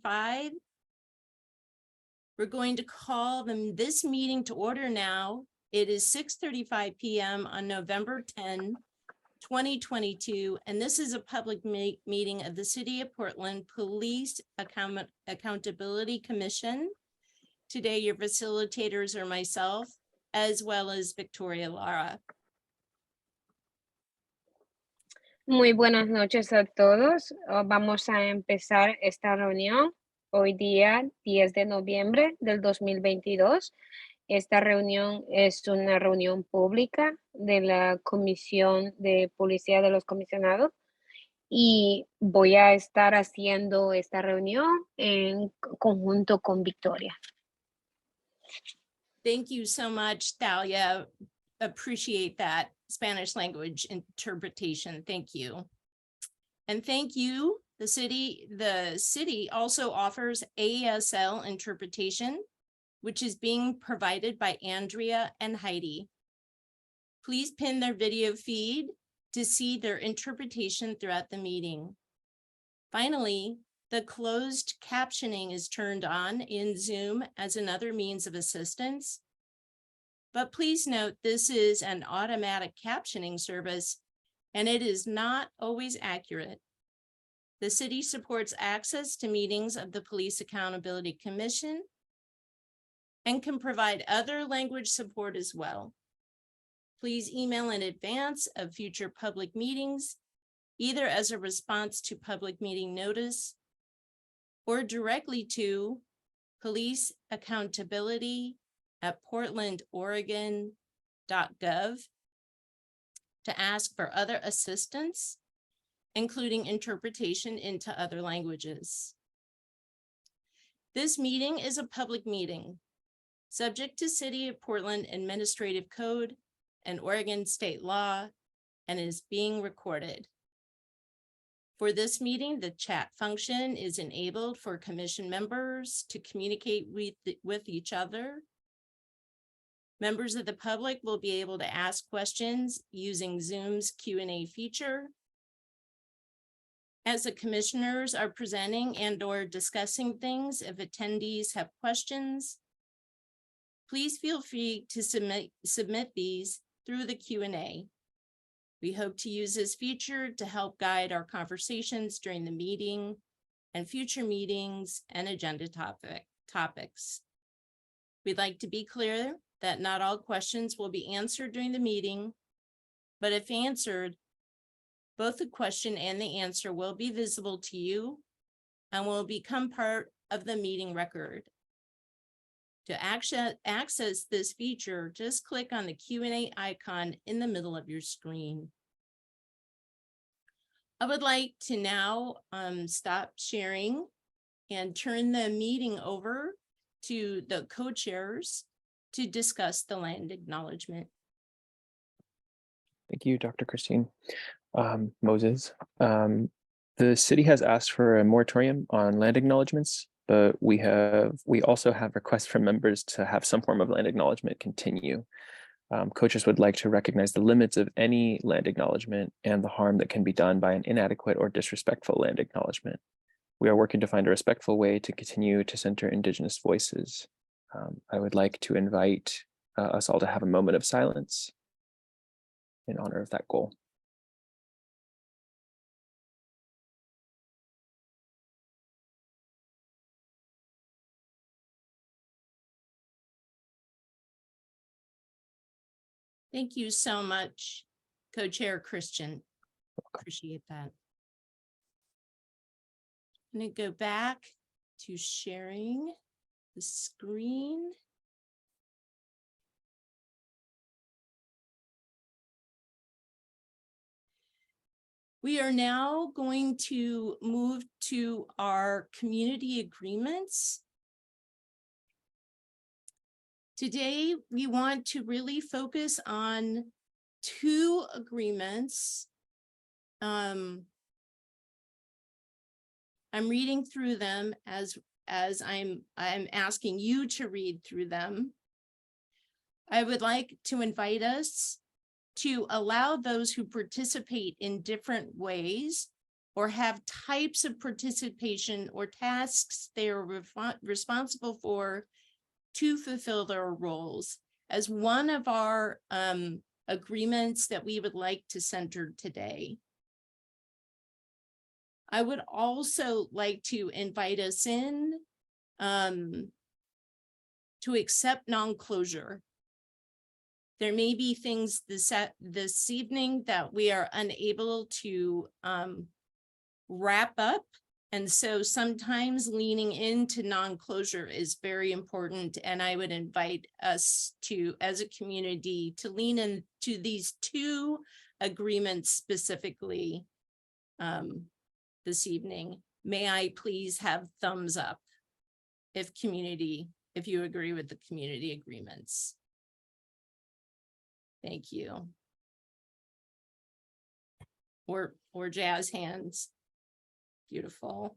6:35. We're going to call this meeting to order now. It is 6:35 p.m. on November 10, 2022, and this is a public meeting of the City of Portland Police Accountability Commission. Today, your facilitators are myself, as well as Victoria Lara. Muy buenas noches a todos. Vamos a empezar esta reunión hoy día 10 de noviembre del 2022. Esta reunión es una reunión pública de la Comisión de Policía de los Comisionados y voy a estar haciendo esta reunión en conjunto con Victoria. Thank you so much, Thalia. Appreciate that Spanish language interpretation. Thank you. And thank you. The city also offers ASL interpretation, which is being provided by Andrea and Heidi. Please pin their video feed to see their interpretation throughout the meeting. Finally, the closed captioning is turned on in Zoom as another means of assistance. But please note, this is an automatic captioning service, and it is not always accurate. The city supports access to meetings of the Police Accountability Commission and can provide other language support as well. Please email in advance of future public meetings, either as a response to public meeting notice or directly to policeaccountability@portlandoregon.gov to ask for other assistance, including interpretation into other languages. This meeting is a public meeting, subject to City of Portland Administrative Code and Oregon state law, and is being recorded. For this meeting, the chat function is enabled for commission members to communicate with each other. Members of the public will be able to ask questions using Zoom's Q&A feature. As the commissioners are presenting and/or discussing things, if attendees have questions, please feel free to submit these through the Q&A. We hope to use this feature to help guide our conversations during the meeting and future meetings and agenda topics. We'd like to be clear that not all questions will be answered during the meeting, but if answered, both the question and the answer will be visible to you and will become part of the meeting record. To access this feature, just click on the Q&A icon in the middle of your screen. I would like to now stop sharing and turn the meeting over to the co-chairs to discuss the land acknowledgement. Thank you, Dr. Christine Moses. The city has asked for a moratorium on land acknowledgements, but we also have requests from members to have some form of land acknowledgement continue. Co-chairs would like to recognize the limits of any land acknowledgement and the harm that can be done by an inadequate or disrespectful land acknowledgement. We are working to find a respectful way to continue to center Indigenous voices. I would like to invite us all to have a moment of silence in honor of that goal. Thank you so much, Co-Chair Christian. Appreciate that. I'm going to go back to sharing the screen. We are now going to move to our community agreements. Today, we want to really focus on two agreements. I'm reading through them as I'm asking you to read through them. I would like to invite us to allow those who participate in different ways or have types of participation or tasks they are responsible for to fulfill their roles as one of our agreements that we would like to center today. I would also like to invite us in to accept non-closure. There may be things this evening that we are unable to wrap up. And so sometimes leaning into non-closure is very important. And I would invite us to, as a community, to lean into these two agreements specifically this evening. May I please have thumbs up if you agree with the community agreements? Thank you. Or jazz hands. Beautiful.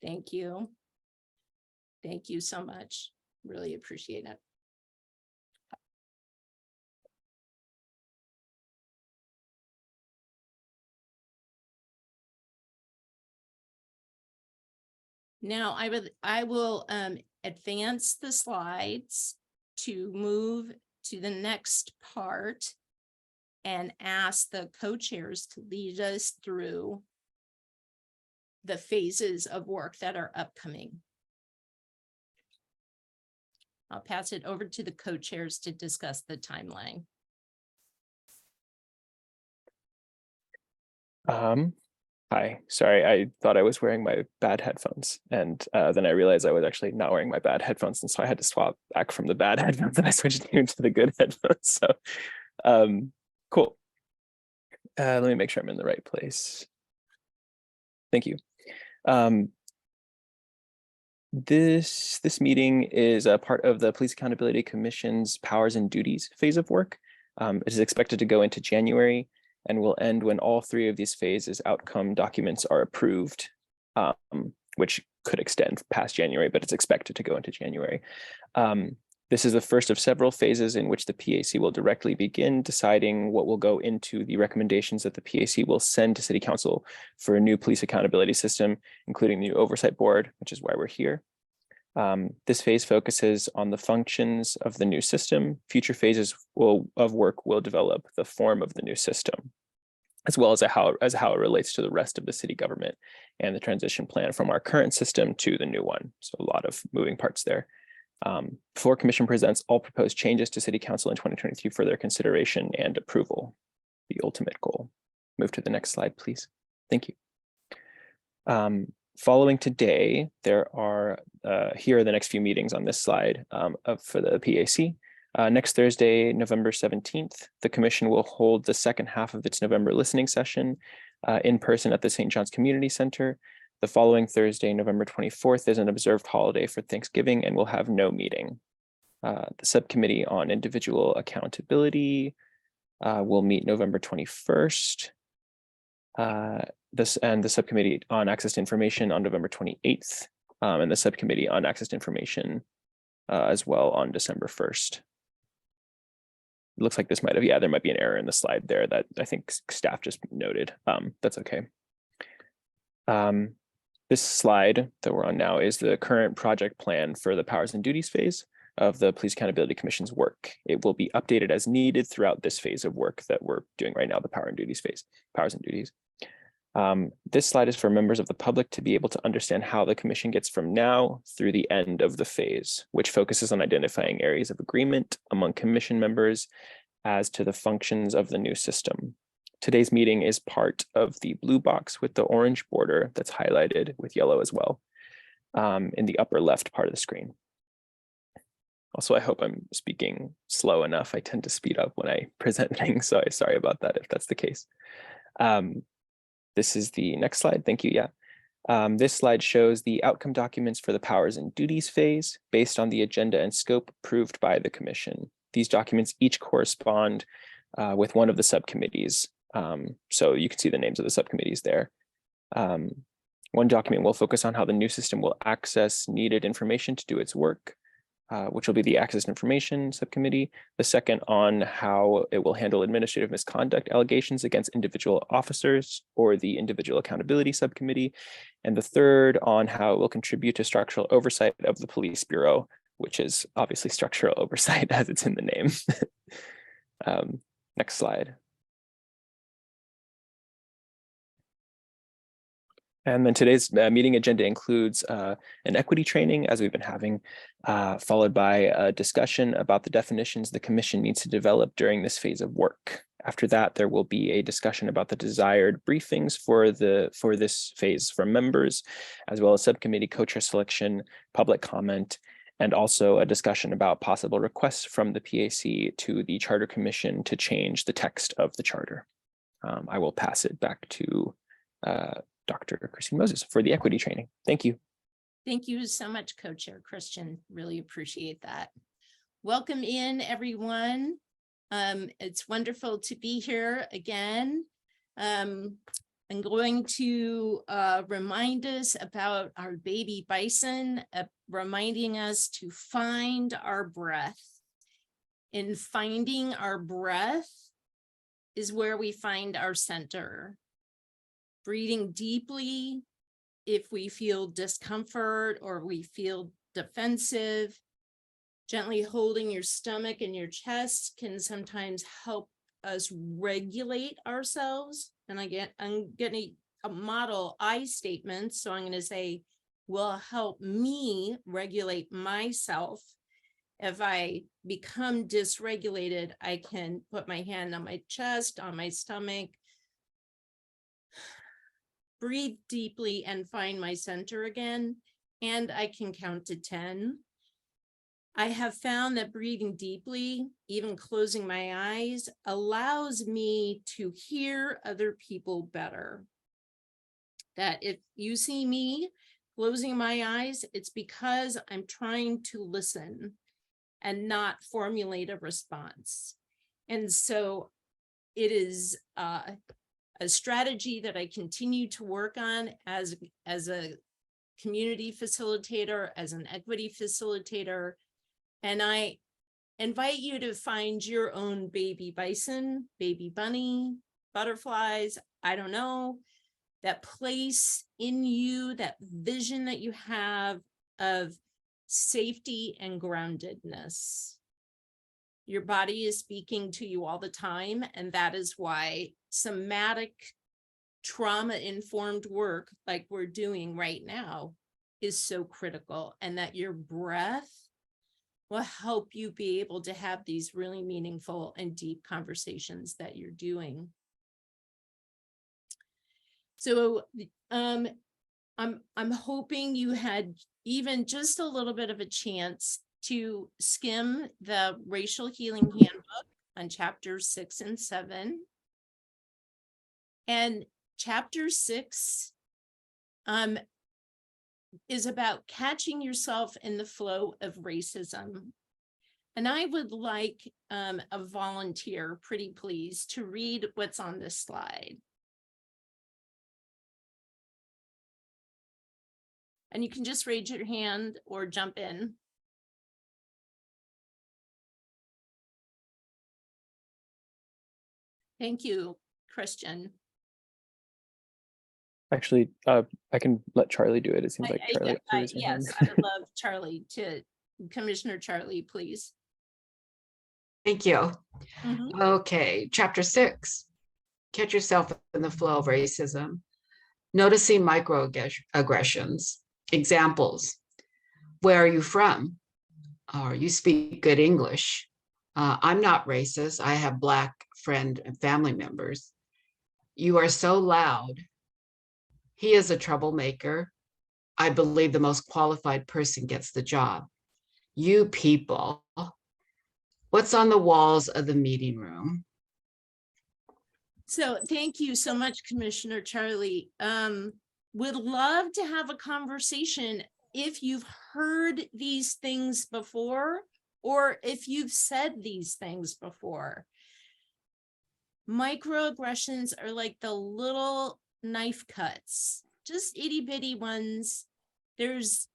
Thank you. Thank you so much. Really appreciate it. Now I will advance the slides to move to the next part and ask the co-chairs to lead us through the phases of work that are upcoming. I'll pass it over to the co-chairs to discuss the timeline. Hi, sorry, I thought I was wearing my bad headphones, and then I realized I was actually not wearing my bad headphones, and so I had to swap back from the bad headphones and I switched into the good headphones. So cool. Let me make sure I'm in the right place. Thank you. This meeting is a part of the Police Accountability Commission's powers and duties phase of work. It is expected to go into January and will end when all three of these phases outcome documents are approved, which could extend past January, but it's expected to go into January. This is the first of several phases in which the PAC will directly begin deciding what will go into the recommendations that the PAC will send to City Council for a new police accountability system, including the new oversight board, which is why we're here. This phase focuses on the functions of the new system. Future phases of work will develop the form of the new system, as well as how it relates to the rest of the city government and the transition plan from our current system to the new one. So a lot of moving parts there. Before Commission presents all proposed changes to City Council in 2023 for their consideration and approval, the ultimate goal. Move to the next slide, please. Thank you. Following today, there are, here are the next few meetings on this slide for the PAC. Next Thursday, November 17th, the Commission will hold the second half of its November listening session in person at the St. John's Community Center. The following Thursday, November 24th, is an observed holiday for Thanksgiving and will have no meeting. The Subcommittee on Individual Accountability will meet November 21st. The Subcommittee on Access to Information on November 28th, and the Subcommittee on Access to Information as well on December 1st. It looks like this might have, there might be an error in the slide there that I think staff just noted. That's okay. This slide that we're on now is the current project plan for the powers and duties phase of the Police Accountability Commission's work. It will be updated as needed throughout this phase of work that we're doing right now, the powers and duties phase, powers and duties. This slide is for members of the public to be able to understand how the Commission gets from now through the end of the phase, which focuses on identifying areas of agreement among Commission members as to the functions of the new system. Today's meeting is part of the blue box with the orange border that's highlighted with yellow as well in the upper left part of the screen. Also, I hope I'm speaking slow enough. I tend to speed up when I present things, so I'm sorry about that if that's the case. This is the next slide. Thank you. Yeah. This slide shows the outcome documents for the powers and duties phase based on the agenda and scope approved by the Commission. These documents each correspond with one of the subcommittees. So you can see the names of the subcommittees there. One document will focus on how the new system will access needed information to do its work. which will be the Access to Information Subcommittee. The second on how it will handle administrative misconduct allegations against individual officers, or the Individual Accountability Subcommittee. And the third on how it will contribute to structural oversight of the Police Bureau, which is obviously structural oversight as it's in the name. Next slide. And then today's meeting agenda includes an equity training, as we've been having, followed by a discussion about the definitions the commission needs to develop during this phase of work. After that, there will be a discussion about the desired briefings for this phase from members, as well as subcommittee co-chair selection, public comment, and also a discussion about possible requests from the PAC to the Charter Commission to change the text of the charter. I will pass it back to Dr. Christine Moses for the equity training. Thank you. Thank you so much, Co-Chair Christian. Really appreciate that. Welcome in, everyone. It's wonderful to be here again. I'm going to remind us about our baby bison, reminding us to find our breath. In finding our breath is where we find our center. Breathing deeply if we feel discomfort or we feel defensive. Gently holding your stomach and your chest can sometimes help us regulate ourselves. And I'm getting a model I statement. So I'm going to say, will help me regulate myself. If I become dysregulated, I can put my hand on my chest, on my stomach, breathe deeply and find my center again, and I can count to 10. I have found that breathing deeply, even closing my eyes, allows me to hear other people better. That if you see me closing my eyes, it's because I'm trying to listen and not formulate a response. And so it is a strategy that I continue to work on as a community facilitator, as an equity facilitator. And I invite you to find your own baby bison, baby bunny, butterflies, I don't know, that place in you, that vision that you have of safety and groundedness. Your body is speaking to you all the time, and that is why somatic trauma-informed work like we're doing right now is so critical, and that your breath will help you be able to have these really meaningful and deep conversations that you're doing. So I'm hoping you had even just a little bit of a chance to skim the Racial Healing Handbook on chapters 6 and 7. And chapter 6 is about catching yourself in the flow of racism. And I would like a volunteer, pretty please, to read what's on this slide. And you can just raise your hand or jump in. Thank you, Christian. Actually, I can let Charlie do it. It seems like Charlie. Yes, I would love Charlie to, Commissioner Charlie, please. Thank you. Mhm. Okay, chapter 6. Catch yourself in the flow of racism. Noticing microaggressions. Examples. Where are you from? Or you speak good English. I'm not racist. I have Black friend and family members. You are so loud. He is a troublemaker. I believe the most qualified person gets the job. You people. What's on the walls of the meeting room? So thank you so much, Commissioner Charlie. Would love to have a conversation if you've heard these things before, or if you've said these things before. Microaggressions are like the little knife cuts, just itty bitty ones. There's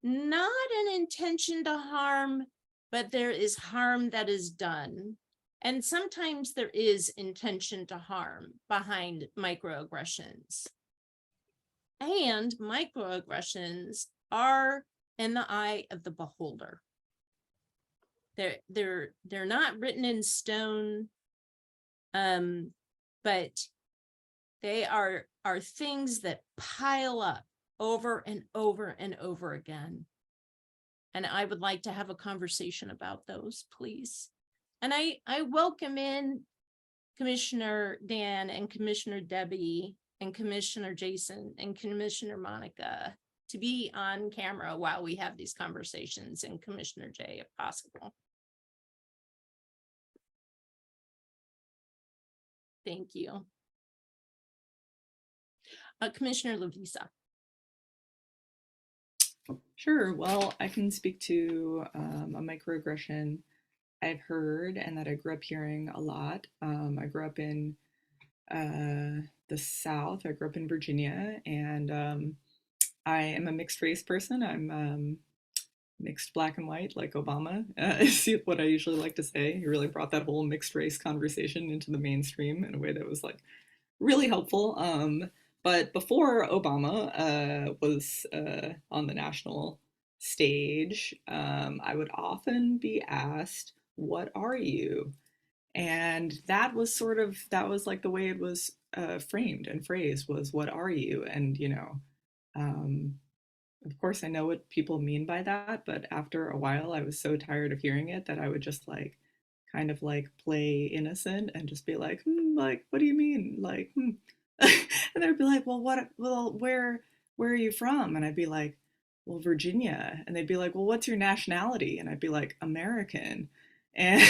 not an intention to harm, but there is harm that is done. And sometimes there is intention to harm behind microaggressions. And microaggressions are in the eye of the beholder. They're not written in stone, but they are things that pile up over and over and over again. And I would like to have a conversation about those, please. And I welcome in Commissioner Dan and Commissioner Debbie and Commissioner Jason and Commissioner Monica to be on camera while we have these conversations, and Commissioner Jay if possible. Thank you. Commissioner Lovisa. Sure. Well, I can speak to a microaggression I've heard and that I grew up hearing a lot. I grew up in the South. I grew up in Virginia, and I am a mixed race person. I'm mixed black and white, like Obama, is what I usually like to say. He really brought that whole mixed race conversation into the mainstream in a way that was like really helpful. But before Obama was on the national stage, I would often be asked, "What are you?" And that was like the way it was framed and phrased was, "What are you?" And, you know, of course, I know what people mean by that, but after a while, I was so tired of hearing it that I would just like kind of like play innocent and just be like, like, what do you mean? Like, and they'd be like, well, where are you from? And I'd be like, well, Virginia. And they'd be like, well, what's your nationality? And I'd be like, American. And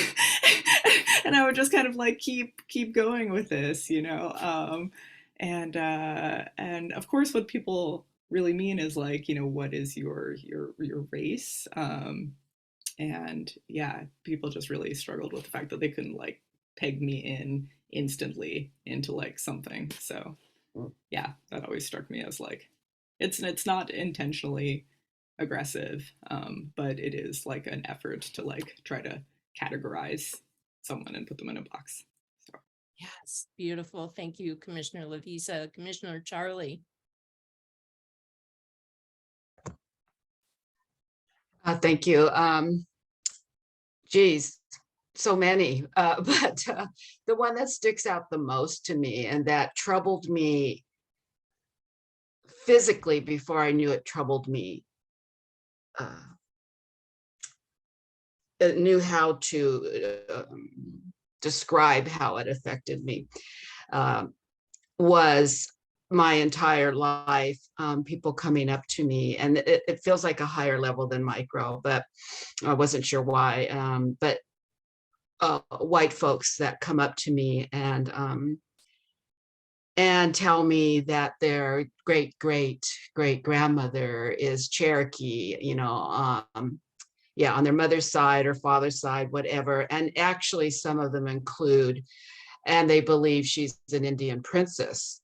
and I would just kind of like keep going with this, you know. And of course, what people really mean is like, you know, what is your race? And yeah, people just really struggled with the fact that they couldn't like peg me in instantly into like something. So yeah, that always struck me as like, it's not intentionally aggressive, but it is like an effort to like try to categorize someone and put them in a box. So. Yes, beautiful. Thank you, Commissioner Lovisa. Commissioner Charlie. Thank you. Geez, so many, but the one that sticks out the most to me and that troubled me physically before I knew it troubled me, knew how to describe how it affected me, was my entire life, people coming up to me, and it feels like a higher level than micro, but I wasn't sure why, but white folks that come up to me and tell me that their great grandmother is Cherokee, you know, yeah, on their mother's side or father's side, whatever. And actually some of them include, and they believe she's an Indian princess.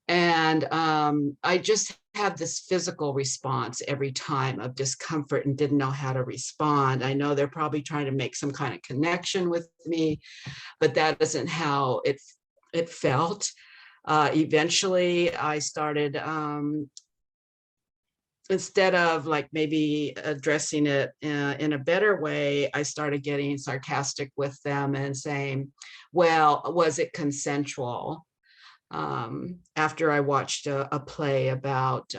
And I just had this physical response every time of discomfort and didn't know how to respond. I know they're probably trying to make some kind of connection with me, but that isn't how it felt. Eventually I started, instead of like maybe addressing it in a better way, I started getting sarcastic with them and saying, well, was it consensual? After I watched a play about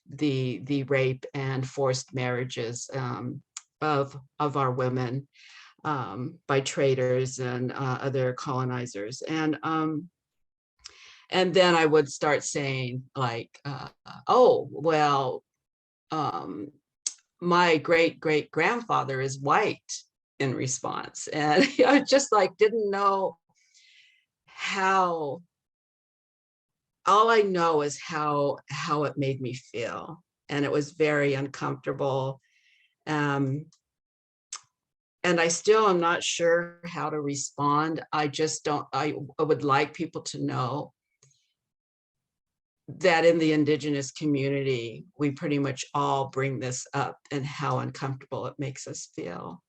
the rape and forced marriages of our women by traders and other colonizers, and then I would start saying like, oh well, my great grandfather is white in response, and I just like didn't know how. All I know is how it made me feel, and it was very uncomfortable. And I still am not sure how to respond. I just don't, I would like people to know that in the Indigenous community, we pretty much all bring this up and how uncomfortable it makes us feel.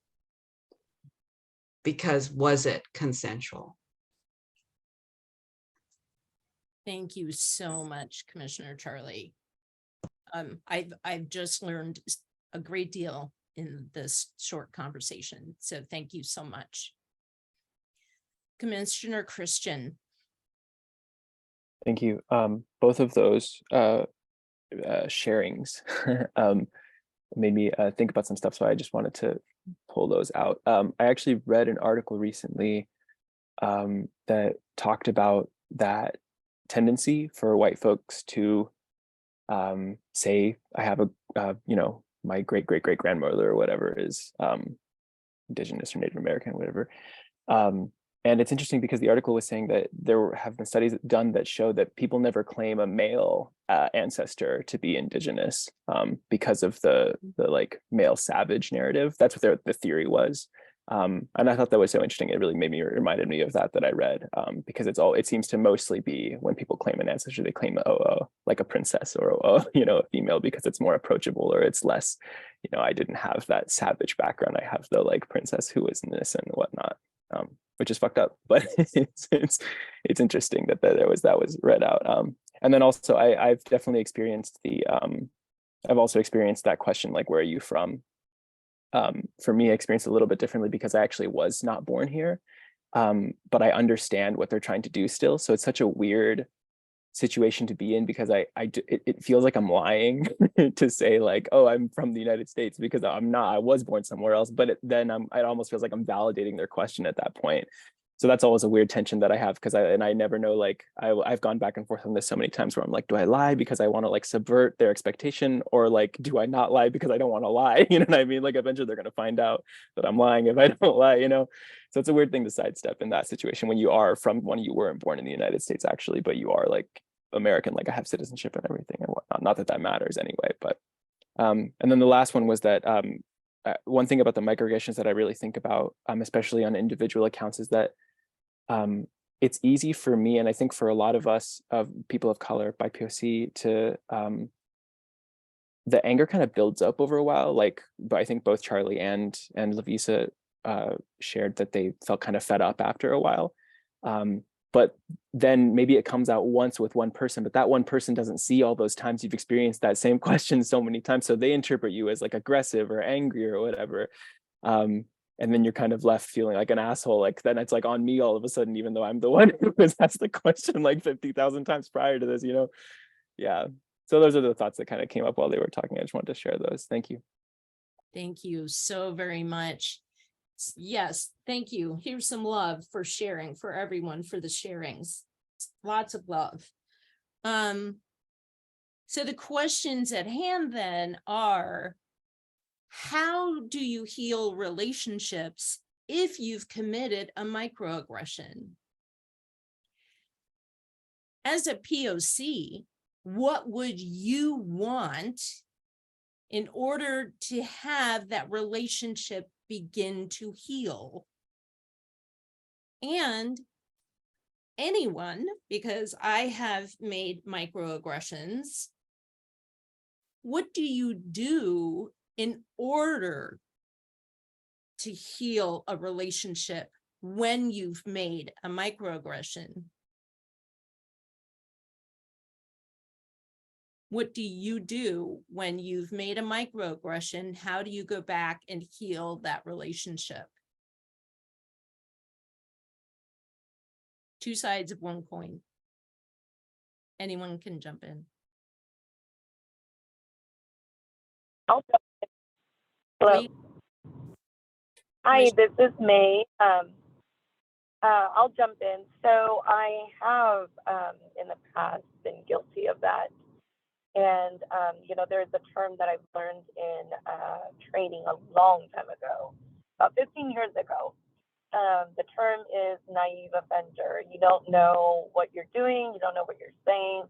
Because was it consensual? Thank you so much, Commissioner Charlie. I've just learned a great deal in this short conversation, so thank you so much. Commissioner Christian. Thank you. Both of those sharings made me think about some stuff, so I just wanted to pull those out. I actually read an article recently that talked about that tendency for white folks to say, I have a, you know, my great grandmother or whatever is Indigenous or Native American, whatever. And it's interesting because the article was saying that there have been studies done that show that people never claim a male ancestor to be Indigenous because of the like male savage narrative. That's what the theory was. And I thought that was so interesting. It really reminded me of that I read because it seems to mostly be when people claim an ancestor, they claim like a princess or you know, a female, because it's more approachable or it's less, you know, I didn't have that savage background. I have the like princess who is innocent and whatnot. Which is fucked up, but it's interesting that that was read out. And then also I've definitely experienced I've also experienced that question, like, where are you from? For me, I experienced it a little bit differently because I actually was not born here, but I understand what they're trying to do still. So it's such a weird situation to be in because it feels like I'm lying to say like, oh, I'm from the United States, because I'm not. I was born somewhere else, but then it almost feels like I'm validating their question at that point. So that's always a weird tension that I have, because I never know, like I've gone back and forth on this so many times where I'm like, do I lie because I want to like subvert their expectation, or like do I not lie because I don't want to lie? You know what I mean? Like eventually they're going to find out that I'm lying if I don't lie, you know? So it's a weird thing to sidestep in that situation when you weren't born in the United States actually, but you are like American, like I have citizenship and everything and whatnot. Not that that matters anyway, but and then the last one was that one thing about the microaggressions that I really think about, especially on individual accounts, is that it's easy for me, and I think for a lot of us, of people of color, BIPOC, to the anger kind of builds up over a while. Like, but I think both Charlie and Lavisa shared that they felt kind of fed up after a while. But then maybe it comes out once with one person, but that one person doesn't see all those times you've experienced that same question so many times. So they interpret you as like aggressive or angry or whatever. And then you're kind of left feeling like an asshole. Like then it's like on me all of a sudden, even though I'm the one who was asked the question like 50,000 times prior to this, you know? Yeah. So those are the thoughts that kind of came up while they were talking. I just wanted to share those. Thank you. Thank you so very much. Yes, thank you. Here's some love for sharing, for everyone, for the sharings. Lots of love. So the questions at hand then are, how do you heal relationships if you've committed a microaggression? As a POC, what would you want in order to have that relationship begin to heal? And anyone, because I have made microaggressions, what do you do in order to heal a relationship when you've made a microaggression? What do you do when you've made a microaggression? How do you go back and heal that relationship? Two sides of one coin. Anyone can jump in. Hello. Please. Hi, this is May. I'll jump in. So I have in the past been guilty of that. And, you know, there's a term that I've learned in training a long time ago, about 15 years ago. The term is naive offender. You don't know what you're doing. You don't know what you're saying.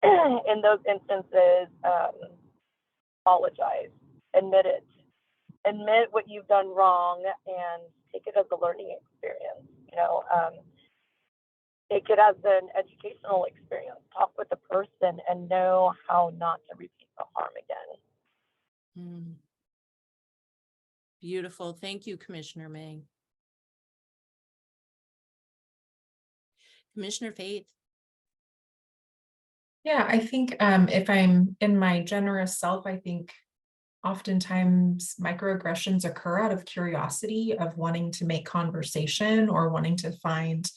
In those instances, apologize, admit it. Admit what you've done wrong and take it as a learning experience. You know, take it as an educational experience, talk with the person and know how not to repeat the harm again. Mm. Beautiful. Thank you, Commissioner May. Commissioner Faith. Yeah, I think if I'm in my generous self, I think oftentimes microaggressions occur out of curiosity of wanting to make conversation or wanting to find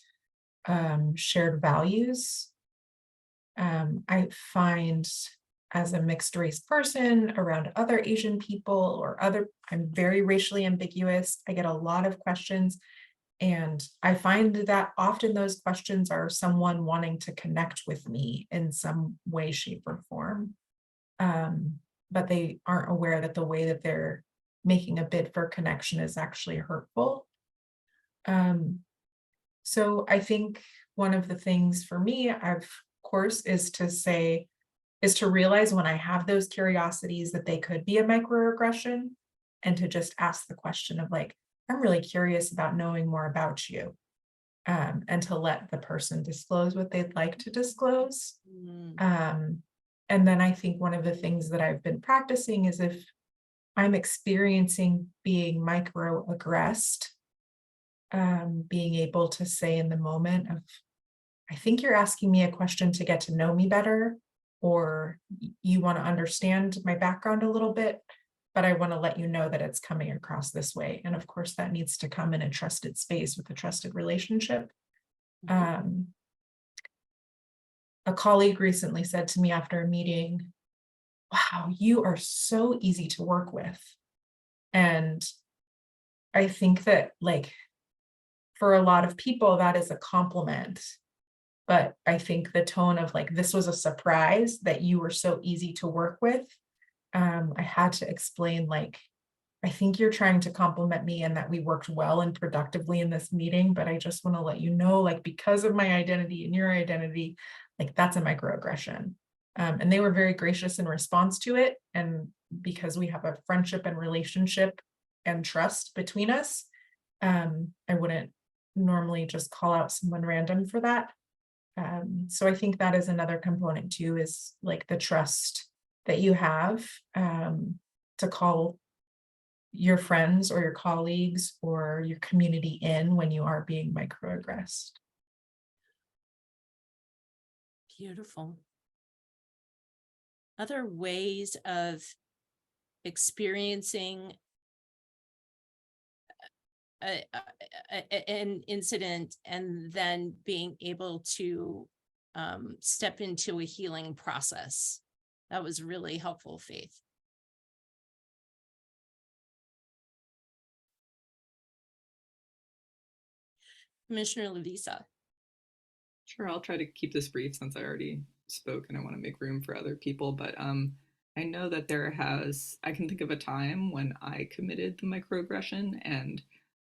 shared values. I find as a mixed race person around other Asian people or I'm very racially ambiguous. I get a lot of questions. And I find that often those questions are someone wanting to connect with me in some way, shape, or form. But they aren't aware that the way that they're making a bid for connection is actually hurtful. So I think one of the things for me, of course, is to realize when I have those curiosities that they could be a microaggression, and to just ask the question of like, I'm really curious about knowing more about you, and to let the person disclose what they'd like to disclose. And then I think one of the things that I've been practicing is if I'm experiencing being microaggressed, being able to say in the moment of, I think you're asking me a question to get to know me better, or you want to understand my background a little bit, but I want to let you know that it's coming across this way. And of course, that needs to come in a trusted space with a trusted relationship. A colleague recently said to me after a meeting, wow, you are so easy to work with. And I think that like, for a lot of people, that is a compliment. But I think the tone of like, this was a surprise that you were so easy to work with. I had to explain like, I think you're trying to compliment me and that we worked well and productively in this meeting, but I just want to let you know, like, because of my identity and your identity, like that's a microaggression. And they were very gracious in response to it. And because we have a friendship and relationship and trust between us, I wouldn't normally just call out someone random for that. So I think that is another component too, is like the trust that you have to call your friends or your colleagues or your community in when you are being microaggressed. Beautiful. Other ways of experiencing an incident and then being able to step into a healing process. That was really helpful, Faith. Commissioner Lavisa. Sure, I'll try to keep this brief since I already spoke and I want to make room for other people, but I know that I can think of a time when I committed the microaggression and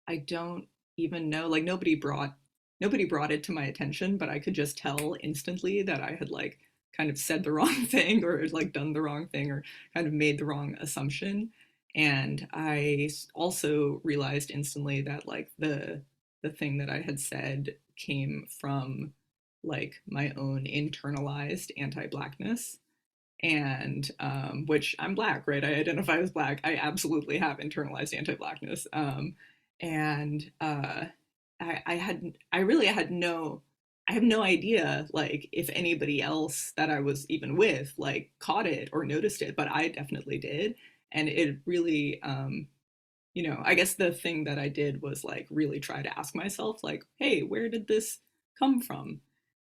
I don't even know, like nobody brought it to my attention, but I could just tell instantly that I had like kind of said the wrong thing or like done the wrong thing or kind of made the wrong assumption. And I also realized instantly that like the thing that I had said came from like my own internalized anti-Blackness, and which I'm Black, right? I identify as Black. I absolutely have internalized anti-Blackness, and I have no idea like if anybody else that I was even with like caught it or noticed it, but I definitely did, and it really I guess the thing that I did was like really try to ask myself like, hey, where did this come from?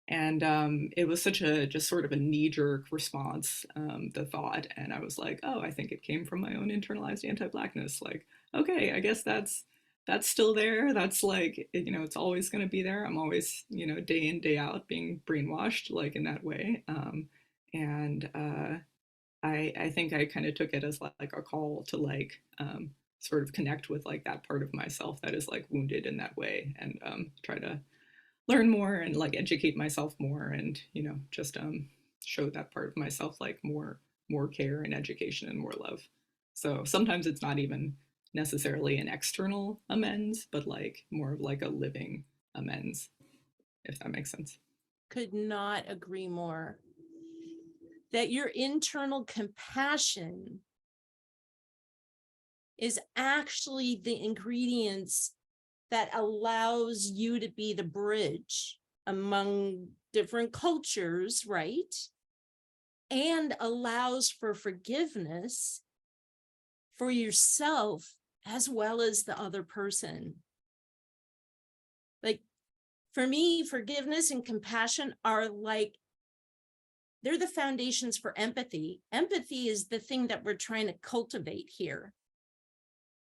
And it was such a just sort of a knee-jerk response, the thought, and I was like, oh, I think it came from my own internalized anti-Blackness. Like, okay, I guess that's still there. That's like, it's always going to be there. I'm always, day in, day out being brainwashed like in that way. And I think I kind of took it as like a call to like sort of connect with like that part of myself that is like wounded in that way, and try to learn more and like educate myself more, and just show that part of myself like more care and education and more love. So sometimes it's not even necessarily an external amends, but like more of like a living amends. if that makes sense. Could not agree more. That your internal compassion is actually the ingredients that allows you to be the bridge among different cultures, right? And allows for forgiveness for yourself as well as the other person. Like, for me, forgiveness and compassion are like, they're the foundations for empathy. Empathy is the thing that we're trying to cultivate here.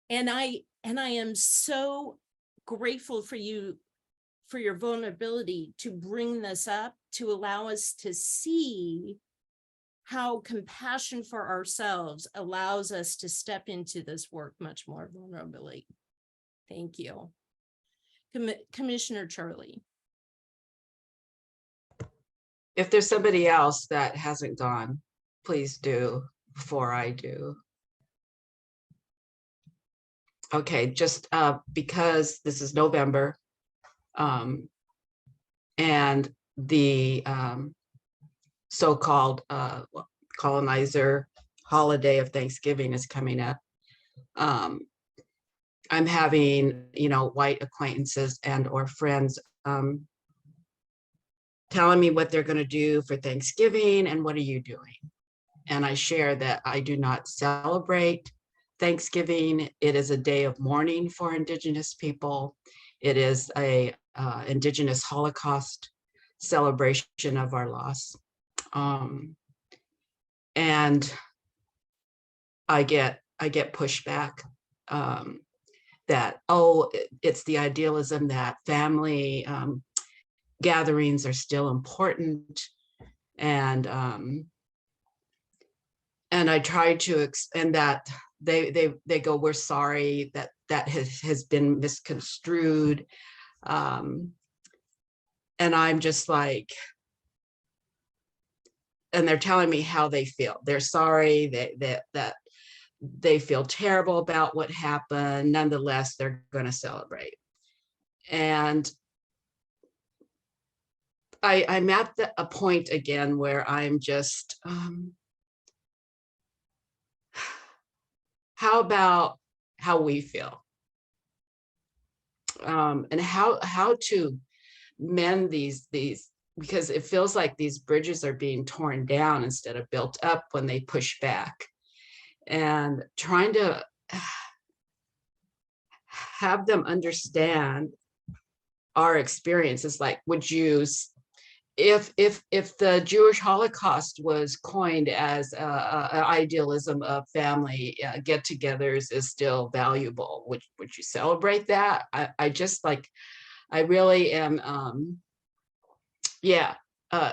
And I am so grateful for you, for your vulnerability to bring this up, to allow us to see how compassion for ourselves allows us to step into this work much more vulnerably. Thank you. Commissioner Charlie. If there's somebody else that hasn't gone, please do before I do. Okay, just because this is November, and the so-called colonizer holiday of Thanksgiving is coming up. I'm having, white acquaintances and or friends telling me what they're going to do for Thanksgiving and what are you doing? And I share that I do not celebrate Thanksgiving. It is a day of mourning for Indigenous people. It is a Indigenous Holocaust celebration of our loss. And I get pushback that, oh, it's the idealism that family gatherings are still important. And I try to, and that they go, we're sorry that has been misconstrued. And I'm just like, and they're telling me how they feel. They're sorry that they feel terrible about what happened. Nonetheless, they're going to celebrate. And I'm at a point again where I'm just, how about how we feel? And how to mend these, because it feels like these bridges are being torn down instead of built up when they push back. And trying to have them understand our experiences. Like, would you, if the Jewish Holocaust was coined as an idealism of family get-togethers is still valuable, would you celebrate that? I just like, I really am,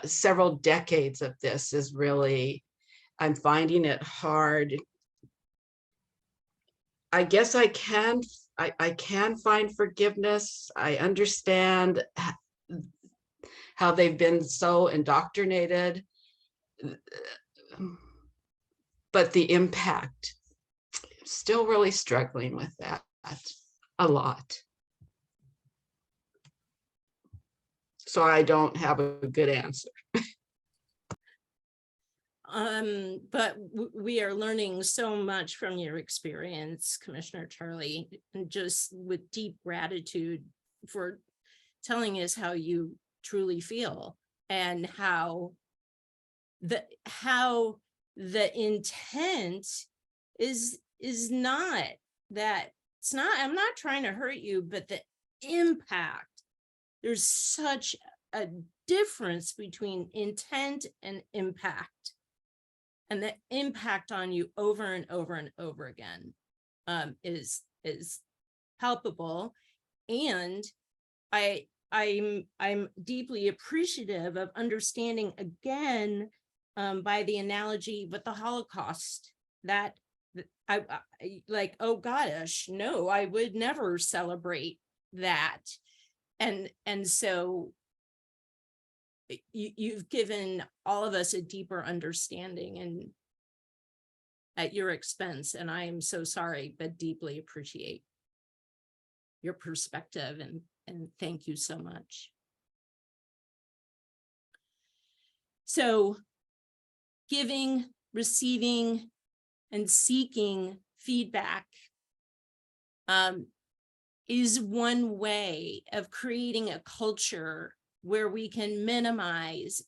several decades of this is really, I'm finding it hard. I guess I can find forgiveness. I understand how they've been so indoctrinated, but the impact, still really struggling with that a lot. So I don't have a good answer. But we are learning so much from your experience, Commissioner Charlie, and just with deep gratitude for telling us how you truly feel and how the intent is not that, it's not, I'm not trying to hurt you, but the impact, there's such a difference between intent and impact. And the impact on you over and over and over again is palpable. And I'm deeply appreciative of understanding again by the analogy with the Holocaust that I like, oh gosh, no, I would never celebrate that. And so you've given all of us a deeper understanding and at your expense. And I am so sorry, but deeply appreciate your perspective and thank you so much. So giving, receiving, and seeking feedback is one way of creating a culture where we can minimize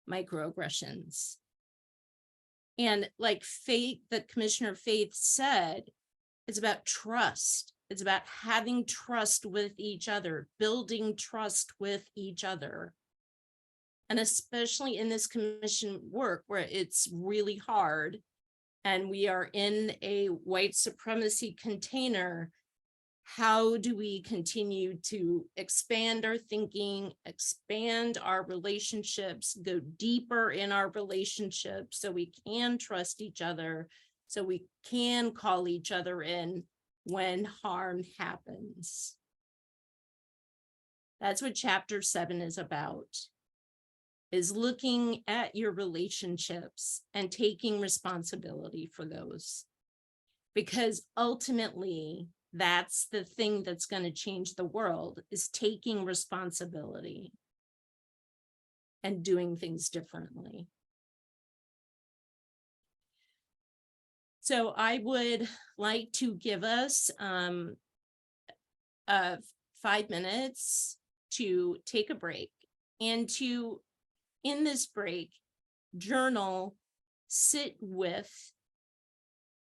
microaggressions. And like Faith, the Commissioner Faith said, it's about trust. It's about having trust with each other, building trust with each other. And especially in this commission work where it's really hard and we are in a white supremacy container, how do we continue to expand our thinking, expand our relationships, go deeper in our relationships so we can trust each other, so we can call each other in when harm happens? That's what chapter 7 is about, is looking at your relationships and taking responsibility for those. Because ultimately, that's the thing that's going to change the world, is taking responsibility and doing things differently. So I would like to give us 5 minutes to take a break and to, in this break, journal, sit with,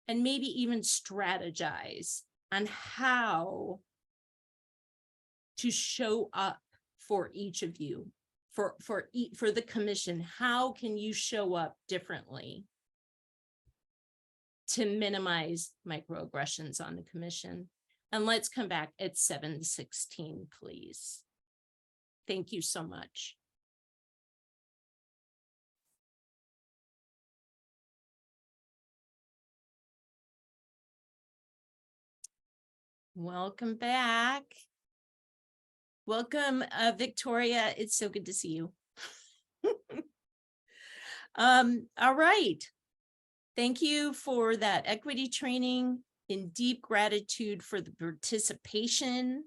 and maybe even strategize on how to show up for each of you, for the commission. How can you show up differently to minimize microaggressions on the commission? And let's come back at 7:16, please. Thank you so much. Welcome back. Welcome, Victoria. It's so good to see you. All right. Thank you for that equity training. In deep gratitude for the participation.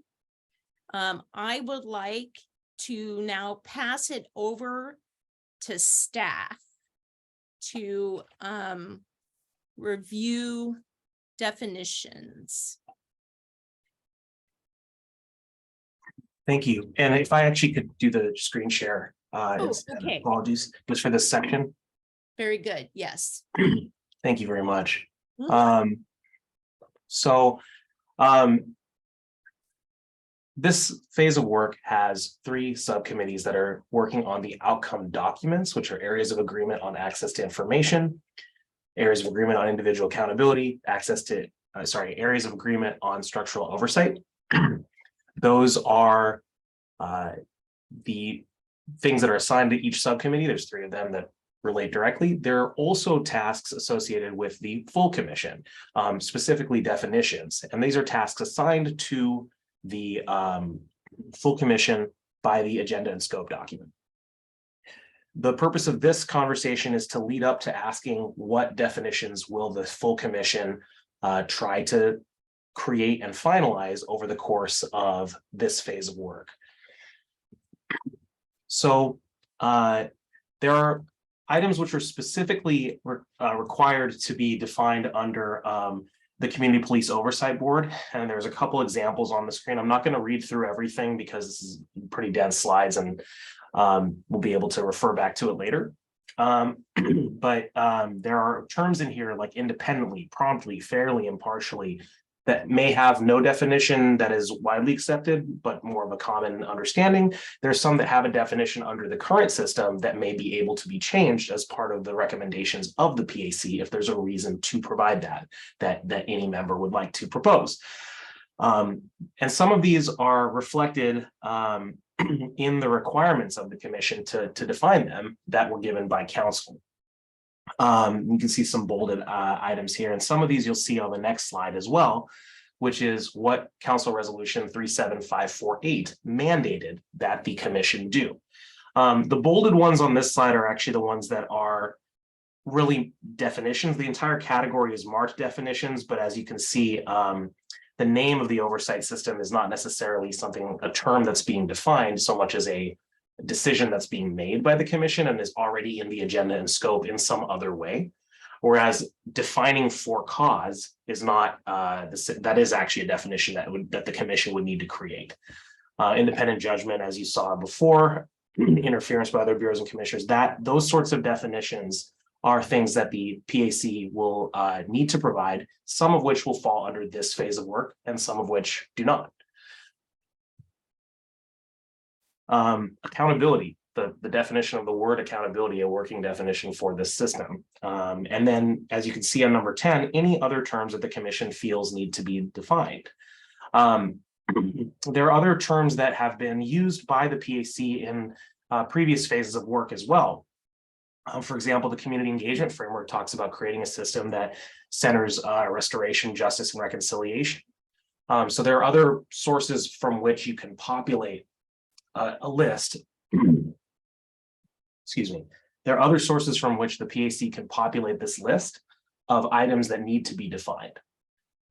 I would like to now pass it over to staff to review definitions. Thank you. And if I actually could do the screen share, instead, okay. apologies, just for this section. Very good. Yes. Thank you very much. Mhm. This phase of work has 3 subcommittees that are working on the outcome documents, which are areas of agreement on access to information, areas of agreement on individual accountability, areas of agreement on structural oversight. Those are the things that are assigned to each subcommittee. There's 3 of them that relate directly. There are also tasks associated with the full commission, specifically definitions. And these are tasks assigned to the full commission by the agenda and scope document. The purpose of this conversation is to lead up to asking what definitions will the full commission try to create and finalize over the course of this phase of work. So there are items which are specifically required to be defined under the Community Police Oversight Board. And there's a couple examples on the screen. I'm not going to read through everything because this is pretty dense slides and we'll be able to refer back to it later. But there are terms in here like independently, promptly, fairly, impartially, that may have no definition that is widely accepted, but more of a common understanding. There's some that have a definition under the current system that may be able to be changed as part of the recommendations of the PAC if there's a reason to provide that any member would like to propose. And some of these are reflected in the requirements of the commission to define them that were given by council. You can see some bolded items here, and some of these you'll see on the next slide as well, which is what Council Resolution 37548 mandated that the commission do. The bolded ones on this slide are actually the ones that are really definitions. The entire category is marked definitions, but as you can see, the name of the oversight system is not necessarily a term that's being defined so much as a decision that's being made by the commission and is already in the agenda and scope in some other way. Whereas defining for cause is not, that is actually a definition that the commission would need to create. Independent judgment, as you saw before, interference by other bureaus and commissioners, those sorts of definitions are things that the PAC will need to provide, some of which will fall under this phase of work and some of which do not. Accountability, the definition of the word accountability, a working definition for this system. And then, as you can see on number 10, any other terms that the commission feels need to be defined. There are other terms that have been used by the PAC in previous phases of work as well. For example, the community engagement framework talks about creating a system that centers restoration, justice, and reconciliation. So there are other sources from which you can populate a list. Excuse me. There are other sources from which the PAC can populate this list of items that need to be defined.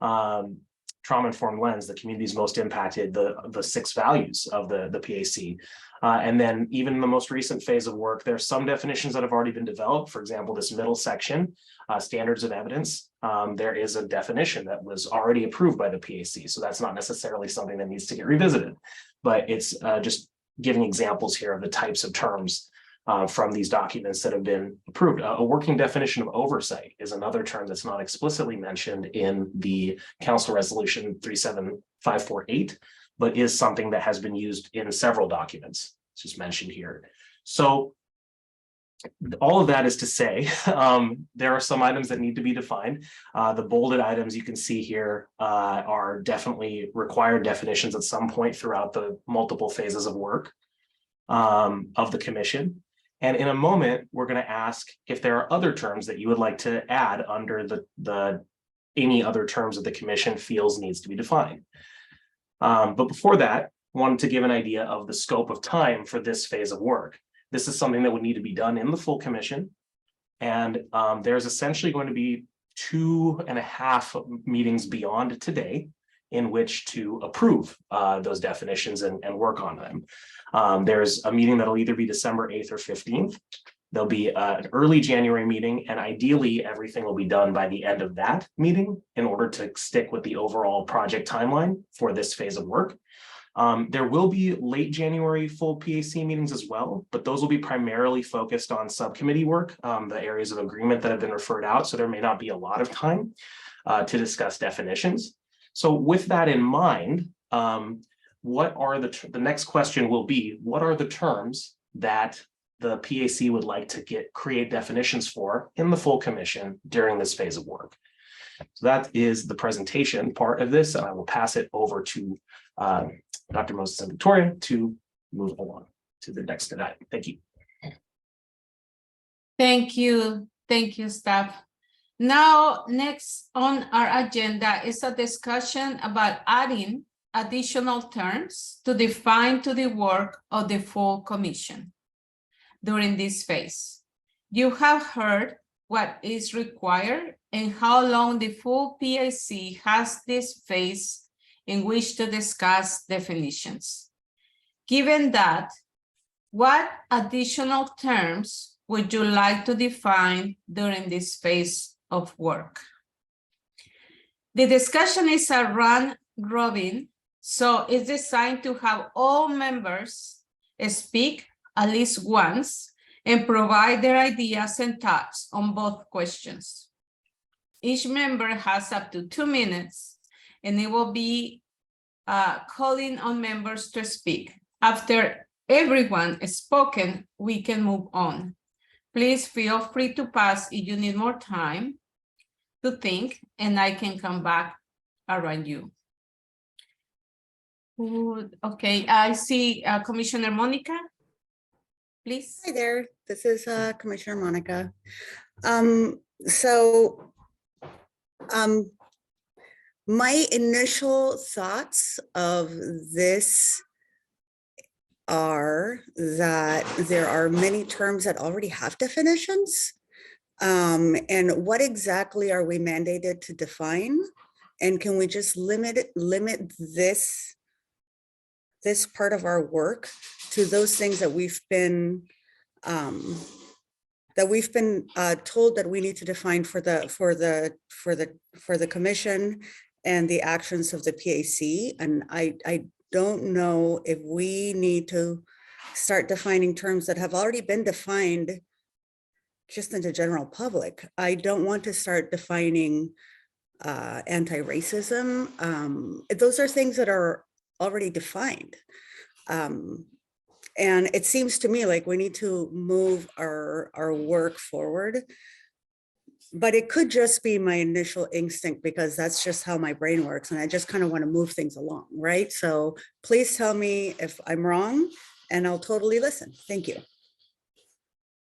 Trauma-informed lens, the communities most impacted, the 6 values of the PAC. And then even in the most recent phase of work, there are some definitions that have already been developed. For example, this middle section, standards of evidence, there is a definition that was already approved by the PAC. So that's not necessarily something that needs to get revisited, but it's just giving examples here of the types of terms from these documents that have been approved. A working definition of oversight is another term that's not explicitly mentioned in the Council Resolution 37548, but is something that has been used in several documents. It's just mentioned here. So all of that is to say, there are some items that need to be defined. The bolded items you can see here are definitely required definitions at some point throughout the multiple phases of work of the commission. And in a moment, we're going to ask if there are other terms that you would like to add under any other terms that the commission feels needs to be defined. But before that, I wanted to give an idea of the scope of time for this phase of work. This is something that would need to be done in the full commission. And there's essentially going to be 2.5 meetings beyond today in which to approve those definitions and work on them. There's a meeting that'll either be December 8th or 15th. There'll be an early January meeting, and ideally everything will be done by the end of that meeting in order to stick with the overall project timeline for this phase of work. There will be late January full PAC meetings as well, but those will be primarily focused on subcommittee work, the areas of agreement that have been referred out, so there may not be a lot of time to discuss definitions. So with that in mind, what are the next question will be, what are the terms that the PAC would like to create definitions for in the full commission during this phase of work? So that is the presentation part of this, and I will pass it over to Dr. Moses and Victoria to move along to the next item. Thank you. Thank you, staff. Now, next on our agenda is a discussion about adding additional terms to define to the work of the full commission during this phase. You have heard what is required and how long the full PAC has this phase in which to discuss definitions. Given that, what additional terms would you like to define during this phase of work? The discussion is a round robin, so it's designed to have all members speak at least once and provide their ideas and thoughts on both questions. Each member has up to 2 minutes, and it will be calling on members to speak. After everyone is spoken, we can move on. Please feel free to pass if you need more time to think, and I can come back around you. Okay, I see Commissioner Monica, please. Hi there, this is Commissioner Monica. My initial thoughts of this are that there are many terms that already have definitions. And what exactly are we mandated to define? And can we just limit this this part of our work to those things that we've been told that we need to define for the commission and the actions of the PAC. And I don't know if we need to start defining terms that have already been defined just in the general public. I don't want to start defining anti-racism. Those are things that are already defined. And it seems to me like we need to move our work forward. But it could just be my initial instinct because that's just how my brain works. And I just kind of want to move things along, right? So please tell me if I'm wrong and I'll totally listen. Thank you.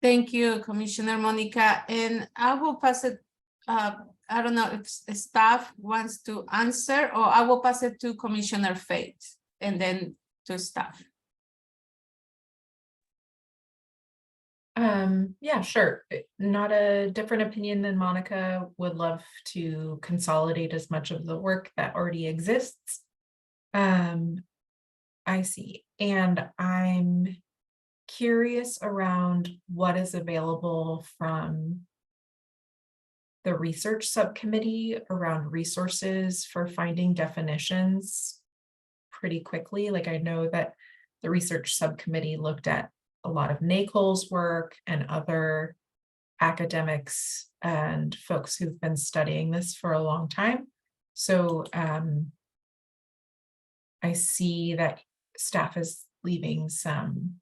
Thank you, Commissioner Monica. And I will pass it, I don't know if staff wants to answer, or I will pass it to Commissioner Faith and then to staff. Yeah, sure. Not a different opinion than Monica. Would love to consolidate as much of the work that already exists. I see. And I'm curious around what is available from the research subcommittee around resources for finding definitions pretty quickly. Like, I know that the research subcommittee looked at a lot of NACOL's work and other academics and folks who've been studying this for a long time. So I see that staff is leaving some.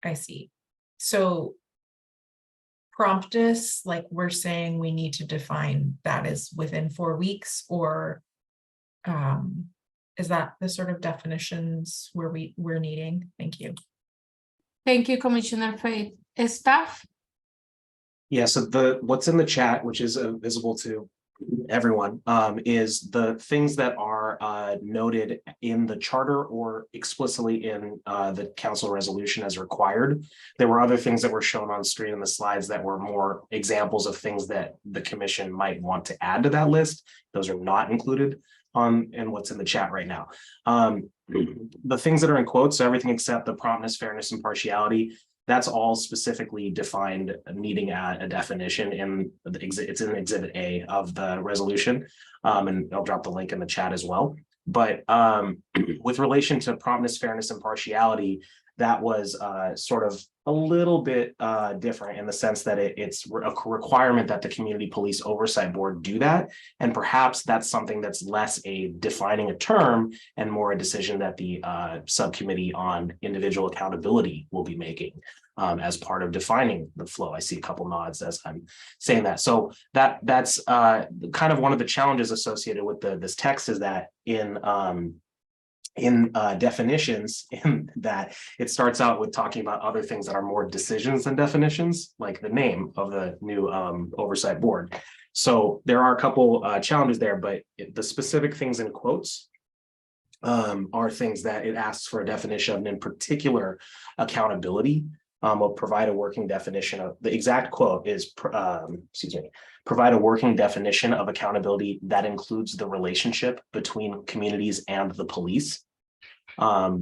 I see. So promptus, like we're saying we need to define that as within 4 weeks, or is that the sort of definitions where we're needing? Thank you. Thank you, Commissioner Faith. Staff? Yeah, so what's in the chat, which is visible to everyone, is the things that are noted in the charter or explicitly in the council resolution as required. There were other things that were shown on screen in the slides that were more examples of things that the commission might want to add to that list. Those are not included in what's in the chat right now. The things that are in quotes, so everything except the promptness, fairness, and partiality, that's all specifically defined, needing a definition in it's in Exhibit A of the resolution, and I'll drop the link in the chat as well. But with relation to promptness, fairness, and partiality, that was sort of a little bit different in the sense that it's a requirement that the Community Police Oversight Board do that. And perhaps that's something that's less a defining a term and more a decision that the subcommittee on individual accountability will be making as part of defining the flow. I see a couple nods as I'm saying that. So that's kind of one of the challenges associated with this text, is that in definitions, in that it starts out with talking about other things that are more decisions than definitions, like the name of the new oversight board. So there are a couple challenges there, but the specific things in quotes are things that it asks for a definition of, and in particular, accountability. Will provide a working definition of, the exact quote is, provide a working definition of accountability that includes the relationship between communities and the police.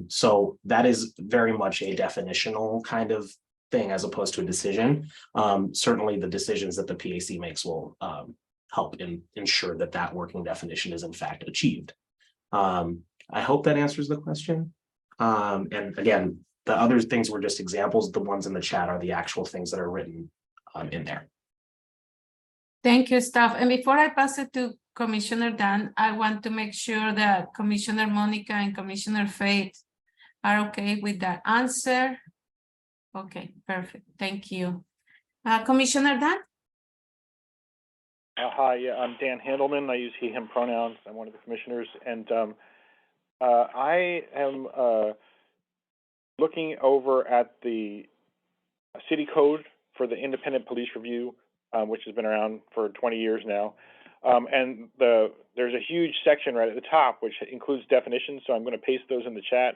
So that is very much a definitional kind of thing as opposed to a decision. Certainly the decisions that the PAC makes will help ensure that that working definition is in fact achieved. I hope that answers the question. And again, the other things were just examples. The ones in the chat are the actual things that are written in there. Thank you, staff. And before I pass it to Commissioner Dan, I want to make sure that Commissioner Monica and Commissioner Faith are okay with that answer. Okay, perfect. Thank you. Commissioner Dan? Hi, I'm Dan Handelman. I use he, him pronouns. I'm one of the commissioners. And I am looking over at the city code for the independent police review, which has been around for 20 years now. And there's a huge section right at the top, which includes definitions. So I'm going to paste those in the chat.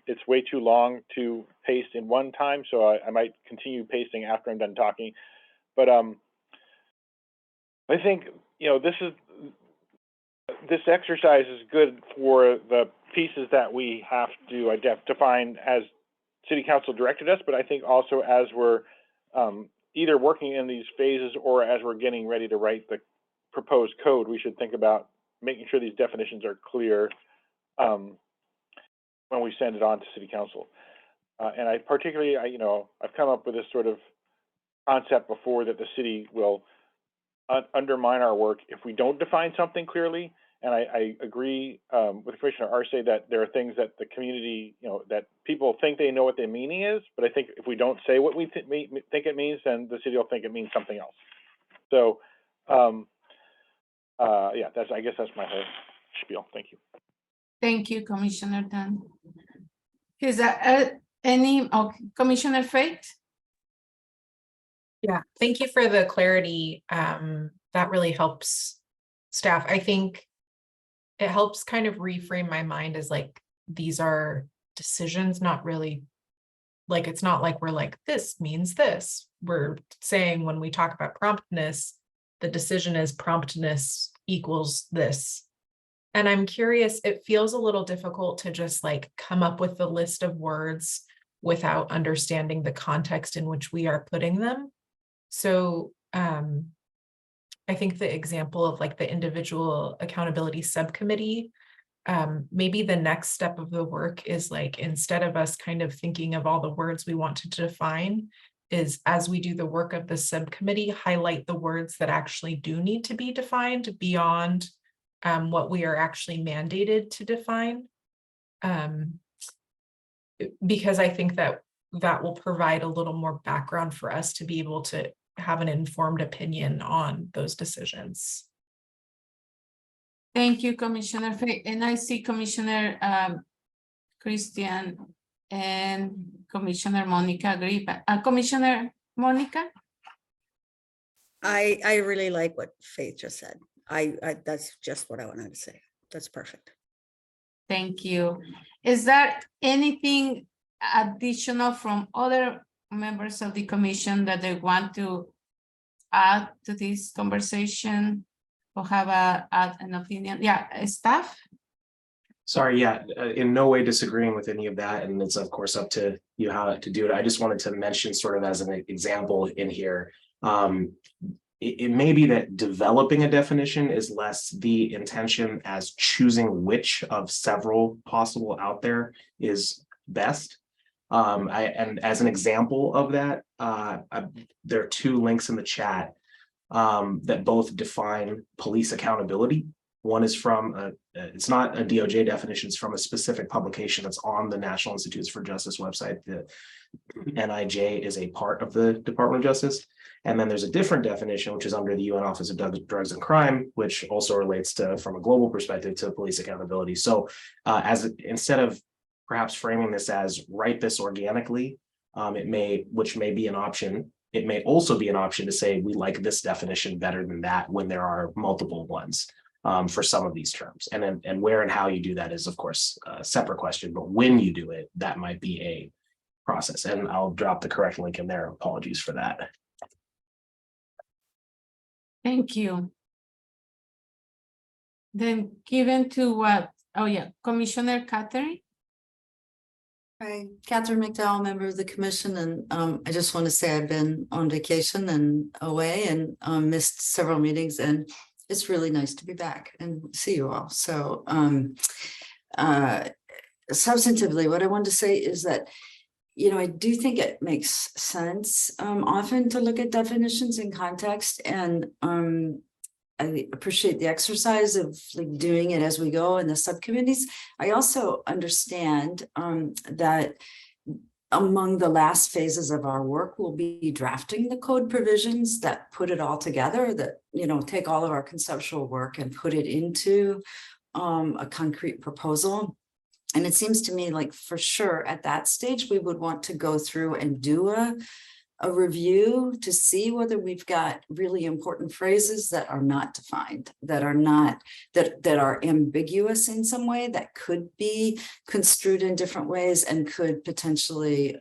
It's way too long to paste in one time, so I might continue pasting after I'm done talking. But I think, this is this exercise is good for the pieces that we have to define as City Council directed us, but I think also as we're either working in these phases or as we're getting ready to write the proposed code, we should think about making sure these definitions are clear when we send it on to City Council. And I particularly, I've come up with this sort of concept before that the city will undermine our work if we don't define something clearly. And I agree with Commissioner Arce that there are things that the community, that people think they know what the meaning is, but I think if we don't say what we think it means, then the city will think it means something else. So, yeah, I guess that's my whole spiel. Thank you. Thank you, Commissioner Tan. Is that Commissioner Fate? Yeah, thank you for the clarity. That really helps staff. I think it helps kind of reframe my mind as like, these are decisions, not really like, it's not like we're like, this means this. We're saying when we talk about promptness, the decision is promptness equals this. And I'm curious, it feels a little difficult to just like come up with the list of words without understanding the context in which we are putting them. So I think the example of like the individual accountability subcommittee, maybe the next step of the work is like, instead of us kind of thinking of all the words we want to define, is as we do the work of the subcommittee, highlight the words that actually do need to be defined beyond what we are actually mandated to define. Because I think that will provide a little more background for us to be able to have an informed opinion on those decisions. Thank you, Commissioner Fate. And I see Commissioner Christian and Commissioner Monica Gripa. Commissioner Monica? I really like what Faith just said. I that's just what I wanted to say. That's perfect. Thank you. Is there anything additional from other members of the commission that they want to add to this conversation or have an opinion? Yeah, staff? Sorry, yeah, in no way disagreeing with any of that. And it's of course up to you how to do it. I just wanted to mention sort of as an example in here. It may be that developing a definition is less the intention as choosing which of several possible out there is best. And as an example of that, there are two links in the chat that both define police accountability. One is from, it's not a DOJ definition, it's from a specific publication that's on the National Institutes for Justice website. The NIJ is a part of the Department of Justice. And then there's a different definition, which is under the UN Office of Drugs and Crime, which also relates to, from a global perspective, to police accountability. So instead of perhaps framing this as write this organically, which may be an option, it may also be an option to say, we like this definition better than that when there are multiple ones for some of these terms. And where and how you do that is, of course, a separate question, but when you do it, that might be a process. And I'll drop the correct link in there. Apologies for that. Thank you. Then given to what? Oh yeah, Commissioner Catherine. Hi, Catherine McDowell, member of the commission, and I just want to say I've been on vacation and away and missed several meetings, and it's really nice to be back and see you all. So substantively, what I want to say is that, I do think it makes sense often to look at definitions in context, and I appreciate the exercise of like doing it as we go in the subcommittees. I also understand that among the last phases of our work, we'll be drafting the code provisions that put it all together, that, take all of our conceptual work and put it into a concrete proposal. And it seems to me like for sure at that stage, we would want to go through and do a review to see whether we've got really important phrases that are not defined, that are ambiguous in some way, that could be construed in different ways and could potentially,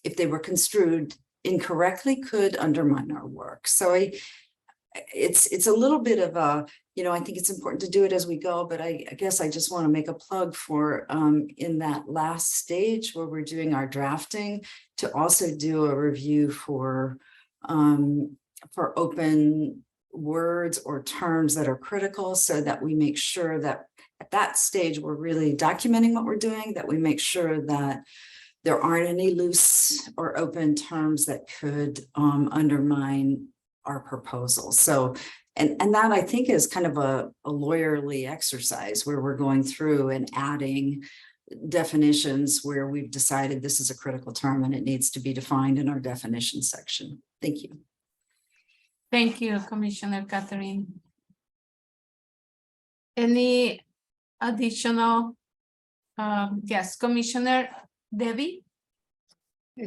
if they were construed incorrectly, could undermine our work. So it's a little bit of a, I think it's important to do it as we go, but I guess I just want to make a plug for in that last stage where we're doing our drafting, to also do a review for open words or terms that are critical, so that we make sure that at that stage we're really documenting what we're doing, that we make sure that there aren't any loose or open terms that could undermine our proposal. So, and that I think is kind of a lawyerly exercise where we're going through and adding definitions where we've decided this is a critical term and it needs to be defined in our definition section. Thank you. Thank you, Commissioner Catherine. Any additional? Yes, Commissioner Debbie?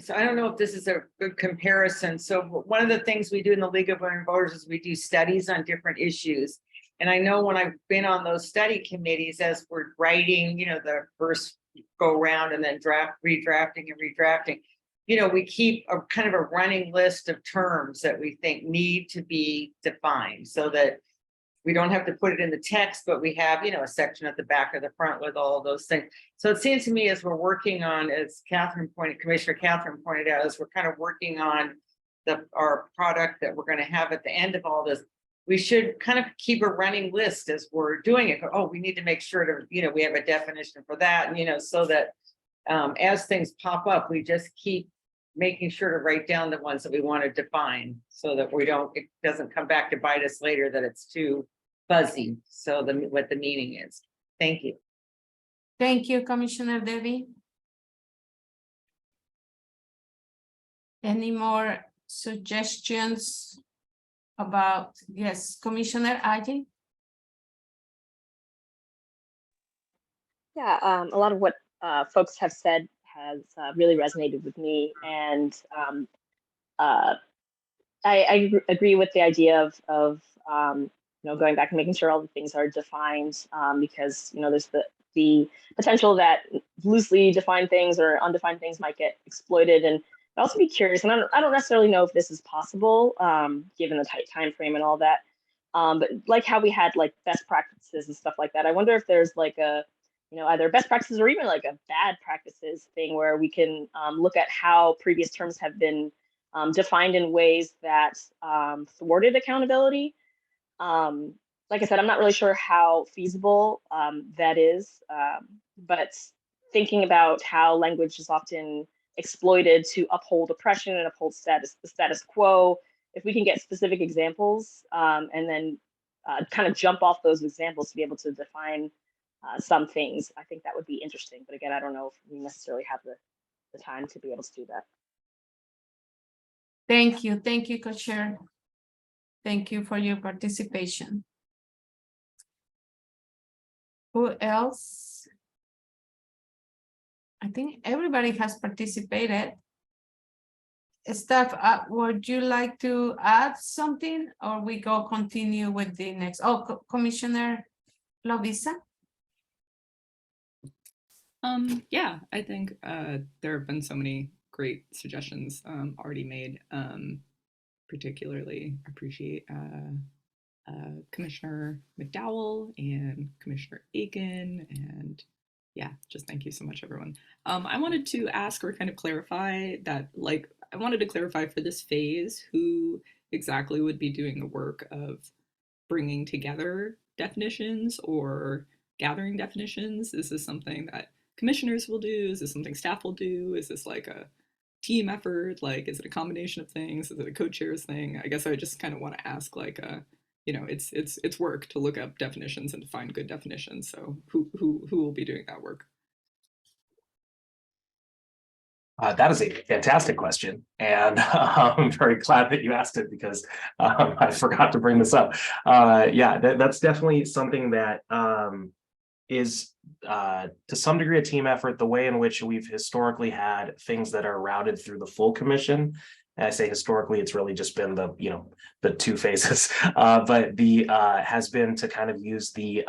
So I don't know if this is a good comparison. So one of the things we do in the League of Women Voters is we do studies on different issues. And I know when I've been on those study committees, as we're writing, the first go round and then redrafting, we keep a kind of a running list of terms that we think need to be defined, so that we don't have to put it in the text, but we have, a section at the back or the front with all those things. So it seems to me, as we're working on, as Commissioner Catherine pointed out, as we're kind of working on our product that we're going to have at the end of all this, we should kind of keep a running list as we're doing it. Oh, we need to make sure to, we have a definition for that, so that as things pop up, we just keep making sure to write down the ones that we want to define, so that it doesn't come back to bite us later that it's too fuzzy. So what the meaning is. Thank you. Thank you, Commissioner Debbie. Any more suggestions about, yes, Commissioner Aji? Yeah, a lot of what folks have said has really resonated with me, and I agree with the idea of going back and making sure all the things are defined, because there's the potential that loosely defined things or undefined things might get exploited. And I'd also be curious, and I don't necessarily know if this is possible, given the tight time frame and all that, but like how we had like best practices and stuff like that. I wonder if there's like a either best practices or even like a bad practices thing where we can look at how previous terms have been defined in ways that thwarted accountability. Like I said, I'm not really sure how feasible that is, but thinking about how language is often exploited to uphold oppression and uphold the status quo, if we can get specific examples and then kind of jump off those examples to be able to define some things, I think that would be interesting. But again, I don't know if we necessarily have the time to be able to do that. Thank you, Co-Chair. Thank you for your participation. Who else? I think everybody has participated. Staff, would you like to add something, or we continue with the next? Oh, Commissioner Lovisa. Yeah, I think there have been so many great suggestions already made. Particularly appreciate Commissioner McDowell and Commissioner Aiken, and yeah, just thank you so much, everyone. I wanted to ask or kind of clarify that, I wanted to clarify for this phase who exactly would be doing the work of bringing together definitions or gathering definitions. Is this something that commissioners will do? Is this something staff will do? Is this like a team effort? Is it a combination of things? Is it a co-chairs thing? I guess I just kind of want to ask, it's work to look up definitions and to find good definitions. So who will be doing that work? That is a fantastic question, and I'm very glad that you asked it, because I forgot to bring this up. Yeah, that's definitely something that is to some degree a team effort. The way in which we've historically had things that are routed through the full commission, and I say historically, it's really just been the two phases, but the has been to kind of use the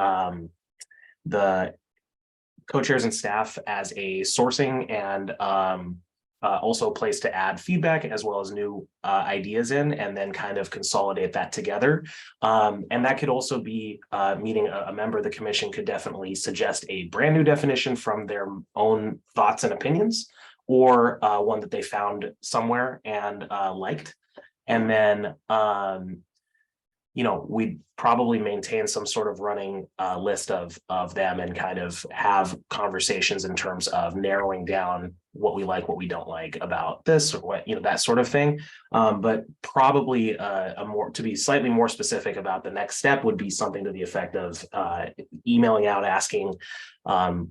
co-chairs and staff as a sourcing and also a place to add feedback as well as new ideas in, and then kind of consolidate that together. And that could also be meaning a member of the commission could definitely suggest a brand new definition from their own thoughts and opinions, or one that they found somewhere and liked. And then we'd probably maintain some sort of running list of them and kind of have conversations in terms of narrowing down what we like, what we don't like about this, or what, that sort of thing. But probably to be slightly more specific about the next step would be something to the effect of emailing out, asking,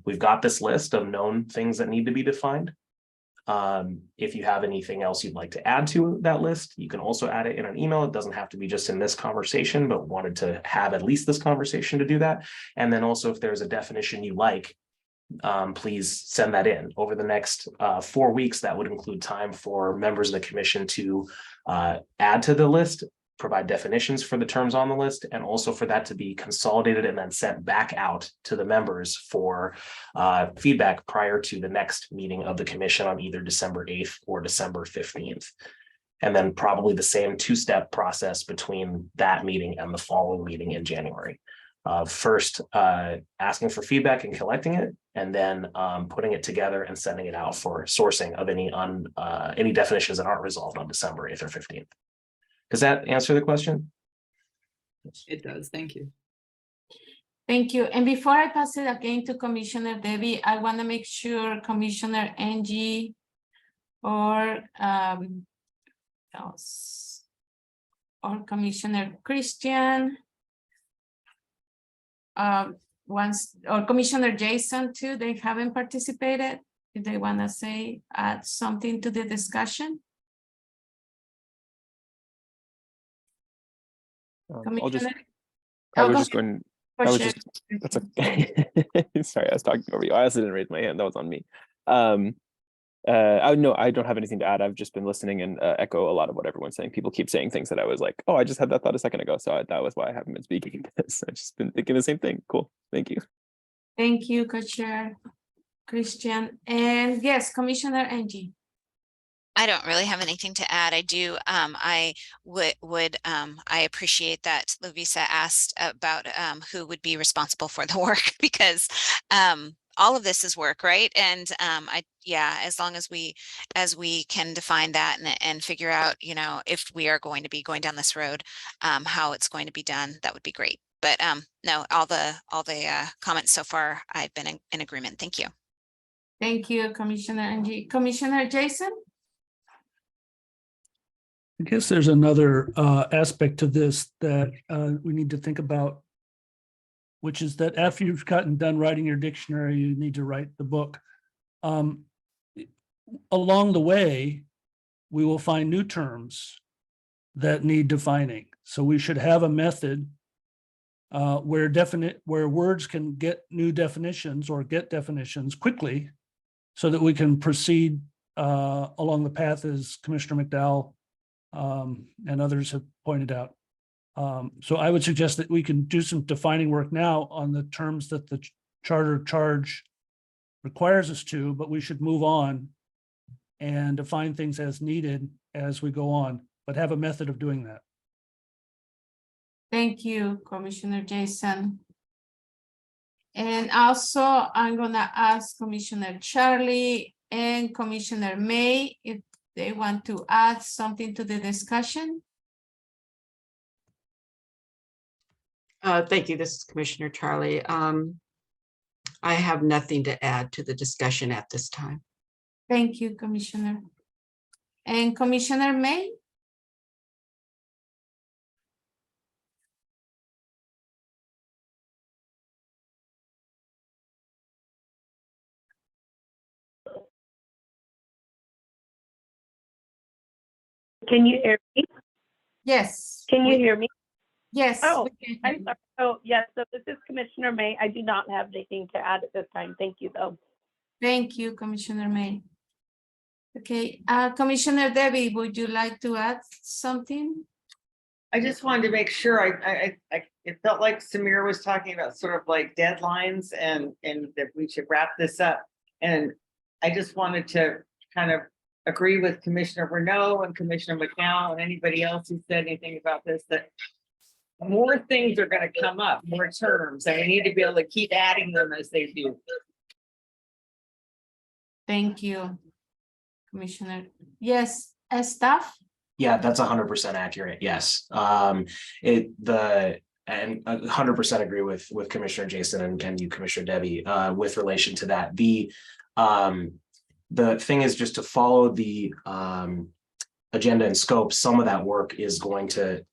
we've got this list of known things that need to be defined. If you have anything else you'd like to add to that list, you can also add it in an email. It doesn't have to be just in this conversation, but wanted to have at least this conversation to do that. And then also, if there's a definition you like, please send that in. Over the next 4 weeks, that would include time for members of the commission to add to the list, provide definitions for the terms on the list, and also for that to be consolidated and then sent back out to the members for feedback prior to the next meeting of the commission on either December 8th or December 15th. And then probably the same two-step process between that meeting and the following meeting in January. First, asking for feedback and collecting it, and then putting it together and sending it out for sourcing of any definitions that aren't resolved on December 8th or 15th. Does that answer the question? It does. Thank you. Thank you. And before I pass it again to Commissioner Debbie, I want to make sure Commissioner Angie or Commissioner Christian or Commissioner Jason too, they haven't participated. If they want to add something to the discussion. That's okay. Sorry, I was talking over you. I also didn't raise my hand. That was on me. I don't have anything to add. I've just been listening and echo a lot of what everyone's saying. People keep saying things that I was like, oh, I just had that thought a second ago. So that was why I haven't been speaking. I've just been thinking the same thing. Cool. Thank you. Thank you, Co-Chair Christian. And yes, Commissioner Angie. I don't really have anything to add. I do. I appreciate that Lovisa asked about who would be responsible for the work, because all of this is work, right? And as long as we can define that and figure out, if we are going to be going down this road, how it's going to be done, that would be great. But no, all the comments so far, I've been in agreement. Thank you. Thank you, Commissioner Angie. Commissioner Jason. I guess there's another aspect to this that we need to think about, which is that after you've gotten done writing your dictionary, you need to write the book. Along the way, we will find new terms that need defining. So we should have a method where words can get new definitions or get definitions quickly, so that we can proceed along the path as Commissioner McDowell and others have pointed out. So I would suggest that we can do some defining work now on the terms that the charter charge requires us to, but we should move on and define things as needed as we go on, but have a method of doing that. Thank you, Commissioner Jason. And also, I'm gonna ask Commissioner Charlie and Commissioner May if they want to add something to the discussion. Thank you. This is Commissioner Charlie. I have nothing to add to the discussion at this time. Thank you, Commissioner. And Commissioner May? Can you hear me? Yes. Can you hear me? Yes. Oh, I'm sorry. Oh, yes. So this is Commissioner May. I do not have anything to add at this time. Thank you, though. Thank you, Commissioner May. Okay, Commissioner Debbie, would you like to add something? I just wanted to make sure it felt like Samir was talking about sort of like deadlines and that we should wrap this up. And I just wanted to kind of agree with Commissioner Renault and Commissioner McDowell and anybody else who said anything about this, that more things are gonna come up, more terms, and we need to be able to keep adding them as they do. Thank you, Commissioner. Yes, staff? Yeah, that's 100% accurate. Yes. And 100% agree with Commissioner Jason and you, Commissioner Debbie, with relation to that. The thing is just to follow the agenda and scope. Some of that work is going to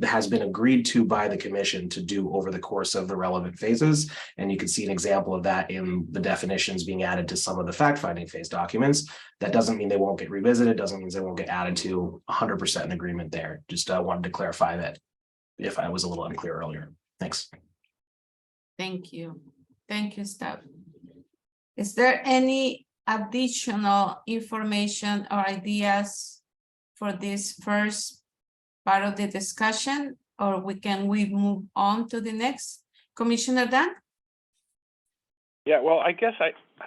has been agreed to by the commission to do over the course of the relevant phases. And you can see an example of that in the definitions being added to some of the fact-finding phase documents. That doesn't mean they won't get revisited, doesn't mean they won't get added to. 100% in agreement there. Just wanted to clarify that if I was a little unclear earlier. Thanks. Thank you. Thank you, staff. Is there any additional information or ideas for this first part of the discussion, or we move on to the next? Commissioner Dan? Yeah, well, I guess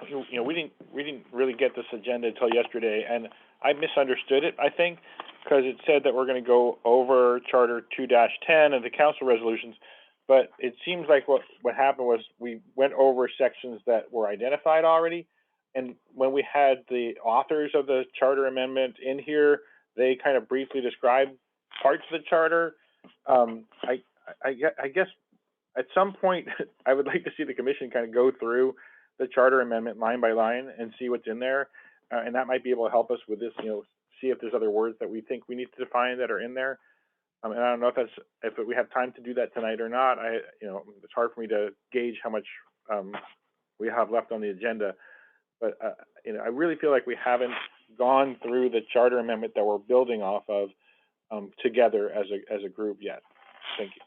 we didn't really get this agenda until yesterday, and I misunderstood it, I think, because it said that we're going to go over Charter 2-10 and the council resolutions, but it seems like what happened was we went over sections that were identified already, and when we had the authors of the charter amendment in here, they kind of briefly described parts of the charter. I guess at some point, I would like to see the commission kind of go through the charter amendment line by line and see what's in there. And that might be able to help us with this, see if there's other words that we think we need to define that are in there. And I don't know if we have time to do that tonight or not. It's hard for me to gauge how much we have left on the agenda. But I really feel like we haven't gone through the charter amendment that we're building off of together as a group yet. Thank you.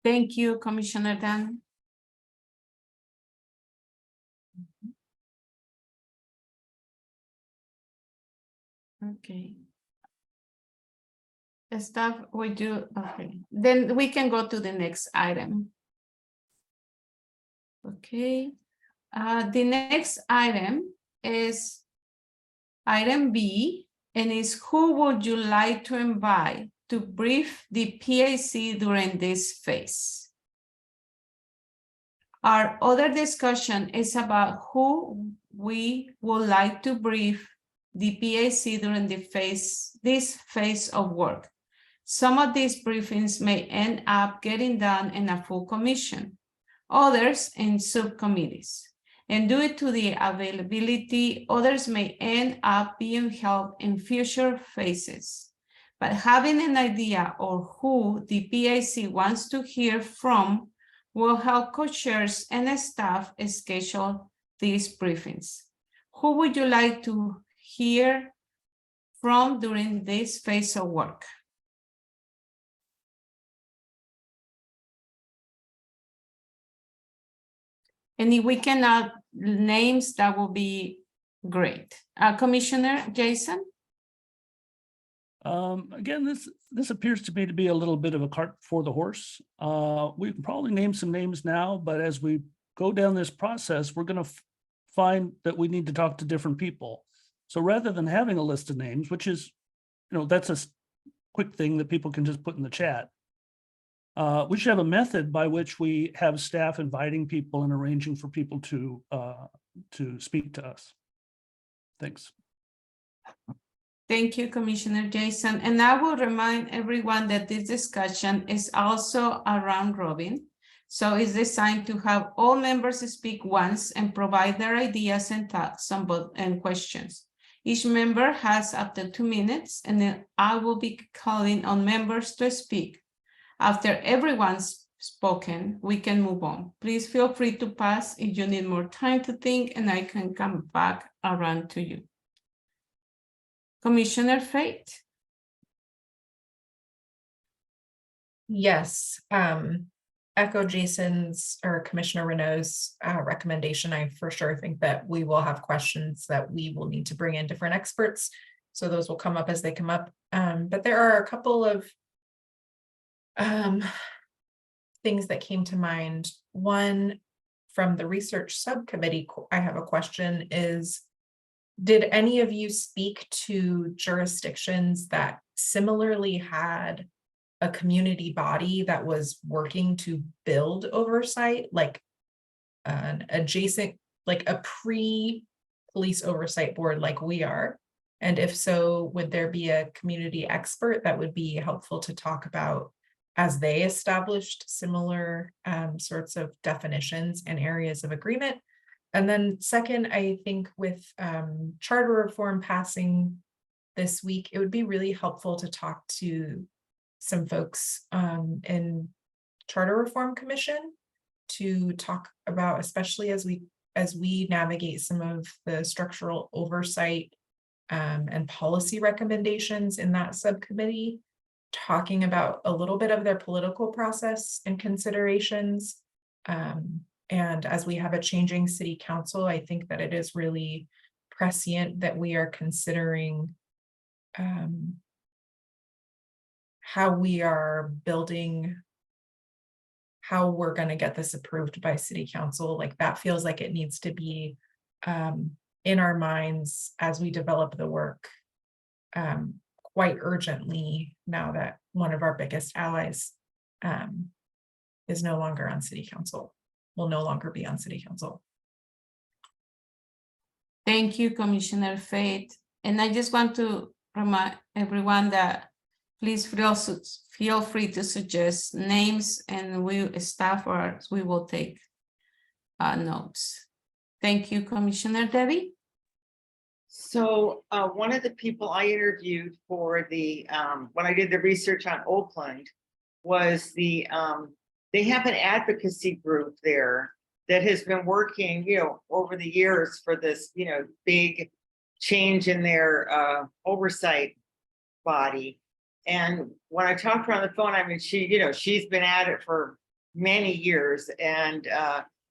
Thank you, Commissioner Dan. Okay. Staff, we do, okay. Then we can go to the next item. Okay. The next item is item B, and is who would you like to invite to brief the PAC during this phase? Our other discussion is about who we would like to brief the PAC during this phase of work. Some of these briefings may end up getting done in a full commission, others in subcommittees. And due to the availability, others may end up being held in future phases. But having an idea of who the PAC wants to hear from will help co-chairs and staff schedule these briefings. Who would you like to hear from during this phase of work? And if we can add names, that will be great. Commissioner Jason? Again, this appears to me to be a little bit of a cart before the horse. We can probably name some names now, but as we go down this process, we're going to find that we need to talk to different people. So rather than having a list of names, which is, that's a quick thing that people can just put in the chat. We should have a method by which we have staff inviting people and arranging for people to speak to us. Thanks. Thank you, Commissioner Jason. And I will remind everyone that this discussion is also a round robin. So it's designed to have all members speak once and provide their ideas and thoughts and questions. Each member has up to 2 minutes, and then I will be calling on members to speak. After everyone's spoken, we can move on. Please feel free to pass if you need more time to think, and I can come back around to you. Commissioner Fate? Yes, echo Jason's or Commissioner Renault's recommendation. I for sure think that we will have questions that we will need to bring in different experts. So those will come up as they come up. But there are a couple of things that came to mind. One, from the research subcommittee, I have a question is, did any of you speak to jurisdictions that similarly had a community body that was working to build oversight, like an adjacent, like a pre-police oversight board like we are? And if so, would there be a community expert that would be helpful to talk about as they established similar sorts of definitions and areas of agreement? And then second, I think with charter reform passing this week, it would be really helpful to talk to some folks in Charter Reform Commission to talk about, especially as we navigate some of the structural oversight and policy recommendations in that subcommittee, talking about a little bit of their political process and considerations. And as we have a changing city council, I think that it is really prescient that we are considering how we are building, how we're going to get this approved by city council. Like that feels like it needs to be in our minds as we develop the work quite urgently, now that one of our biggest allies is no longer on city council, will no longer be on city council. Thank you, Commissioner Faith. And I just want to remind everyone that please feel free to suggest names, and we will take notes. Thank you, Commissioner Debbie. So one of the people I interviewed for the when I did the research on Oakland was they have an advocacy group there that has been working, over the years for this, big change in their oversight body. And when I talked to her on the phone, I mean, she's been at it for many years and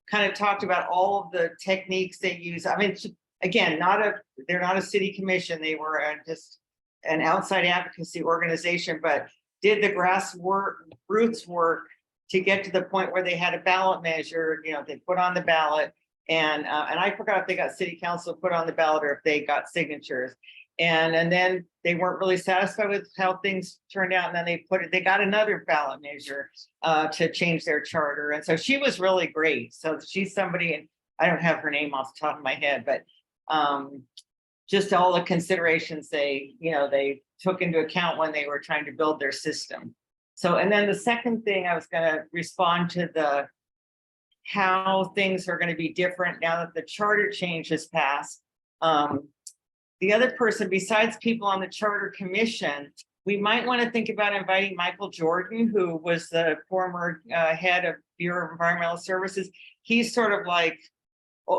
kind of talked about all of the techniques they use. I mean, again, they're not a city commission. They were just an outside advocacy organization, but did the grassroots work to get to the point where they had a ballot measure, they put on the ballot, and I forgot if they got city council put on the ballot or if they got signatures. And then they weren't really satisfied with how things turned out. And then they got another ballot measure to change their charter. And so she was really great. So she's somebody, and I don't have her name off the top of my head, but just all the considerations they took into account when they were trying to build their system. So, and then the second thing I was going to respond to how things are going to be different now that the charter change has passed. The other person, besides people on the Charter Commission, we might want to think about inviting Michael Jordan, who was the former head of Bureau of Environmental Services. He's sort of like,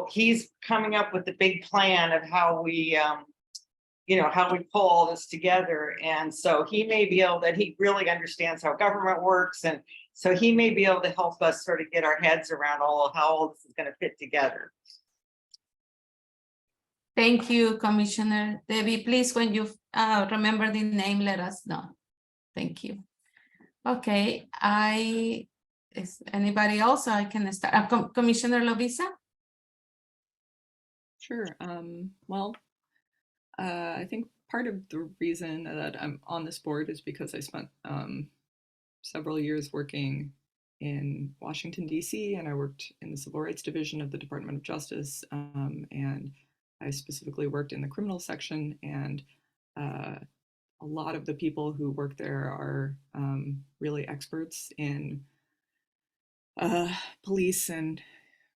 he's coming up with the big plan of how we, how we pull all this together. And so he may be able that he really understands how government works. And so he may be able to help us sort of get our heads around how all this is going to fit together. Thank you, Commissioner Debbie. Please, when you remember the name, let us know. Thank you. Okay, is anybody else? I can start. Commissioner Lovisa? Sure. Well, I think part of the reason that I'm on this board is because I spent several years working in Washington, D.C., and I worked in the Civil Rights Division of the Department of Justice, and I specifically worked in the criminal section, and a lot of the people who work there are really experts in police and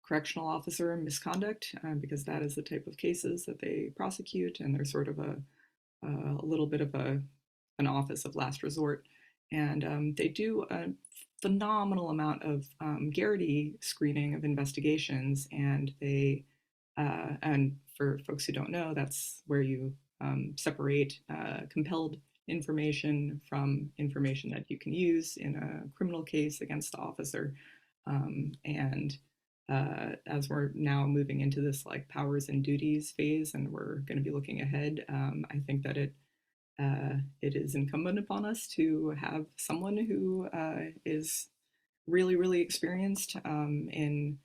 correctional officer misconduct, because that is the type of cases that they prosecute, and they're sort of a little bit of an office of last resort. And they do a phenomenal amount of Garrity screening of investigations, and they and for folks who don't know, that's where you separate compelled information from information that you can use in a criminal case against the officer. And as we're now moving into this like powers and duties phase, and we're going to be looking ahead, I think that it is incumbent upon us to have someone who is really, really experienced in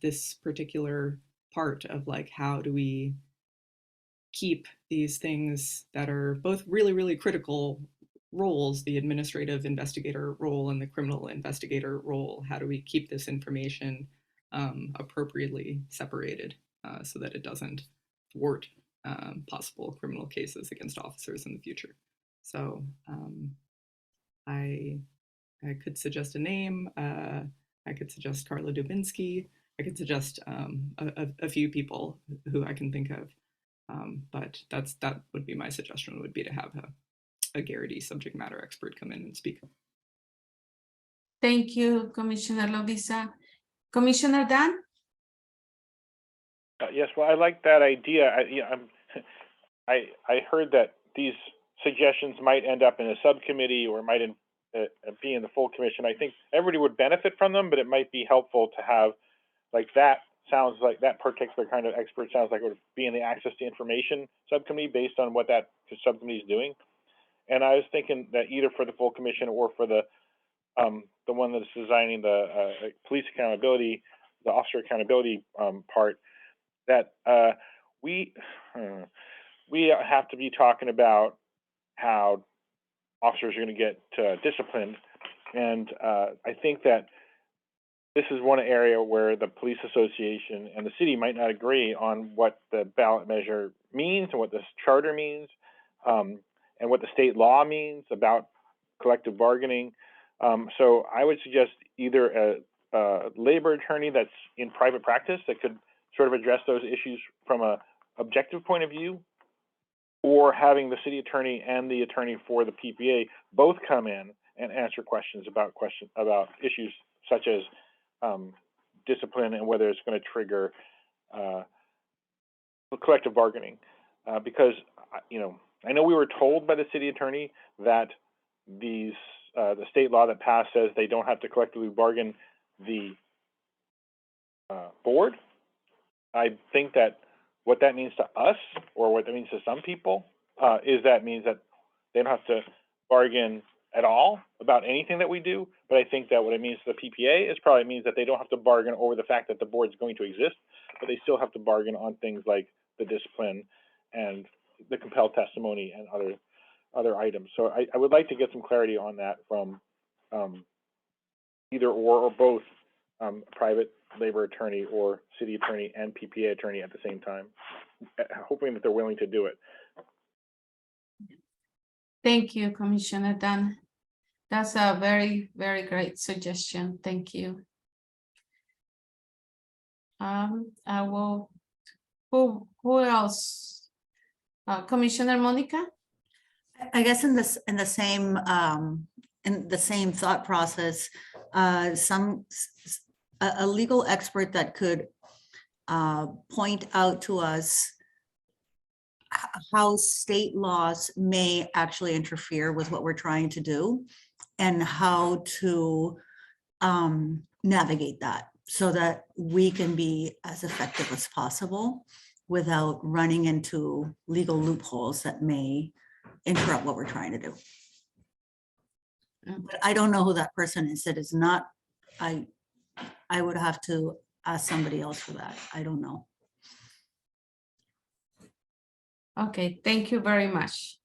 this particular part of like, how do we keep these things that are both really, really critical roles, the administrative investigator role and the criminal investigator role. How do we keep this information appropriately separated so that it doesn't thwart possible criminal cases against officers in the future? So I could suggest a name. I could suggest Carla Dubinsky. I could suggest a few people who I can think of. But that would be my suggestion, would be to have a Garrity subject matter expert come in and speak. Thank you, Commissioner Lovisa. Commissioner Dan? Yes, well, I like that idea. I heard that these suggestions might end up in a subcommittee or might be in the full commission. I think everybody would benefit from them, but it might be helpful to have, like, that sounds like that particular kind of expert sounds like it would be in the access to information subcommittee based on what that subcommittee is doing. And I was thinking that either for the full commission or for the one that's designing the police accountability, the officer accountability part, that we have to be talking about how officers are going to get disciplined. And I think that this is one area where the police association and the city might not agree on what the ballot measure means and what this charter means, and what the state law means about collective bargaining. So I would suggest either a labor attorney that's in private practice that could sort of address those issues from a objective point of view, or having the city attorney and the attorney for the PPA both come in and answer questions about issues such as discipline and whether it's going to trigger collective bargaining. Because I know we were told by the city attorney that the state law that passed says they don't have to collectively bargain the board. I think that what that means to us, or what that means to some people, is that means that they don't have to bargain at all about anything that we do. But I think that what it means to the PPA is probably means that they don't have to bargain over the fact that the board is going to exist, but they still have to bargain on things like the discipline and the compelled testimony and other items. So I would like to get some clarity on that from either or both private labor attorney or city attorney and PPA attorney at the same time, hoping that they're willing to do it. Thank you, Commissioner Dan. That's a very, very great suggestion. Thank you. I will, who else? Commissioner Monica? I guess in the same thought process, a legal expert that could point out to us how state laws may actually interfere with what we're trying to do and how to navigate that so that we can be as effective as possible without running into legal loopholes that may interrupt what we're trying to do. But I don't know who that person is. It is not, I would have to ask somebody else for that. I don't know. Okay, thank you very much.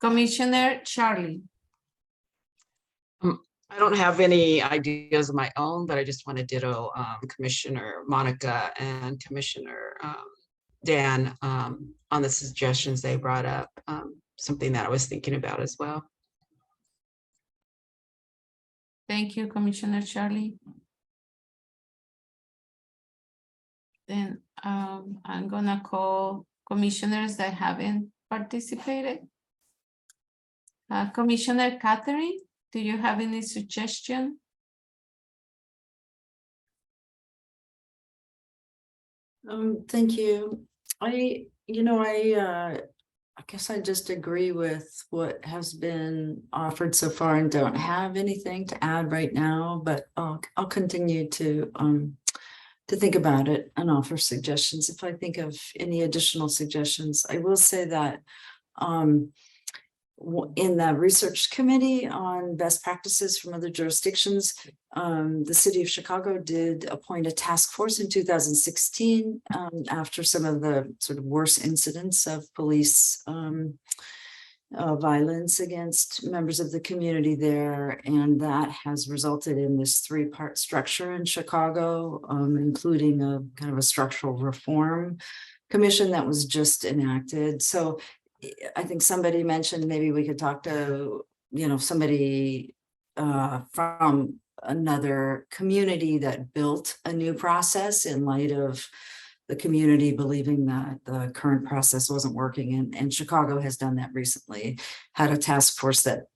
Commissioner Charlie. I don't have any ideas of my own, but I just want to ditto Commissioner Monica and Commissioner Dan on the suggestions they brought up, something that I was thinking about as well. Thank you, Commissioner Charlie. Then I'm gonna call commissioners that haven't participated. Commissioner Catherine, do you have any suggestion? Thank you. I guess I just agree with what has been offered so far and don't have anything to add right now, but I'll continue to think about it and offer suggestions if I think of any additional suggestions. I will say that in the research committee on best practices from other jurisdictions, the city of Chicago did appoint a task force in 2016 after some of the sort of worst incidents of police violence against members of the community there. And that has resulted in this 3-part structure in Chicago, including a kind of a structural reform commission that was just enacted. So I think somebody mentioned maybe we could talk to, somebody from another community that built a new process in light of the community believing that the current process wasn't working. And Chicago has done that recently, had a task force that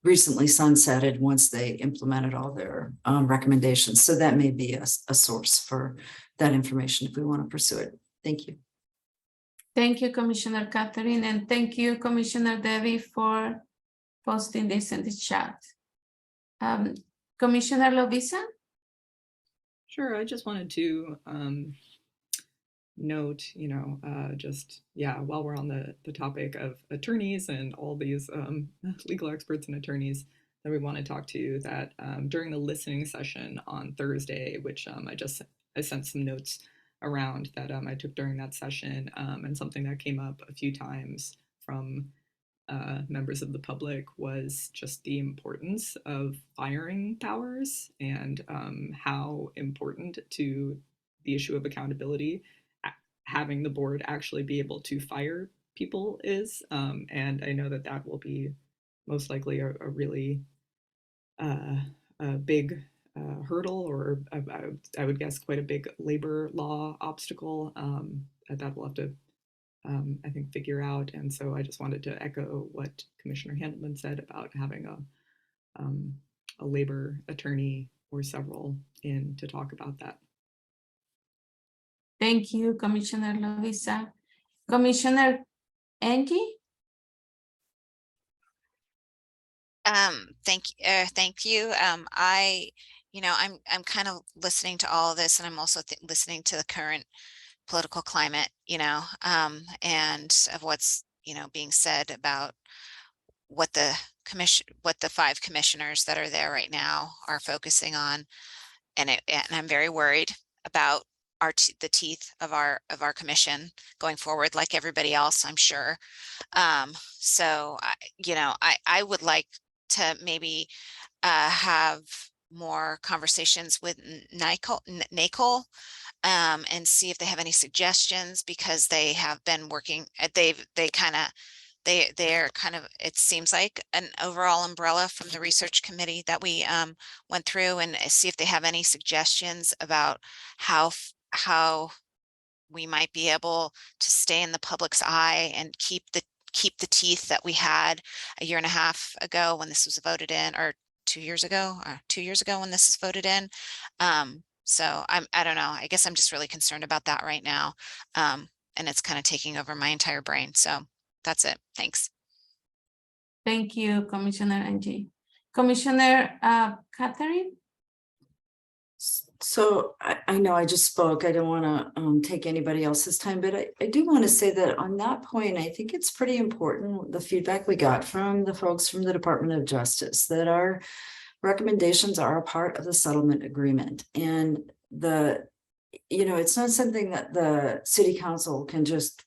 recently sunsetted once they implemented all their recommendations. So that may be a source for that information if we want to pursue it. Thank you. Thank you, Commissioner Catherine, and thank you, Commissioner Debbie, for posting this in the chat. Commissioner Lovisa? Sure, I just wanted to note, while we're on the topic of attorneys and all these legal experts and attorneys that we want to talk to, that during the listening session on Thursday, which I sent some notes around that I took during that session, and something that came up a few times from members of the public was just the importance of firing powers and how important to the issue of accountability having the board actually be able to fire people is. And I know that will be most likely a really a big hurdle, or I would guess quite a big labor law obstacle that we'll have to, I think, figure out. And so I just wanted to echo what Commissioner Handelman said about having a labor attorney or several in to talk about that. Thank you, Commissioner Lovisa. Commissioner Angie? Thank you. I'm kind of listening to all of this, and I'm also listening to the current political climate, and of what's, being said about what the 5 commissioners that are there right now are focusing on. And I'm very worried about the teeth of our commission going forward, like everybody else, I'm sure. So I would like to maybe have more conversations with NACOL and see if they have any suggestions, because they have been working, they're kind of, it seems like an overall umbrella from the research committee that we went through, and see if they have any suggestions about how we might be able to stay in the public's eye and keep the teeth that we had a year and a half ago when this was voted in, or 2 years ago, when this is voted in. So I don't know, I guess I'm just really concerned about that right now. And it's kind of taking over my entire brain. So that's it. Thanks. Thank you, Commissioner Angie. Commissioner Catherine? So I know I just spoke. I don't want to take anybody else's time, but I do want to say that on that point, I think it's pretty important, the feedback we got from the folks from the Department of Justice, that our recommendations are a part of the settlement agreement. And it's not something that the city council can just,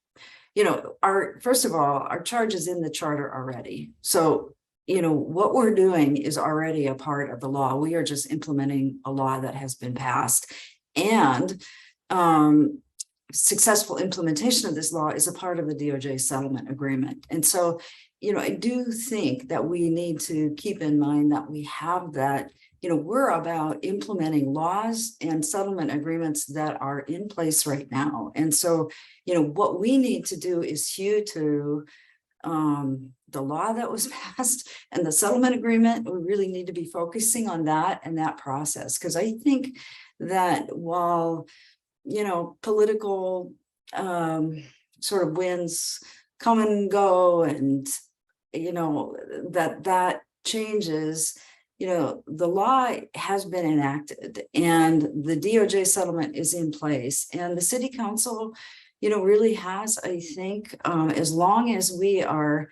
first of all, our charge is in the charter already. So what we're doing is already a part of the law. We are just implementing a law that has been passed, and successful implementation of this law is a part of the DOJ settlement agreement. And so, I do think that we need to keep in mind that we have that, we're about implementing laws and settlement agreements that are in place right now. And so, what we need to do is hew to the law that was passed and the settlement agreement. We really need to be focusing on that and that process, because I think that while political sort of winds come and go, and that changes, the law has been enacted and the DOJ settlement is in place, and the city council really has, I think, as long as we are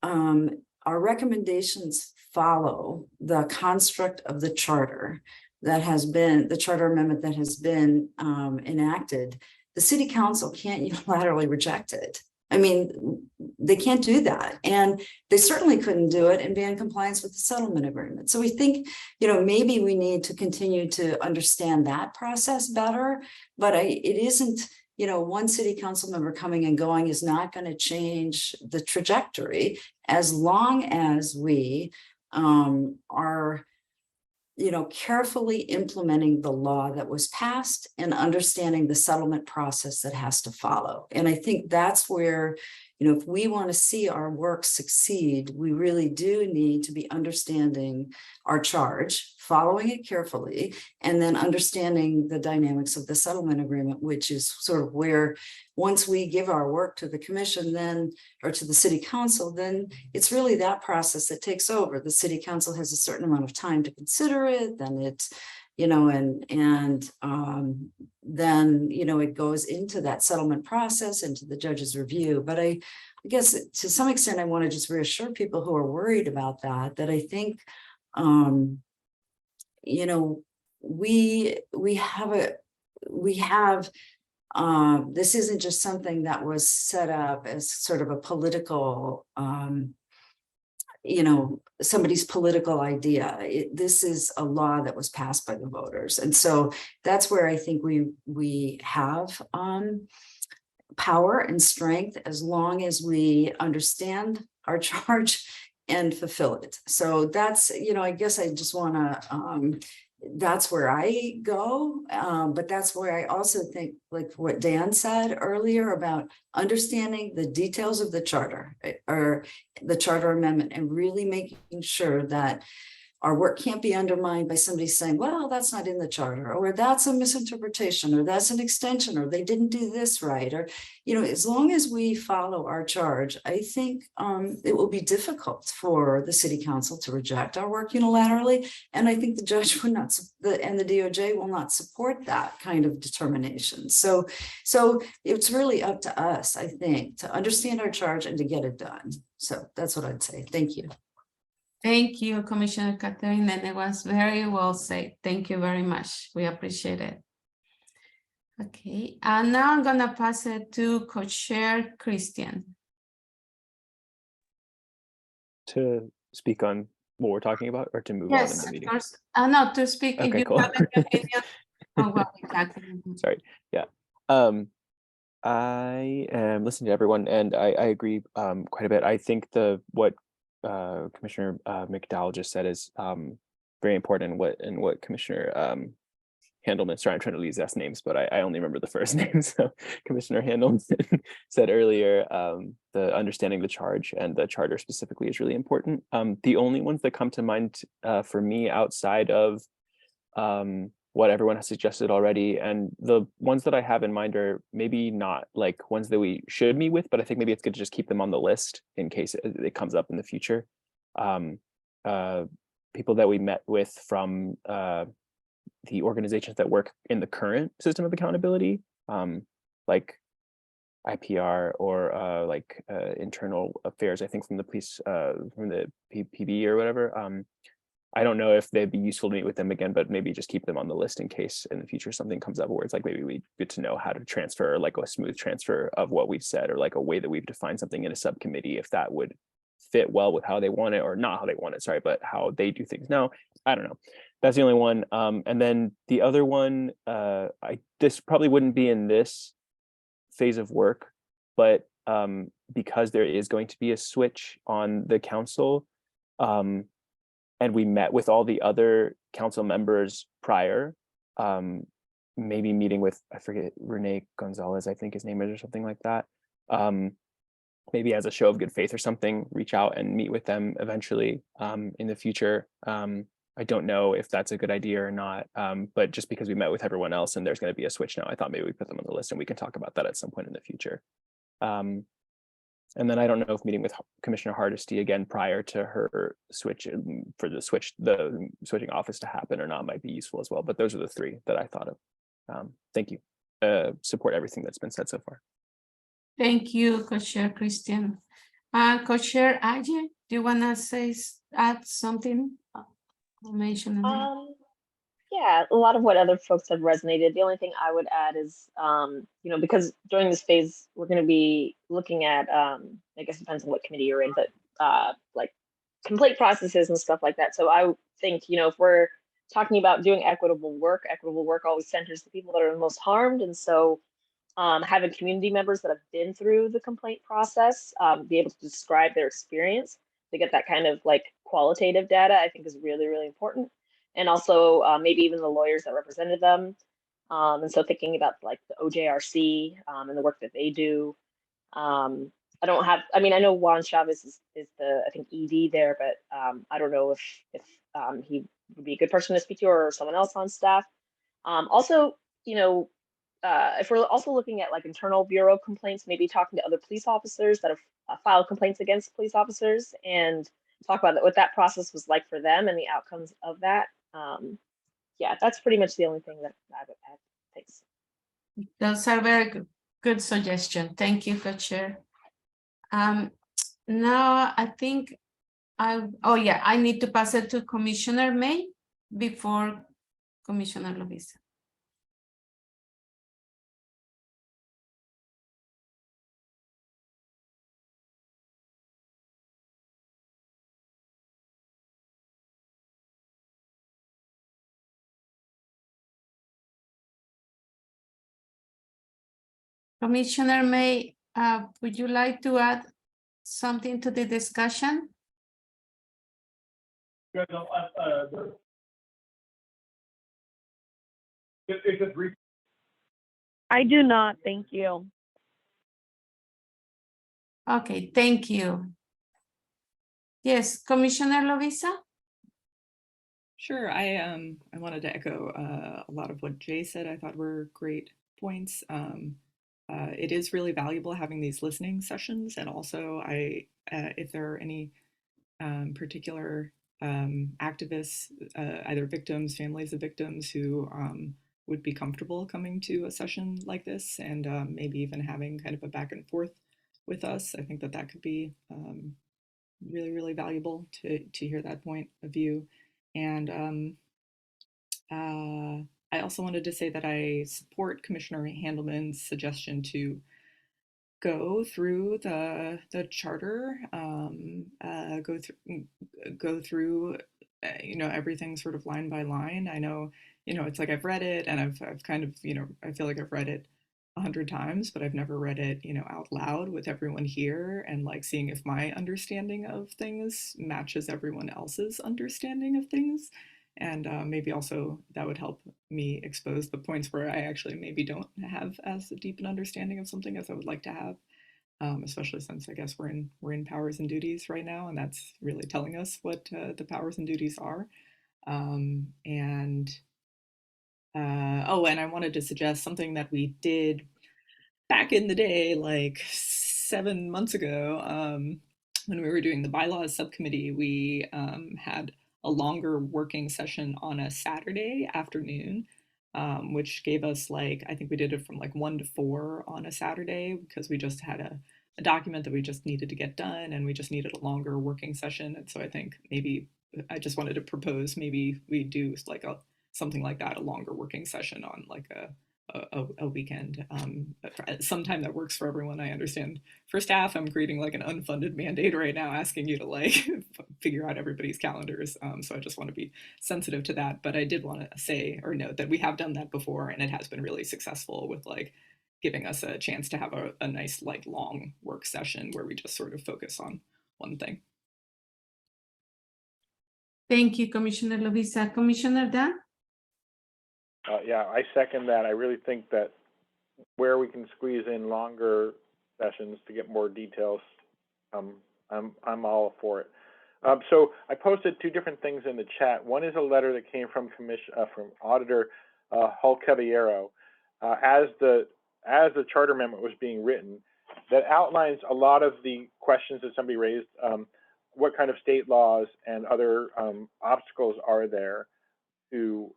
our recommendations follow the construct of the charter that has been, the charter amendment that has been enacted. The city council can't unilaterally reject it. I mean, they can't do that. And they certainly couldn't do it and be in compliance with the settlement agreement. So we think, maybe we need to continue to understand that process better, but it isn't, one city council member coming and going is not going to change the trajectory as long as we are carefully implementing the law that was passed and understanding the settlement process that has to follow. And I think that's where, if we want to see our work succeed, we really do need to be understanding our charge, following it carefully, and then understanding the dynamics of the settlement agreement, which is sort of where once we give our work to the commission then, or to the city council, then it's really that process that takes over. The city council has a certain amount of time to consider it, then it's, then, it goes into that settlement process, into the judge's review. But I guess to some extent, I want to just reassure people who are worried about that I think, we have this isn't just something that was set up as sort of a political, somebody's political idea. This is a law that was passed by the voters. And so that's where I think we have power and strength as long as we understand our charge and fulfill it. So that's, I guess I just want to, that's where I go. But that's where I also think, like what Dan said earlier about understanding the details of the charter or the charter amendment and really making sure that our work can't be undermined by somebody saying, well, that's not in the charter, or that's a misinterpretation, or that's an extension, or they didn't do this right. Or, as long as we follow our charge, I think it will be difficult for the city council to reject our work unilaterally. And I think the judge would not, and the DOJ will not support that kind of determination. So it's really up to us, I think, to understand our charge and to get it done. So that's what I'd say. Thank you. Thank you, Commissioner Catherine, and it was very well said. Thank you very much. We appreciate it. Okay, and now I'm gonna pass it to Co-Chair Christian. To speak on what we're talking about, or to move on in Yes, the of meeting? course. No, to speak if Okay, you cool. have an opinion on what we're talking about. Sorry. Yeah. I am listening to everyone, and I agree quite a bit. I think what Commissioner McDowell just said is very important. What Commissioner Handelman, sorry, I'm trying to leave last names, but I only remember the first name. So Commissioner Handelman said earlier, the understanding the charge and the charter specifically is really important. The only ones that come to mind for me outside of what everyone has suggested already, and the ones that I have in mind are maybe not like ones that we should meet with, but I think maybe it's good to just keep them on the list in case it comes up in the future. People that we met with from the organizations that work in the current system of accountability, like IPR or internal affairs, I think from the police, from the PB or whatever. I don't know if they'd be useful to meet with them again, but maybe just keep them on the list in case in the future something comes up where it's like maybe we get to know how to transfer, like a smooth transfer of what we've said, or like a way that we've defined something in a subcommittee, if that would fit well with how they want it, or not how they want it, sorry, but how they do things now. I don't know. That's the only one. And then the other one, this probably wouldn't be in this phase of work, but because there is going to be a switch on the council, and we met with all the other council members prior, maybe meeting with, I forget, Renee Gonzalez, I think his name is, or something like that. Maybe as a show of good faith or something, reach out and meet with them eventually in the future. I don't know if that's a good idea or not, but just because we met with everyone else and there's going to be a switch now, I thought maybe we put them on the list and we can talk about that at some point in the future. And then I don't know if meeting with Commissioner Hardesty again prior to her switch for the switching office to happen or not might be useful as well. But those are the three that I thought of. Thank you. Support everything that's been said so far. Thank you, Co-Chair Christian. Co-chair Ajay, do you wanna add something? Mention anything? Yeah, a lot of what other folks have resonated. The only thing I would add is, because during this phase, we're going to be looking at, I guess it depends on what committee you're in, but like complaint processes and stuff like that. So I think, if we're talking about doing equitable work always centers the people that are the most harmed. And so having community members that have been through the complaint process, be able to describe their experience to get that kind of like qualitative data, I think is really, really important. And also maybe even the lawyers that represented them. And so thinking about like the OJRC and the work that they do. I know Juan Chavez is the, I think, ED there, but I don't know if he would be a good person to speak to or someone else on staff. Also, if we're also looking at like internal bureau complaints, maybe talking to other police officers that have filed complaints against police officers and talk about what that process was like for them and the outcomes of that. Yeah, that's pretty much the only thing that I would add. Thanks. Those are very good suggestions. Thank you, Co-chair. Now I think I need to pass it to Commissioner May before Commissioner Lovisa. Commissioner May, would you like to add something to the discussion? I do not, thank you. Okay, thank you. Yes, Commissioner Lovisa? Sure, I wanted to echo a lot of what Jay said. I thought were great points. It is really valuable having these listening sessions, and also if there are any particular activists, either victims, families of victims who would be comfortable coming to a session like this, and maybe even having kind of a back and forth with us, I think that could be really, really valuable to hear that point of view. And I also wanted to say that I support Commissioner Handelman's suggestion to go through the charter, go through everything sort of line by line. I know it's like I've read it and I've kind of I feel like I've read it 100 times, but I've never read it out loud with everyone here and like seeing if my understanding of things matches everyone else's understanding of things. And maybe also that would help me expose the points where I actually maybe don't have as deep an understanding of something as I would like to have, especially since I guess we're in powers and duties right now, and that's really telling us what the powers and duties are. And I wanted to suggest something that we did back in the day, like 7 months ago, when we were doing the bylaws subcommittee. We had a longer working session on a Saturday afternoon, which gave us I think we did it from 1 to 4 on a Saturday because we just had a document that we just needed to get done and we just needed a longer working session. And so I think maybe I just wanted to propose maybe we do something like that, a longer working session on a weekend, sometime that works for everyone. I understand for staff, I'm creating an unfunded mandate right now, asking you to figure out everybody's calendars. So I just want to be sensitive to that. But I did want to say or note that we have done that before, and it has been really successful with giving us a chance to have a nice long work session where we just sort of focus on one thing. Thank you, Commissioner Lovisa. Commissioner Dan? Yeah, I second that. I really think that where we can squeeze in longer sessions to get more details, I'm all for it. So I posted 2 different things in the chat. One is a letter that came from Auditor Hull Caballero as the charter amendment was being written, that outlines a lot of the questions that somebody raised. What kind of state laws and other obstacles are there to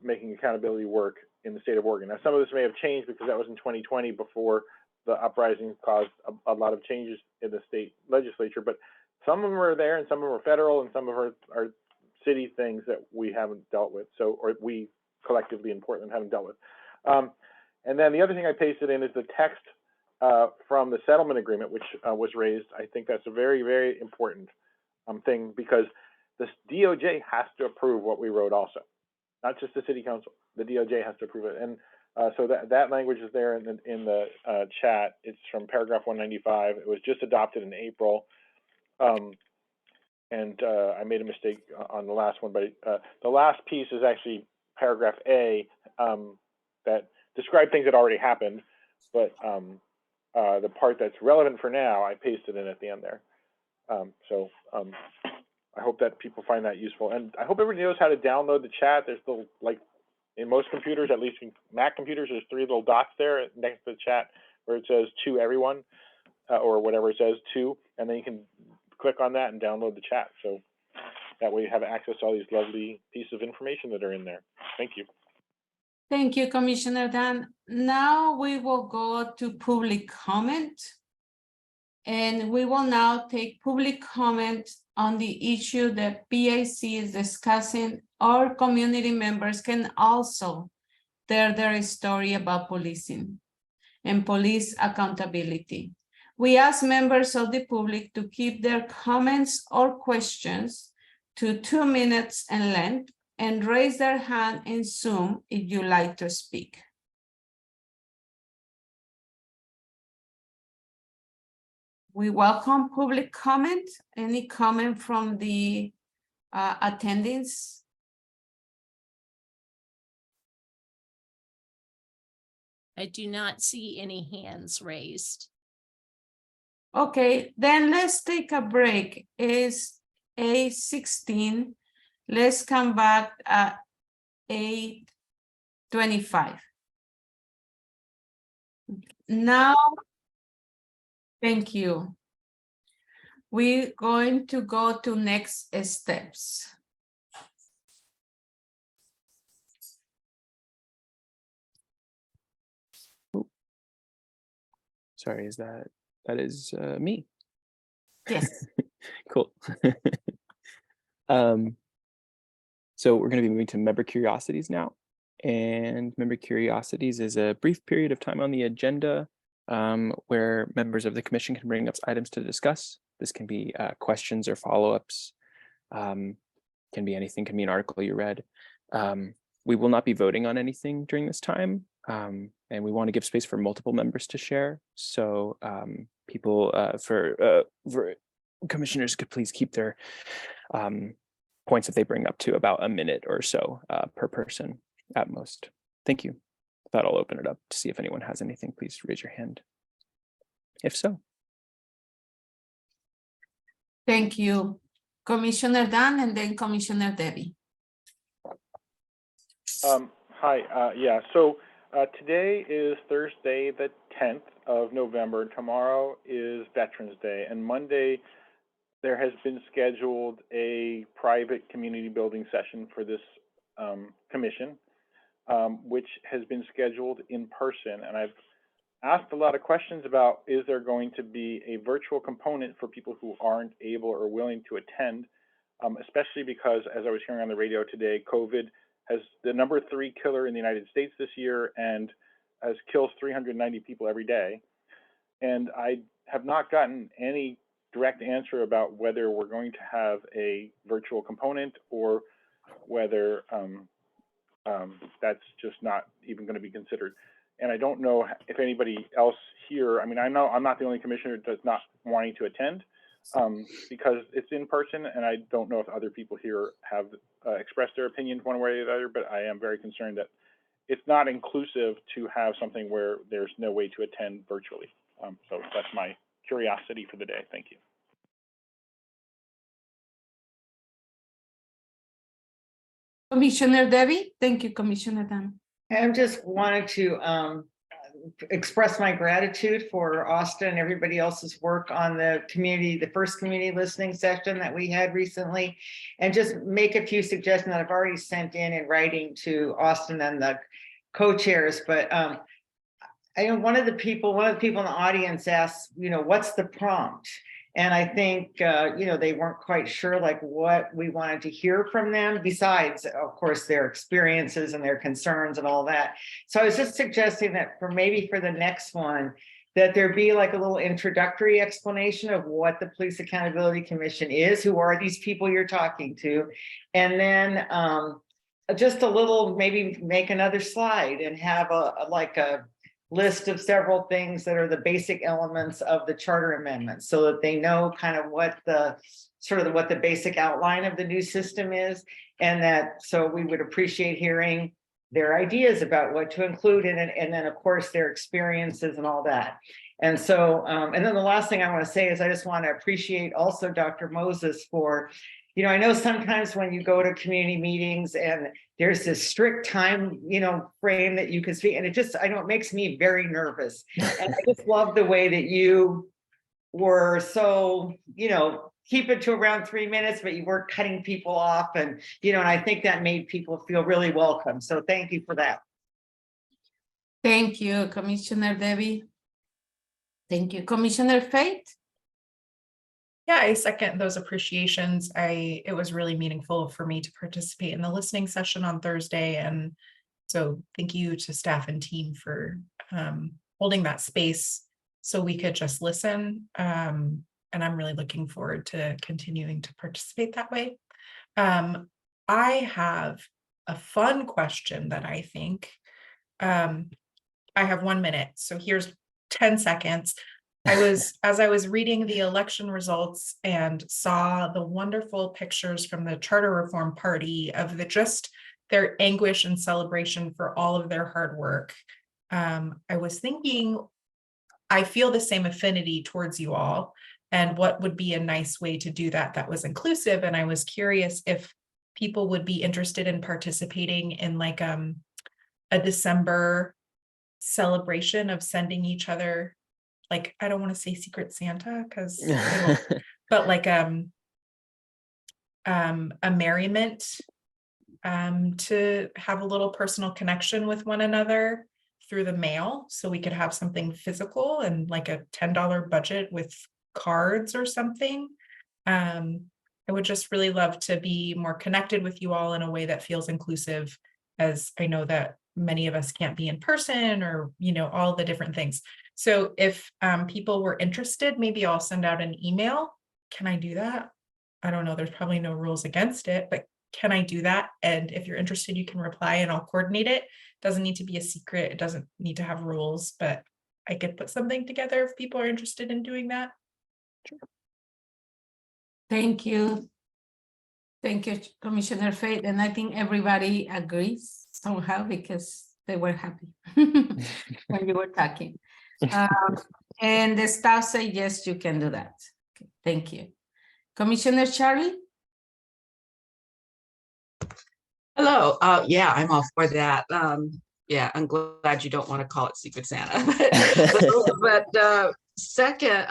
making accountability work in the state of Oregon? Now, some of this may have changed because that was in 2020 before the uprising caused a lot of changes in the state legislature, but some of them are there and some of them are federal and some of them are city things that we haven't dealt with. So, or we collectively in Portland haven't dealt with. And then the other thing I pasted in is the text from the settlement agreement, which was raised. I think that's a very, very important thing, because the DOJ has to approve what we wrote also, not just the city council. The DOJ has to approve it. And so that language is there in the chat. It's from paragraph 195. It was just adopted in April. And I made a mistake on the last one, but the last piece is actually paragraph A that described things that already happened, but the part that's relevant for now, I pasted in at the end there. So I hope that people find that useful, and I hope everybody knows how to download the chat. There's the, like in most computers, at least in Mac computers, there's 3 little dots there next to the chat where it says to everyone or whatever it says to, and then you can click on that and download the chat. So that way you have access to all these lovely pieces of information that are in there. Thank you. Thank you, Commissioner Dan. Now we will go to public comment. And we will now take public comment on the issue that PAC is discussing. Our community members can also tell their story about policing and police accountability. We ask members of the public to keep their comments or questions to 2 minutes in length and raise their hand in Zoom if you like to speak. We welcome public comment. Any comment from the attendings? I do not see any hands raised. Okay, then let's take a break. It's 8:16. Let's come back at 8:25. Now, thank you. We're going to go to next steps. Sorry, that is me? Yes. Cool. So we're going to be moving to member curiosities now. And member curiosities is a brief period of time on the agenda where members of the commission can bring up items to discuss. This can be questions or follow-ups. Can be anything, can be an article you read. We will not be voting on anything during this time. And we want to give space for multiple members to share. So people for commissioners could please keep their points that they bring up to about a minute or so per person at most. Thank you. Thought I'll open it up to see if anyone has anything. Please raise your hand. If so. Thank you. Commissioner Dan and then Commissioner Debbie. Hi, yeah, so today is Thursday, the 10th of November. Tomorrow is Veterans Day, and Monday there has been scheduled a private community building session for this commission, which has been scheduled in person. And I've asked a lot of questions about, is there going to be a virtual component for people who aren't able or willing to attend, especially because, as I was hearing on the radio today, COVID has the number 3 killer in the United States this year and kills 390 people every day. And I have not gotten any direct answer about whether we're going to have a virtual component or whether that's just not even going to be considered. And I don't know if anybody else here, I mean, I know I'm not the only commissioner that's not wanting to attend because it's in person, and I don't know if other people here have expressed their opinions one way or the other, but I am very concerned that it's not inclusive to have something where there's no way to attend virtually. So that's my curiosity for the day. Thank you. Commissioner Debbie. Thank you, Commissioner Dan. I just wanted to express my gratitude for Austin and everybody else's work on the first community listening session that we had recently, and just make a few suggestions that I've already sent in writing to Austin and the co-chairs. But I know one of the people in the audience asked, what's the prompt? And I think, they weren't quite sure like what we wanted to hear from them, besides, of course, their experiences and their concerns and all that. So I was just suggesting that for the next one, that there be like a little introductory explanation of what the Police Accountability Commission is, who are these people you're talking to, and then just a little, maybe make another slide and have a list of several things that are the basic elements of the charter amendment, so that they know kind of what the basic outline of the new system is. And so we would appreciate hearing their ideas about what to include in it, and then of course their experiences and all that. And so, and then the last thing I want to say is I just want to appreciate also Dr. Moses for, I know sometimes when you go to community meetings and there's this strict time, frame that you can speak, and it makes me very nervous. And I just love the way that you were so, keep it to around 3 minutes, but you weren't cutting people off. And, and I think that made people feel really welcome. So thank you for that. Thank you, Commissioner Debbie. Thank you, Commissioner Faith. Yeah, I second those appreciations. It was really meaningful for me to participate in the listening session on Thursday. And so thank you to staff and team for holding that space so we could just listen. And I'm really looking forward to continuing to participate that way. I have a fun question that I think, I have 1 minute. So here's 10 seconds. As I was reading the election results and saw the wonderful pictures from the Charter Reform Party of their anguish and celebration for all of their hard work, I was thinking, I feel the same affinity towards you all, and what would be a nice way to do that was inclusive. And I was curious if people would be interested in participating in like a December celebration of sending each other, like, I don't want to say Secret Santa because but like a merriment, to have a little personal connection with one another through the mail, so we could have something physical and like a $10 budget with cards or something. I would just really love to be more connected with you all in a way that feels inclusive, as I know that many of us can't be in person, or, all the different things. So if people were interested, maybe I'll send out an email. Can I do that? I don't know, there's probably no rules against it, but can I do that? And if you're interested, you can reply and I'll coordinate it. Doesn't need to be a secret. It doesn't need to have rules, but I could put something together if people are interested in doing that. Sure. Thank you. Thank you, Commissioner Faith. And I think everybody agrees somehow because they were happy when you were talking. And the staff say, yes, you can do that. Okay, thank you. Commissioner Charlie? Hello. Yeah, I'm all for that. Yeah, I'm glad you don't want to call it Secret Santa. but second,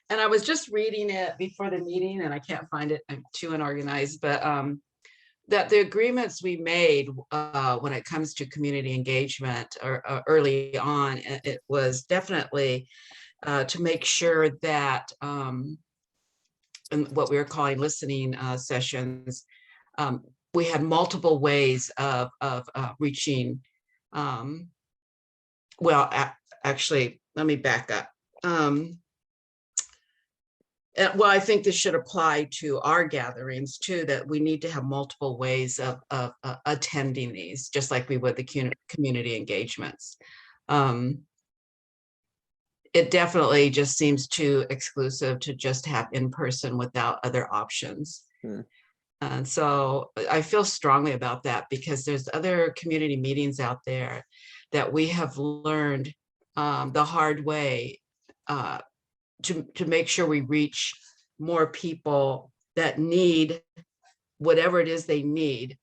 and I was just reading it before the meeting and I can't find it. I'm too unorganized, but that the agreements we made when it comes to community engagement or early on, it was definitely to make sure that in what we were calling listening sessions, we had multiple ways of reaching. Well, actually, let me back up. Well, I think this should apply to our gatherings too, that we need to have multiple ways of attending these, just like we would the community engagements. It definitely just seems too exclusive to just have in person without other options. And so I feel strongly about that, because there's other community meetings out there that we have learned the hard way to make sure we reach more people that need whatever it is they need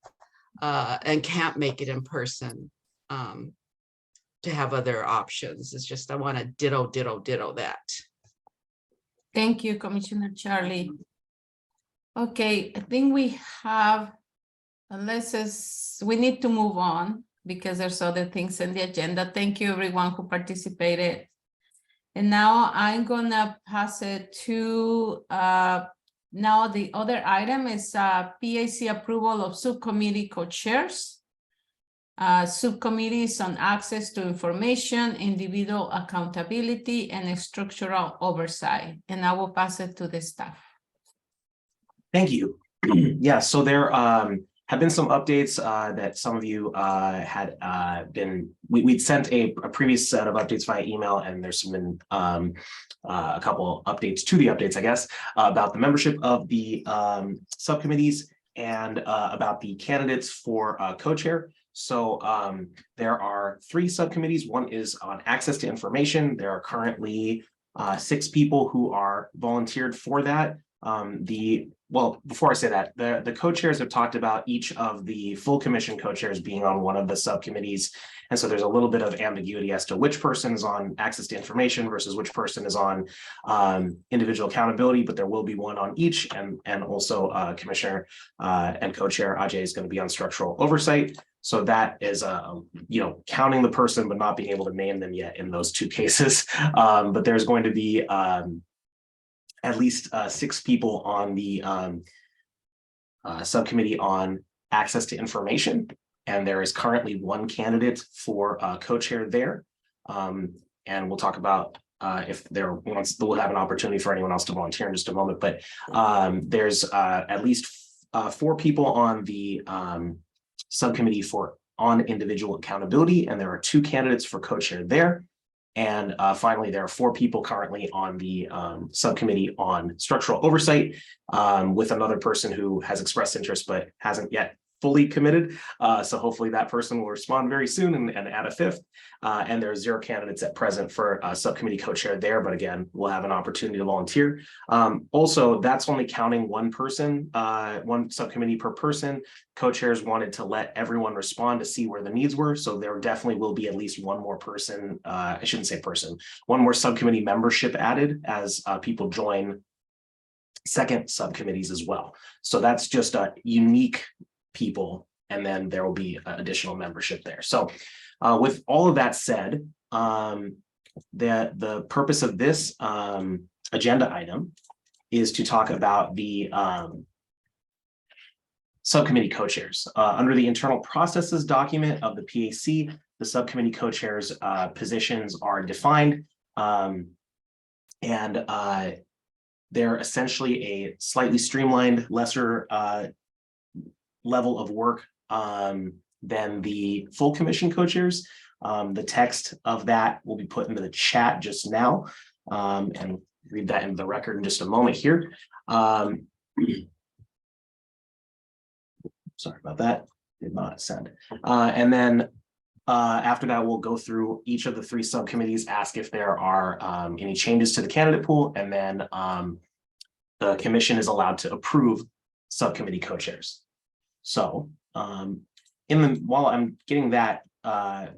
and can't make it in person, to have other options. It's just, I want to ditto that. Thank you, Commissioner Charlie. Okay, I think we have, we need to move on. because there's other things in the agenda. Thank you everyone who participated. And now I'm gonna pass it to, now the other item is PAC approval of subcommittee co-chairs. Subcommittees on access to information, individual accountability, and structural oversight. And I will pass it to the staff. Thank you. Yeah, so there have been some updates that some of you had we'd sent a previous set of updates via email, and there's been a couple updates to the updates, I guess, about the membership of the subcommittees and about the candidates for co-chair. So there are 3 subcommittees. One is on access to information. There are currently 6 people who are volunteered for that. Well, before I say that, the co-chairs have talked about each of the full commission co-chairs being on one of the subcommittees. And so there's a little bit of ambiguity as to which person is on access to information versus which person is on individual accountability, but there will be one on each. And also Commissioner and co-chair Ajay is going to be on structural oversight. So that is, counting the person, but not being able to name them yet in those 2 cases. But there's going to be at least 6 people on the subcommittee on access to information. And there is currently 1 candidate for co-chair there. And we'll talk about if we'll have an opportunity for anyone else to volunteer in just a moment. But there's at least 4 people on the subcommittee on individual accountability, and there are 2 candidates for co-chair there. And finally, there are 4 people currently on the subcommittee on structural oversight, with another person who has expressed interest but hasn't yet fully committed. So hopefully that person will respond very soon and add a 5th. And there are 0 candidates at present for subcommittee co-chair there, but again, we'll have an opportunity to volunteer. Also, that's only counting 1 person, 1 subcommittee per person. Co-chairs wanted to let everyone respond to see where the needs were. So there definitely will be at least 1 more person, I shouldn't say person, 1 more subcommittee membership added as people join second subcommittees as well. So that's just a unique people, and then there will be additional membership there. So with all of that said, the purpose of this agenda item is to talk about the subcommittee co-chairs. Under the internal processes document of the PAC, the subcommittee co-chairs positions are defined, and they're essentially a slightly streamlined, lesser level of work than the full commission co-chairs. The text of that will be put into the chat just now, and read that into the record in just a moment here. Sorry about that, did not send. And then after that, we'll go through each of the 3 subcommittees, ask if there are any changes to the candidate pool, and then the commission is allowed to approve subcommittee co-chairs. So while I'm getting that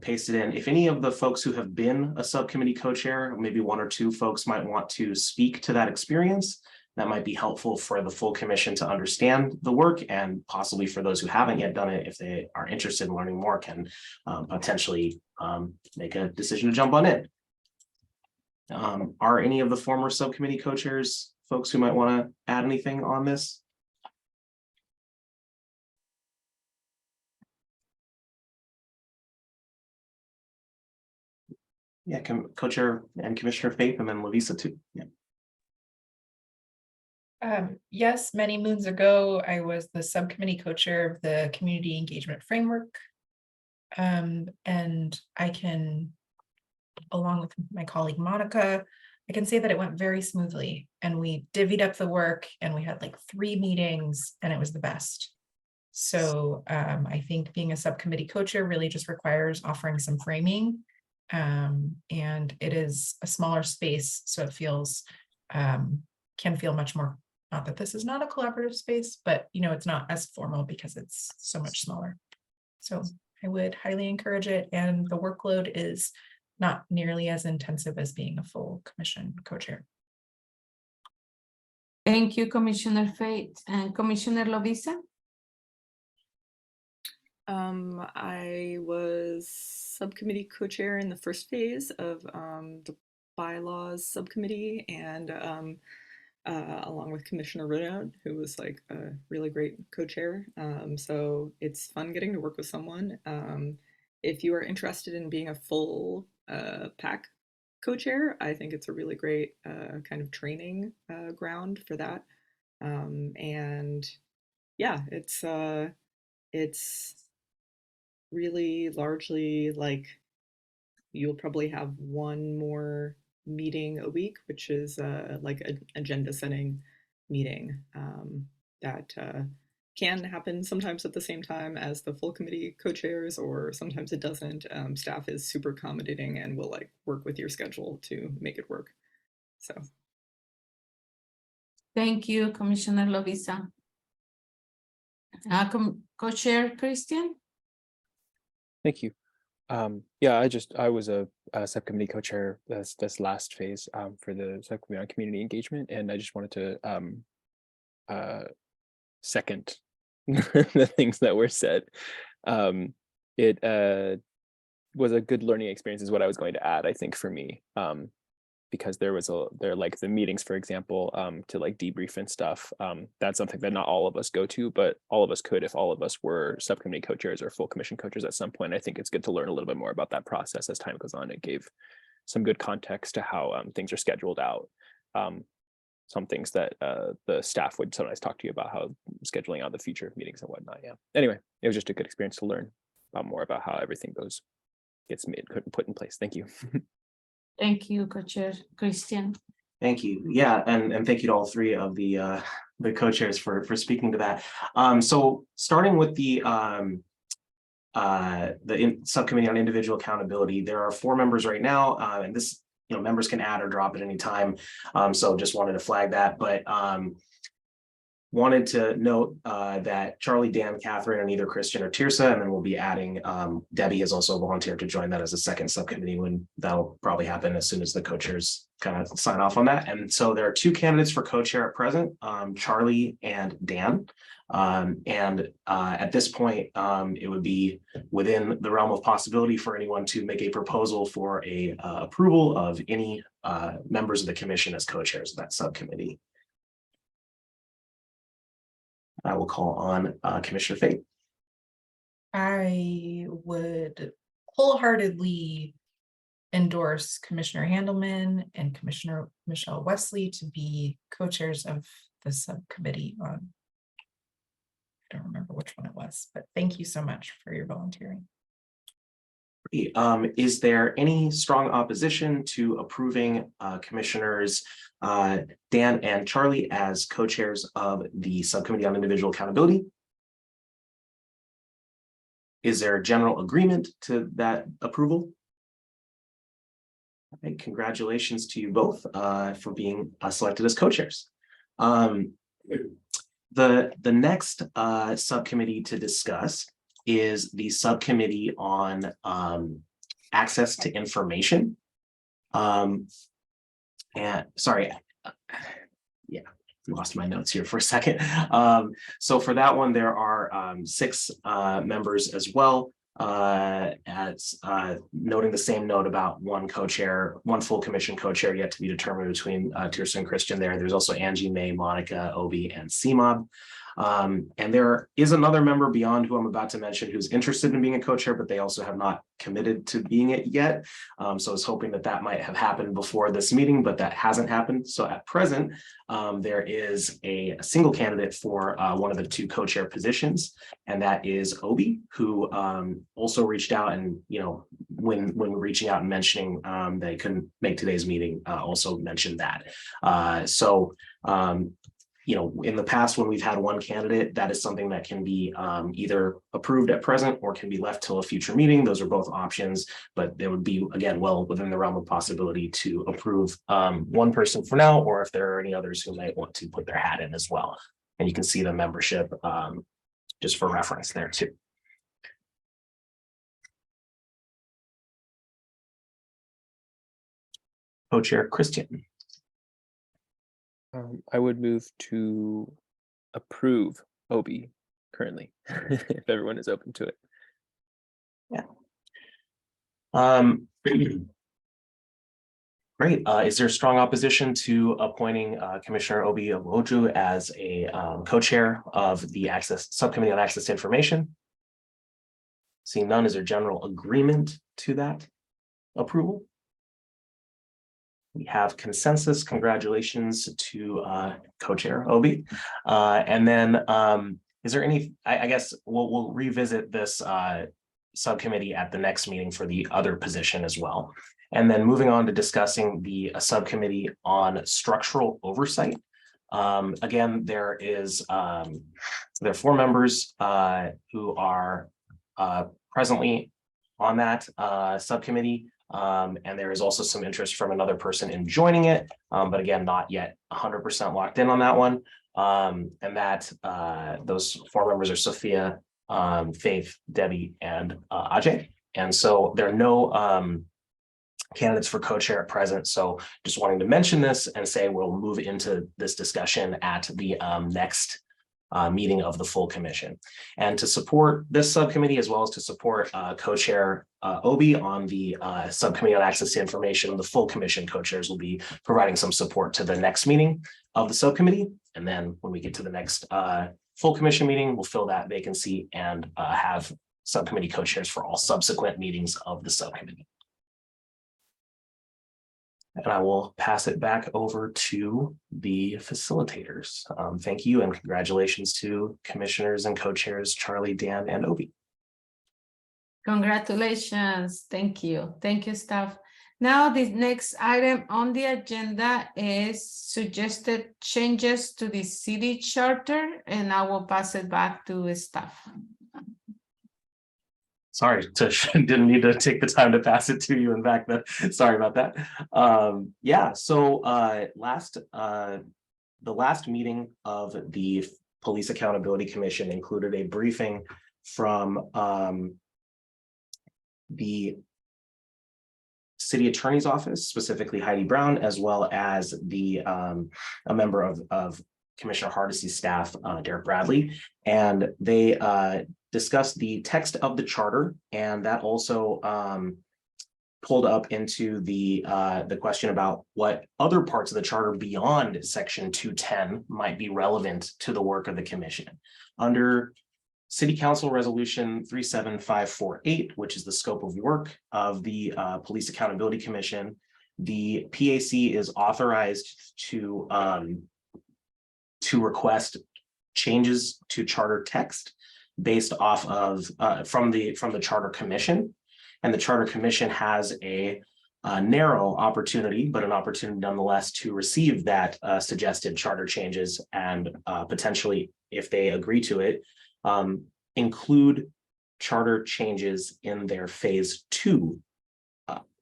pasted in, if any of the folks who have been a subcommittee co-chair, maybe 1 or 2 folks might want to speak to that experience, that might be helpful for the full commission to understand the work, and possibly for those who haven't yet done it, if they are interested in learning more, can potentially make a decision to jump on it. Are any of the former subcommittee co-chairs folks who might want to add anything on this? Yeah, co-chair and Commissioner Faith, and then Lavisa too. Yeah. Yes, many moons ago, I was the subcommittee co-chair of the Community Engagement Framework. And I can, along with my colleague Monica, I can say that it went very smoothly, and we divvied up the work, and we had like 3 meetings, and it was the best. So I think being a subcommittee co-chair really just requires offering some framing. And it is a smaller space, so it feels can feel much more, not that this is not a collaborative space, but it's not as formal because it's so much smaller. So I would highly encourage it, and the workload is not nearly as intensive as being a full commission co-chair. Thank you, Commissioner Faith. And Commissioner Lovisa? I was subcommittee co-chair in the first phase of the bylaws subcommittee, and along with Commissioner Renaud, who was like a really great co-chair. So it's fun getting to work with someone. If you are interested in being a full PAC co-chair, I think it's a really great kind of training ground for that. And yeah, it's really largely like you'll probably have one more meeting a week, which is like an agenda setting meeting that can happen sometimes at the same time as the full committee co-chairs, or sometimes it doesn't. Staff is super accommodating and will like work with your schedule to make it work. So. Thank you, Commissioner Lovisa. Co-chair Christian? Thank you. Yeah, I was a subcommittee co-chair this last phase for the subcommittee on community engagement, and I just wanted to second the things that were said. It was a good learning experience is what I was going to add, I think, for me, because there like the meetings, for example, to like debrief and stuff. That's something that not all of us go to, but all of us could if all of us were subcommittee co-chairs or full commission co-chairs at some point. I think it's good to learn a little bit more about that process as time goes on. It gave some good context to how things are scheduled out. Some things that the staff would sometimes talk to you about, how scheduling out the future meetings and whatnot. Yeah. Anyway, it was just a good experience to learn more about how everything gets put in place. Thank you. Thank you, Co-chair Christian. Thank you. Yeah, and thank you to all three of the co-chairs for speaking to that. So starting with the subcommittee on individual accountability, there are 4 members right now, and this, members can add or drop at any time. So just wanted to flag that, but wanted to note that Charlie, Dan, Catherine, and either Christian or Tirsa, and then we'll be adding, Debbie has also volunteered to join that as a second subcommittee, when that'll probably happen as soon as the co-chairs kind of sign off on that. And so there are 2 candidates for co-chair at present, Charlie and Dan. At this point, it would be within the realm of possibility for anyone to make a proposal for a approval of any members of the commission as co-chairs of that subcommittee. I will call on Commissioner Fate. I would wholeheartedly endorse Commissioner Handelman and Commissioner Michelle Wesley to be co-chairs of the subcommittee on, I don't remember which one it was, but thank you so much for your volunteering. Is there any strong opposition to approving Commissioners Dan and Charlie as co-chairs of the Subcommittee on Individual Accountability? Is there general agreement to that approval? Okay, congratulations to you both for being selected as co-chairs. The next subcommittee to discuss is the subcommittee on access to information. And sorry, yeah, lost my notes here for a second. So for that one, there are 6 members as well. As noting the same note about one co-chair, one full commission co-chair yet to be determined between Tirsa and Christian there. There's also Angie, May, Monica, Obi, and CMOB. And there is another member beyond who I'm about to mention who's interested in being a co-chair, but they also have not committed to being it yet. So I was hoping that that might have happened before this meeting, but that hasn't happened. So at present, there is a single candidate for one of the 2 co-chair positions, and that is Obi, who also reached out, and when reaching out and mentioning that he couldn't make today's meeting, also mentioned that. In the past, when we've had one candidate, that is something that can be either approved at present or can be left till a future meeting. Those are both options, but there would be, again, well within the realm of possibility to approve one person for now, or if there are any others who might want to put their hat in as well. And you can see the membership just for reference there too. Co-chair Christian. I would move to approve Obi currently, if everyone is open to it. Yeah. Great. Is there strong opposition to appointing Commissioner Obi Owoju as a co-chair of the Subcommittee on Access to Information? Seeing none, is there general agreement to that approval? We have consensus. Congratulations to co-chair Obi. And then is there any, I guess we'll revisit this subcommittee at the next meeting for the other position as well. And then moving on to discussing the subcommittee on structural oversight. Again, there are 4 members who are presently on that subcommittee. And there is also some interest from another person in joining it, but again, not yet 100% locked in on that one. And that those 4 members are Sophia, Faith, Debbie, and Ajay. And so there are no candidates for co-chair at present. So just wanting to mention this and say we'll move into this discussion at the next meeting of the full commission. And to support this subcommittee, as well as to support co-chair Obi on the subcommittee on access to information, the full commission co-chairs will be providing some support to the next meeting of the subcommittee. And then when we get to the next full commission meeting, we'll fill that vacancy and have subcommittee co-chairs for all subsequent meetings of the subcommittee. And I will pass it back over to the facilitators. Thank you and congratulations to commissioners and co-chairs Charlie, Dan, and Obi. Congratulations. Thank you. Thank you, staff. Now, the next item on the agenda is suggested changes to the city charter, and I will pass it back to staff. Sorry, Tish, didn't need to take the time to pass it to you and back that. Sorry about that. Yeah, so the last meeting of the Police Accountability Commission included a briefing from the city attorney's office, specifically Heidi Brown, as well as a member of Commissioner Hardesty's staff, Derek Bradley, and they discussed the text of the charter, and that also pulled up into the question about what other parts of the charter beyond section 210 might be relevant to the work of the commission. Under City Council Resolution 37548, which is the scope of work of the Police Accountability Commission, the PAC is authorized to request changes to charter text based off of from the Charter Commission, and the Charter Commission has a narrow opportunity, but an opportunity nonetheless to receive that suggested charter changes and potentially, if they agree to it, include charter changes in their phase 2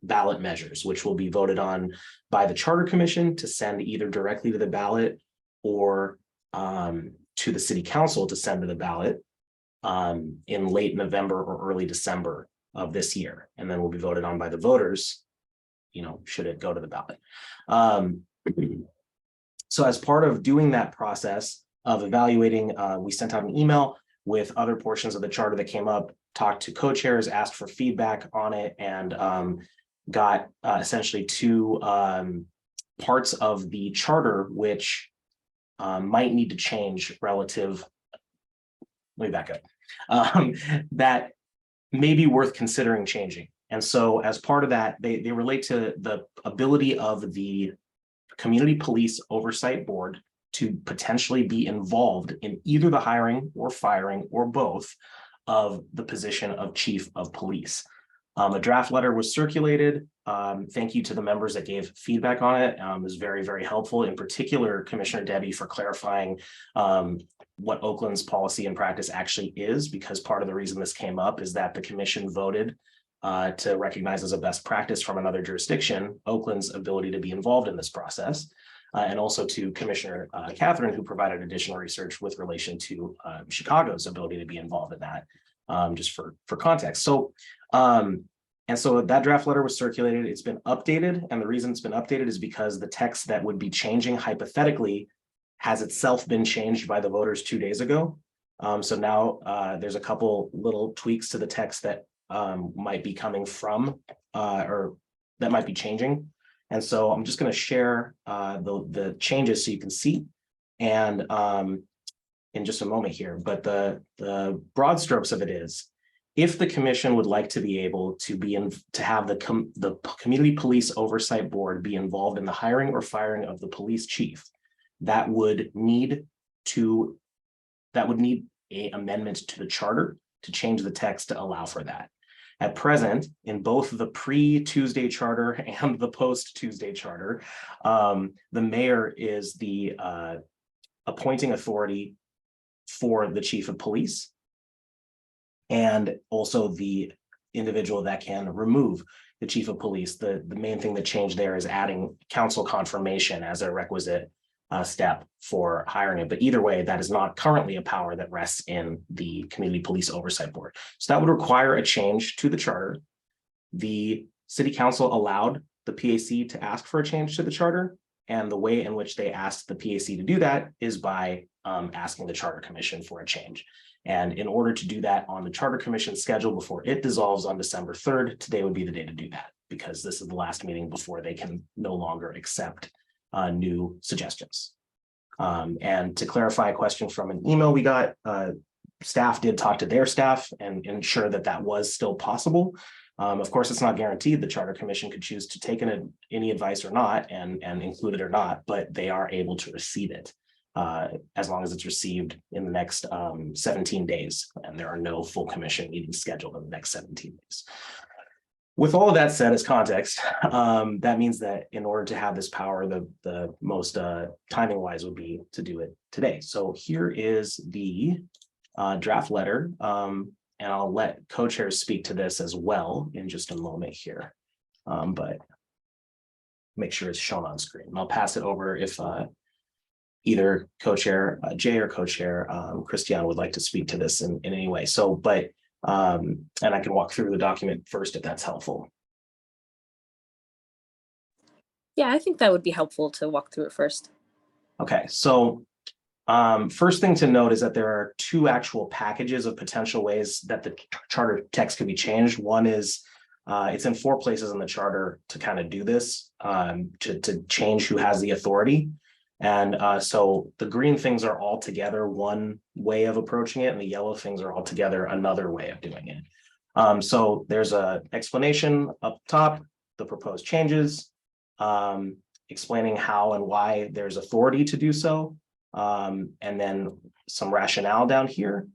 ballot measures, which will be voted on by the Charter Commission to send either directly to the ballot or to the City Council to send to the ballot in late November or early December of this year, and then will be voted on by the voters, should it go to the ballot. So as part of doing that process of evaluating, we sent out an email with other portions of the charter that came up, talked to co-chairs, asked for feedback on it, and got essentially 2 parts of the charter which might need to change relative. Let me back up. That may be worth considering changing. And so as part of that, they relate to the ability of the Community Police Oversight Board to potentially be involved in either the hiring or firing or both of the position of Chief of Police. A draft letter was circulated. Thank you to the members that gave feedback on it. It was very, very helpful. In particular, Commissioner Debbie for clarifying what Oakland's policy and practice actually is, because part of the reason this came up is that the commission voted to recognize as a best practice from another jurisdiction, Oakland's ability to be involved in this process. And also to Commissioner Catherine, who provided additional research with relation to Chicago's ability to be involved in that, just for context. So, and so that draft letter was circulated, it's been updated, and the reason it's been updated is because the text that would be changing hypothetically has itself been changed by the voters 2 days ago. So now there's a couple little tweaks to the text that might be coming from or that might be changing. And so I'm just going to share the changes so you can see, and in just a moment here. But the broad strokes of it is, if the commission would like to be able to have the Community Police Oversight Board be involved in the hiring or firing of the police chief, that would need a amendment to the charter to change the text to allow for that. At present, in both the pre-Tuesday charter and the post-Tuesday charter, the mayor is the appointing authority for the chief of police, and also the individual that can remove the chief of police. The main thing that changed there is adding council confirmation as a requisite step for hiring it. But either way, that is not currently a power that rests in the Community Police Oversight Board. So that would require a change to the charter. The city council allowed the PAC to ask for a change to the charter, and the way in which they asked the PAC to do that is by asking the Charter Commission for a change. And in order to do that on the Charter Commission schedule before it dissolves on December 3rd, today would be the day to do that, because this is the last meeting before they can no longer accept new suggestions. And to clarify a question from an email we got, staff did talk to their staff and ensure that that was still possible. Of course, it's not guaranteed. The Charter Commission could choose to take any advice or not and include it or not, but they are able to receive it as long as it's received in the next 17 days. And there are no full commission meetings scheduled in the next 17 days. With all of that said as context, that means that in order to have this power, the most timing wise would be to do it today. So here is the draft letter, and I'll let co-chairs speak to this as well in just a moment here, but make sure it's shown on screen. And I'll pass it over if either co-chair Jay or co-chair Christiane would like to speak to this in any way. So, but and I can walk through the document first if that's helpful. Yeah, I think that would be helpful to walk through it first. Okay, so first thing to note is that there are two actual packages of potential ways that the charter text could be changed. One is it's in 4 places in the charter to kind of do this, to change who has the authority. And so the green things are all together one way of approaching it, and the yellow things are all together another way of doing it. So there's an explanation up top, the proposed changes, explaining how and why there's authority to do so, and then some rationale down here,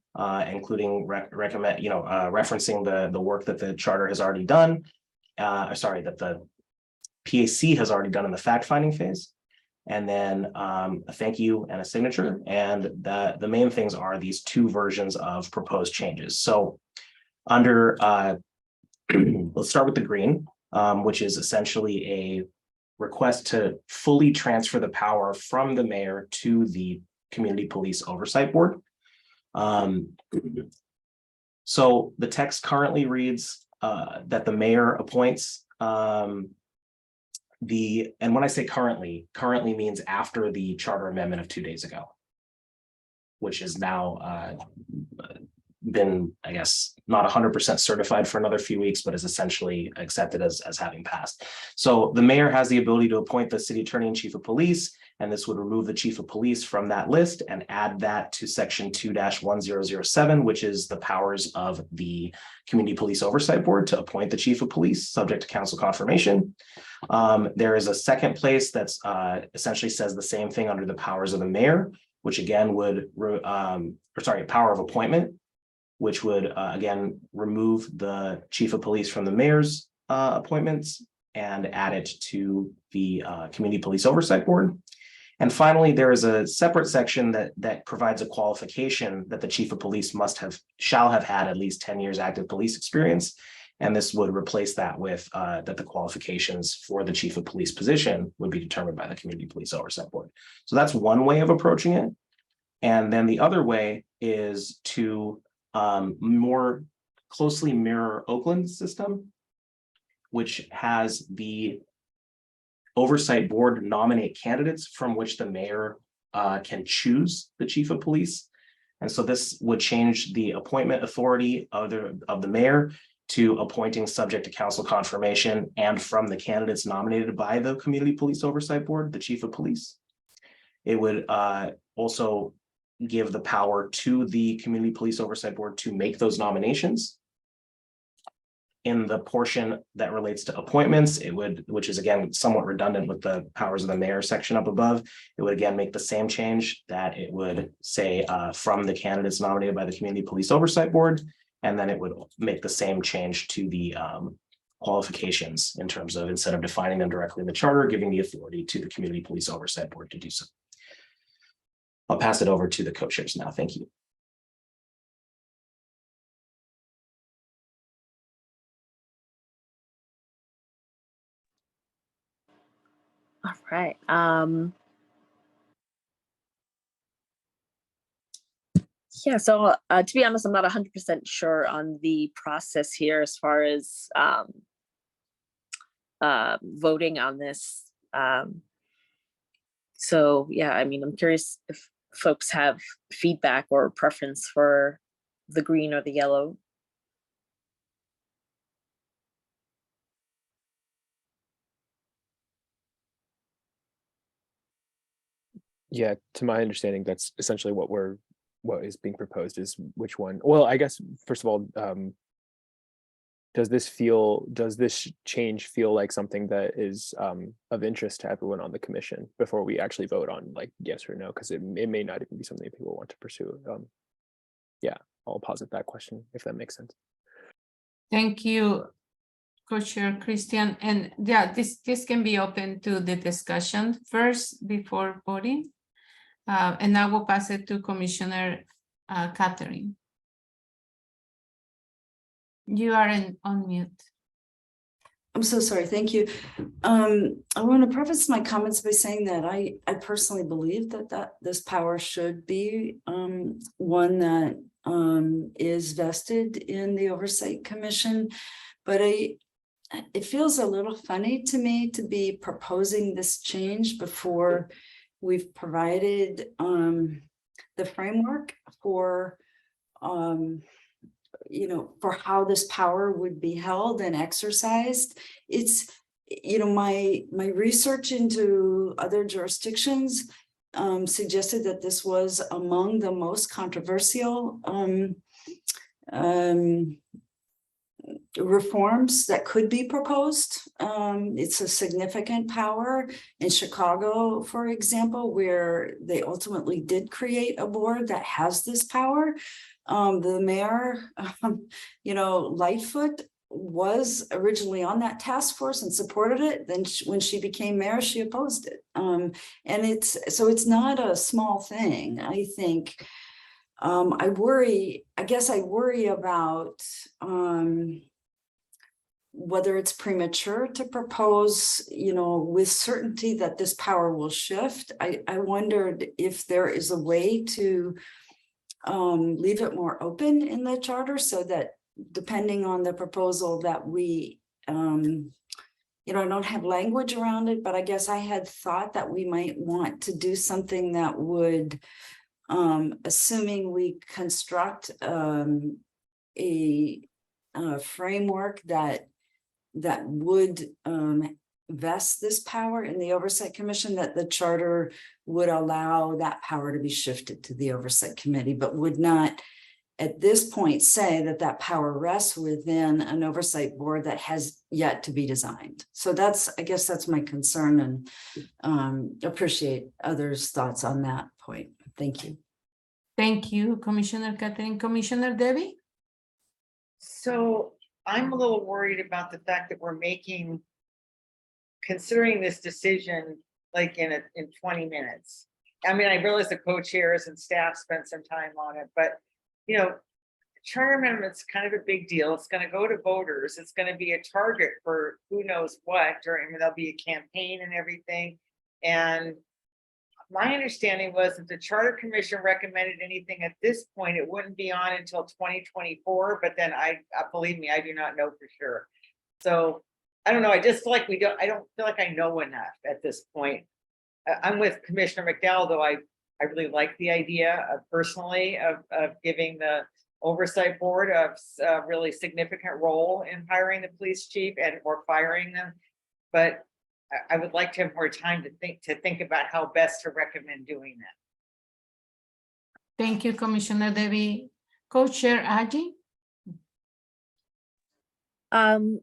including referencing the work that the charter has already done, that the PAC has already done in the fact-finding phase. And then a thank you and a signature. And the main things are these 2 versions of proposed changes. So under, let's start with the green, which is essentially a request to fully transfer the power from the mayor to the Community Police Oversight Board. So the text currently reads that the mayor appoints and when I say currently means after the charter amendment of 2 days ago, which is now been, I guess, not 100% certified for another few weeks, but is essentially accepted as having passed. So the mayor has the ability to appoint the city attorney and chief of police, and this would remove the chief of police from that list and add that to section 2-1007, which is the powers of the Community Police Oversight Board to appoint the chief of police, subject to council confirmation. There is a second place that's essentially says the same thing under the powers of the mayor, which again would, power of appointment, which would again remove the chief of police from the mayor's appointments and add it to the Community Police Oversight Board. And finally, there is a separate section that provides a qualification that the chief of police shall have had at least 10 years active police experience. And this would replace that with that the qualifications for the chief of police position would be determined by the Community Police Oversight Board. So that's one way of approaching it. And then the other way is to more closely mirror Oakland's system, which has the oversight board nominate candidates from which the mayor can choose the chief of police. And so this would change the appointment authority of the mayor to appointing subject to council confirmation and from the candidates nominated by the Community Police Oversight Board, the Chief of Police. It would also give the power to the Community Police Oversight Board to make those nominations. In the portion that relates to appointments, it would, which is again somewhat redundant with the powers of the mayor section up above, it would again make the same change, that it would say from the candidates nominated by the Community Police Oversight Board, and then it would make the same change to the qualifications in terms of, instead of defining them directly in the charter, giving the authority to the Community Police Oversight Board to do so. I'll pass it over to the co-chairs now. Thank you. All right. Yeah, so to be honest, I'm not 100% sure on the process here as far as voting on this. So yeah, I mean, I'm curious if folks have feedback or preference for the green or the yellow. Yeah, to my understanding, that's essentially what is being proposed is which one. Well, I guess, first of all, does this change feel like something that is of interest to everyone on the commission before we actually vote on like yes or no? Because it may not even be something people want to pursue. Yeah, I'll posit that question if that makes sense. Thank you, Co-Chair Christian. And yeah, this can be open to the discussion first before voting. And I will pass it to Commissioner Catherine. You are on mute. I'm so sorry. Thank you. I want to preface my comments by saying that I personally believe that this power should be one that is vested in the Oversight Commission, but it feels a little funny to me to be proposing this change before we've provided the framework for for how this power would be held and exercised. It's, my research into other jurisdictions suggested that this was among the most controversial reforms that could be proposed. It's a significant power in Chicago, for example, where they ultimately did create a board that has this power. The mayor, Lightfoot, was originally on that task force and supported it. Then when she became mayor, she opposed it. And it's not a small thing. I think I worry about whether it's premature to propose, with certainty that this power will shift. I wondered if there is a way to leave it more open in the charter so that depending on the proposal that we, I don't have language around it, but I guess I had thought that we might want to do something that would, assuming we construct a framework that would vest this power in the Oversight Commission, that the charter would allow that power to be shifted to the Oversight Committee, but would not at this point say that power rests within an oversight board that has yet to be designed. So I guess that's my concern, and appreciate others' thoughts on that point. Thank you. Thank you, Commissioner Catherine. Commissioner Debbie? So I'm a little worried about the fact that we're considering this decision like in 20 minutes. I mean, I realize the co-chairs and staff spent some time on it, but charter amendment's kind of a big deal. It's going to go to voters. It's going to be a target for who knows what there'll be a campaign and everything. And my understanding was that the Charter Commission recommended anything at this point, it wouldn't be on until 2024. But then believe me, I do not know for sure. So I don't know. I just feel like I don't feel like I know enough at this point. I'm with Commissioner McDowell, though I really like the idea of personally of giving the oversight board of a really significant role in hiring the police chief and or firing them. But I would like to have more time to think about how best to recommend doing that. Thank you, Commissioner Debbie. Co-Chair Aji?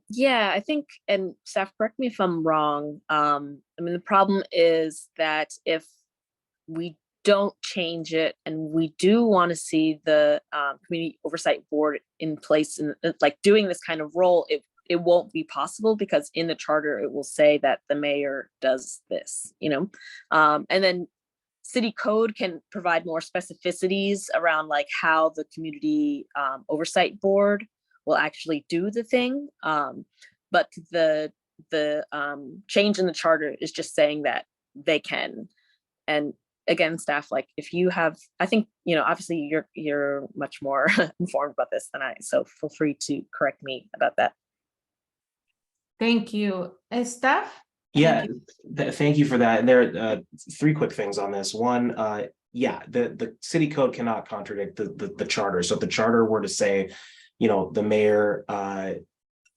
Yeah, I think, and staff, correct me if I'm wrong. I mean, the problem is that if we don't change it and we do want to see the community oversight board in place and like doing this kind of role, it won't be possible because in the charter it will say that the mayor does this, you know, and then city code can provide more specificities around like how the community oversight board will actually do the thing. But the change in the charter is just saying that they can. And again, staff, like if you have, I think, you know, obviously you're much more informed about this than I, so feel free to correct me about that. Thank you. Staff? Yeah, thank you for that. And there are three quick things on this. One, yeah, the city code cannot contradict the charter. So if the charter were to say, you know, the mayor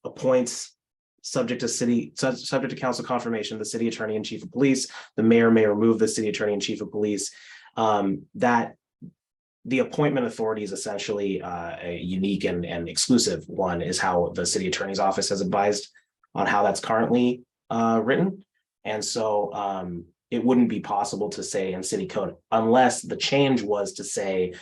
appoints subject to council confirmation, the city attorney and chief of police, the mayor may remove the city attorney and chief of police, that the appointment authority is essentially a unique and exclusive one, is how the city attorney's office has advised on how that's currently written. And so it wouldn't be possible to say in city code unless the change was to say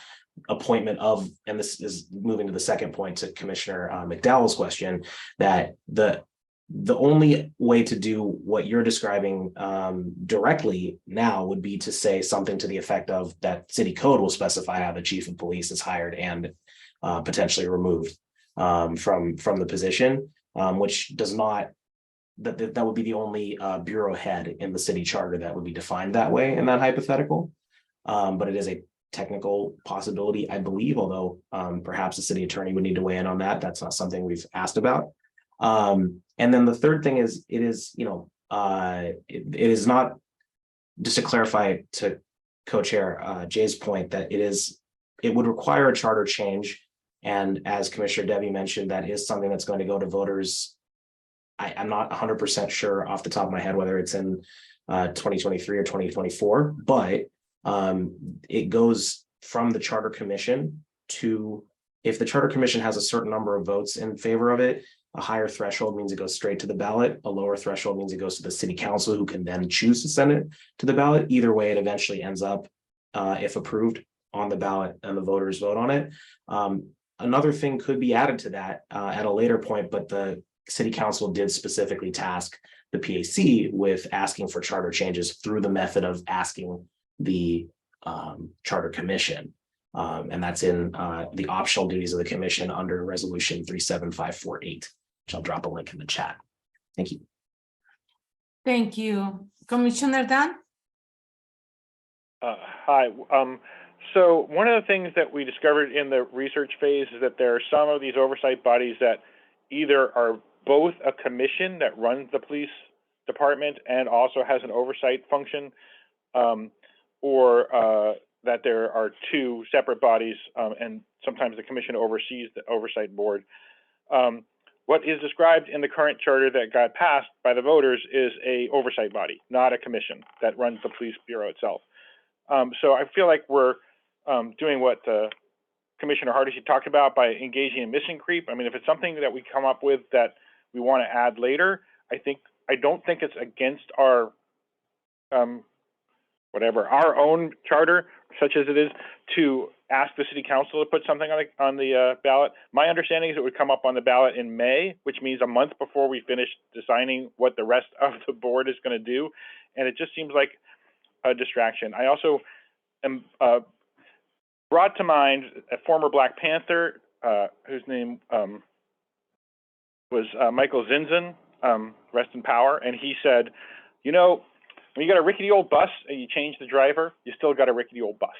appointment of, and this is moving to the second point to Commissioner McDowell's question, that the only way to do what you're describing directly now would be to say something to the effect of that city code will specify how the chief of police is hired and potentially removed from the position, which does not, that would be the only bureau head in the city charter that would be defined that way in that hypothetical. But it is a technical possibility, I believe, although perhaps the city attorney would need to weigh in on that. That's not something we've asked about. And then the third thing is, it is, you know, it is not, just to clarify to co-chair Jay's point, that it would require a charter change. And as Commissioner Debbie mentioned, that is something that's going to go to voters. I'm not 100% sure off the top of my head whether it's in 2023 or 2024, but it goes from the Charter Commission to, if the Charter Commission has a certain number of votes in favor of it, a higher threshold means it goes straight to the ballot. A lower threshold means it goes to the city council, who can then choose to send it to the ballot. Either way, it eventually ends up, if approved, on the ballot and the voters vote on it. Another thing could be added to that at a later point, but the city council did specifically task the PAC with asking for charter changes through the method of asking the Charter Commission. And that's in the optional duties of the commission under resolution 37548, which I'll drop a link in the chat. Thank you. Thank you. Commissioner Dan? Hi. So one of the things that we discovered in the research phase is that there are some of these oversight bodies that either are both a commission that runs the police department and also has an oversight function, or that there are two separate bodies, and sometimes the commission oversees the oversight board. What is described in the current charter that got passed by the voters is a oversight body, not a commission that runs the police bureau itself. So I feel like we're doing what Commissioner Hardesty talked about by engaging in mission creep. I mean, if it's something that we come up with that we want to add later, I don't think it's against our our own charter, such as it is, to ask the city council to put something on the ballot. My understanding is it would come up on the ballot in May, which means a month before we finish deciding what the rest of the board is going to do, and it just seems like a distraction. I also am brought to mind a former Black Panther whose name was Michael Zinzin, rest in power, and he said, you know, when you got a rickety old bus and you change the driver, you still got a rickety old bus.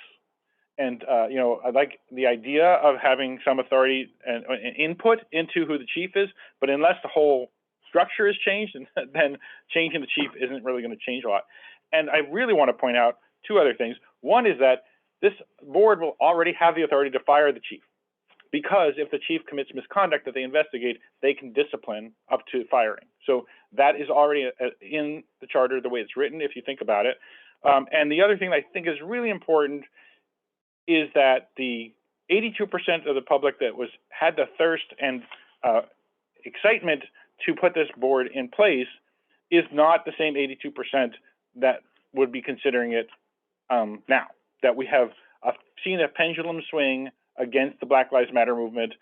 And you know, I like the idea of having some authority and input into who the chief is, but unless the whole structure is changed, then changing the chief isn't really going to change a lot. And I really want to point out two other things. One is that this board will already have the authority to fire the chief, because if the chief commits misconduct that they investigate, they can discipline up to firing. So that is already in the charter, the way it's written, if you think about it. And the other thing I think is really important is that the 82% of the public that had the thirst and excitement to put this board in place is not the same 82% that would be considering it now. That we have seen a pendulum swing against the Black Lives Matter movement.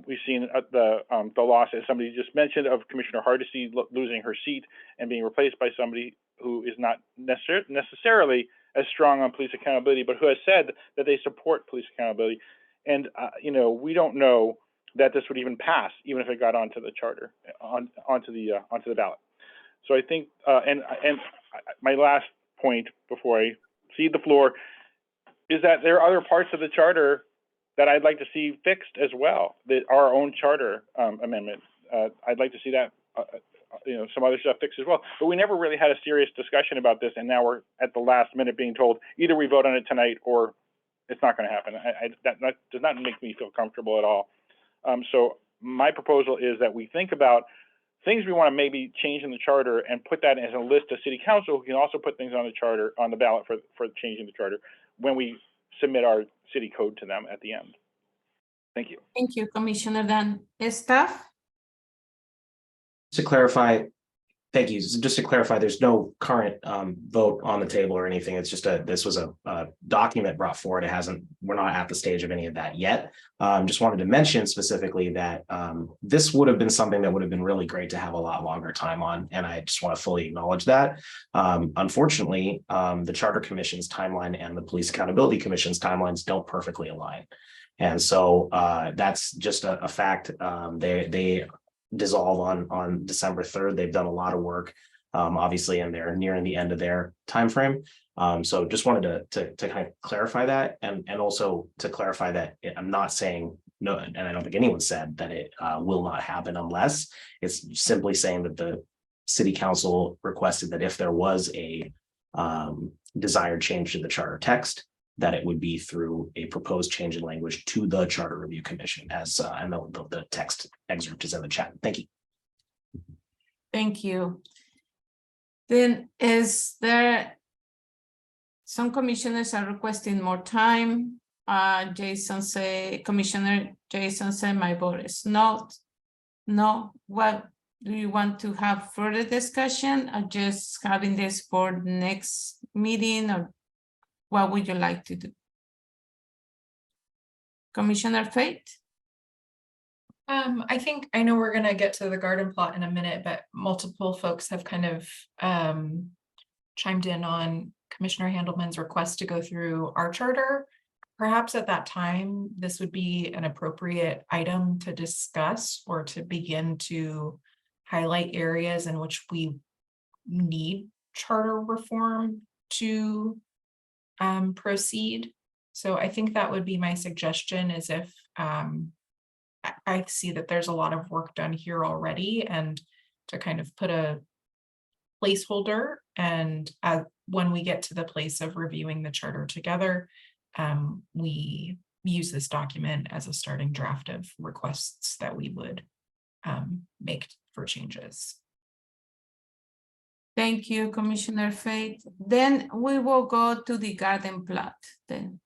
We've seen the loss, as somebody just mentioned, of Commissioner Hardesty losing her seat and being replaced by somebody who is not necessarily as strong on police accountability, but who has said that they support police accountability. And you know, we don't know that this would even pass, even if it got onto the charter, onto the ballot. So I think, and my last point before I cede the floor is that there are other parts of the charter that I'd like to see fixed as well. That our own charter amendment, I'd like to see that, you know, some other stuff fixed as well. But we never really had a serious discussion about this, and now we're at the last minute being told either we vote on it tonight or it's not going to happen. That does not make me feel comfortable at all. So my proposal is that we think about things we want to maybe change in the charter and put that as a list to City Council, who can also put things on the charter, on the ballot for changing the charter when we submit our city code to them at the end. Thank you. Thank you, Commissioner Dan. Staff? To clarify, thank you. Just to clarify, there's no current vote on the table or anything. It's just this was a document brought forward. We're not at the stage of any of that yet. Just wanted to mention specifically that this would have been something that would have been really great to have a lot longer time on. And I just want to fully acknowledge that. Unfortunately, the Charter Commission's timeline and the Police Accountability Commission's timelines don't perfectly align. And so that's just a fact. They dissolve on December 3rd. They've done a lot of work, obviously, and they're nearing the end of their time frame. So just wanted to kind of clarify that, and also to clarify that I'm not saying no, and I don't think anyone said that it will not happen unless. It's simply saying that the City Council requested that if there was a desired change to the charter text, that it would be through a proposed change in language to the Charter Review Commission, as and the text excerpt is in the chat. Thank you. Thank you. Then is there, some commissioners are requesting more time. Commissioner Jason said, my vote is not. No, what do you want to have further discussion or just having this for the next meeting, or what would you like to do? Commissioner Fate? I know we're gonna get to the garden plot in a minute, but multiple folks have kind of chimed in on Commissioner Handelman's request to go through our charter. Perhaps at that time, this would be an appropriate item to discuss or to begin to highlight areas in which we need charter reform to proceed. So I think that would be my suggestion, is if I see that there's a lot of work done here already, and to kind of put a placeholder, and when we get to the place of reviewing the charter together, we use this document as a starting draft of requests that we would make for changes. Thank you, Commissioner Fate. Then we will go to the garden plot. Then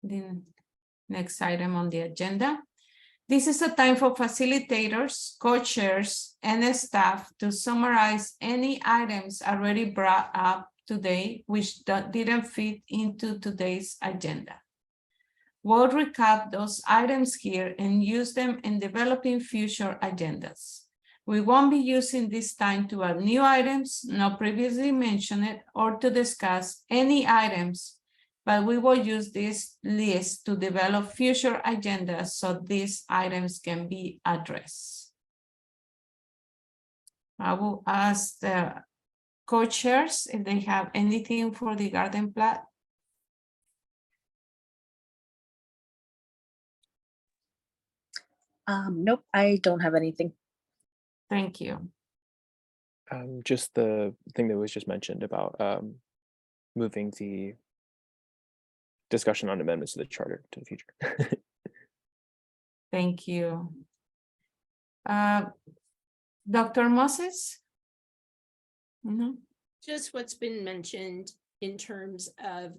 the next item on the agenda. This is a time for facilitators, co-chairs, and staff to summarize any items already brought up today which didn't fit into today's agenda. We'll recap those items here and use them in developing future agendas. We won't be using this time to add new items not previously mentioned or to discuss any items, but we will use this list to develop future agendas so these items can be addressed. I will ask the co-chairs if they have anything for the garden plot. Nope, I don't have anything. Thank you. Just the thing that was just mentioned about moving the discussion on amendments to the charter to the future. Thank you. Dr. Moses? No? Just what's been mentioned in terms of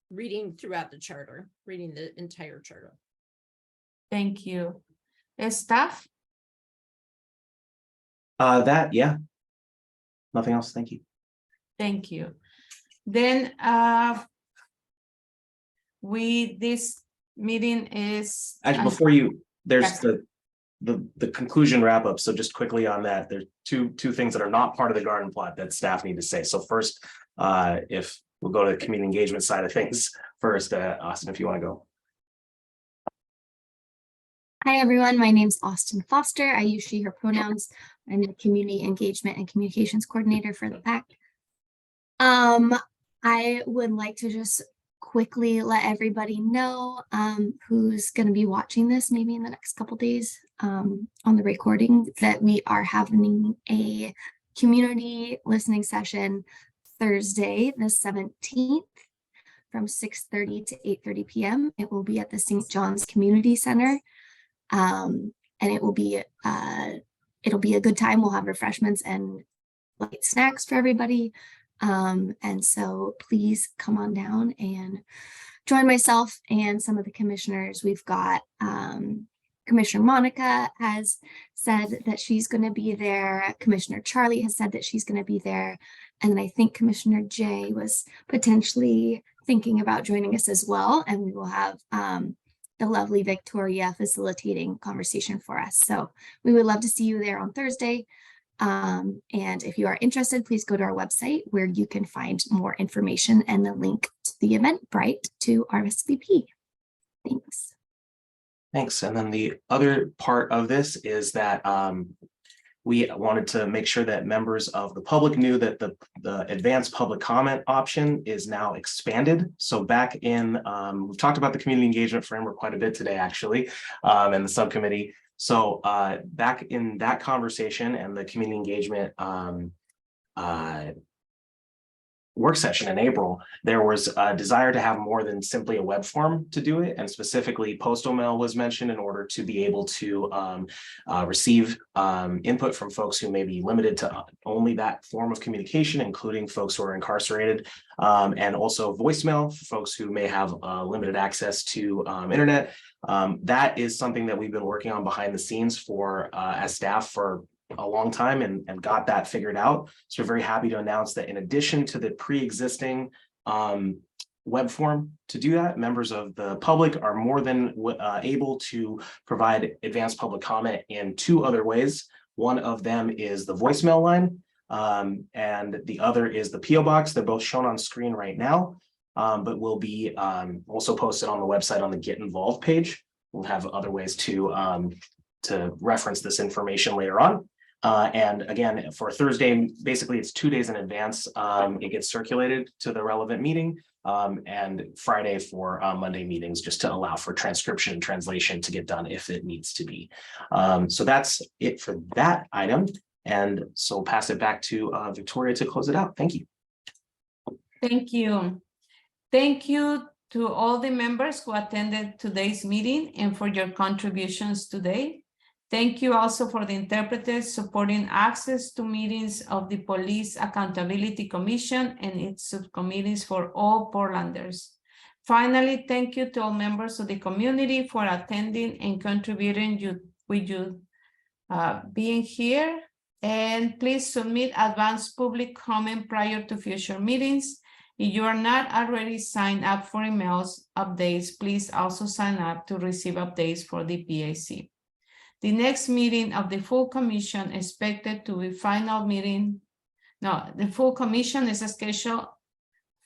reading throughout the charter, reading the entire charter. Thank you. Staff? Yeah. Nothing else. Thank you. Thank you. Then this meeting is Actually, before you, there's Yes. the conclusion wrap up. So just quickly on that, there's two things that are not part of the garden plot that staff need to say. So first, if we'll go to the community engagement side of things first, Austin, if you want to go. Hi, everyone. My name's Austin Foster. I use she, her pronouns. I'm the Community Engagement and Communications Coordinator for the PAC. I would like to just quickly let everybody know who's going to be watching this maybe in the next couple days on the recording that we are having a community listening session Thursday, the 17th from 6:30 to 8:30 p.m. It will be at the St. John's Community Center. And it'll be a good time. We'll have refreshments and light snacks for everybody. And so please come on down and join myself and some of the commissioners. We've got Commissioner Monica has said that she's going to be there. Commissioner Charlie has said that she's going to be there. And then I think Commissioner Jay was potentially thinking about joining us as well. And we will have the lovely Victoria facilitating conversation for us. So we would love to see you there on Thursday. And if you are interested, please go to our website where you can find more information and the link to the Eventbrite to RSVP. Thanks. Thanks. And then the other part of this is that we wanted to make sure that members of the public knew that the advanced public comment option is now expanded. So back in, we've talked about the community engagement framework quite a bit today, actually, and the subcommittee. So back in that conversation and the community engagement work session in April, there was a desire to have more than simply a web form to do it, and specifically postal mail was mentioned in order to be able to receive input from folks who may be limited to only that form of communication, including folks who are incarcerated, and also voicemail for folks who may have limited access to internet. That is something that we've been working on behind the scenes for as staff for a long time and got that figured out. So we're very happy to announce that in addition to the pre-existing web form to do that, members of the public are more than able to provide advanced public comment in two other ways. One of them is the voicemail line, and the other is the PO box. They're both shown on screen right now, but will be also posted on the website on the Get Involved page. We'll have other ways to reference this information later on. And again, for Thursday, basically it's 2 days in advance. It gets circulated to the relevant meeting, and Friday for Monday meetings, just to allow for transcription and translation to get done if it needs to be. So that's it for that item. And so pass it back to Victoria to close it out. Thank you. Thank you. Thank you to all the members who attended today's meeting and for your contributions today. Thank you also for the interpreters supporting access to meetings of the Police Accountability Commission and its subcommittees for all Portlanders. Finally, thank you to all members of the community for attending and contributing with you being here. And please submit advanced public comment prior to future meetings. If you are not already signed up for emails updates, please also sign up to receive updates for the PAC. The next meeting of the full commission expected to be final meeting. No, the full commission is scheduled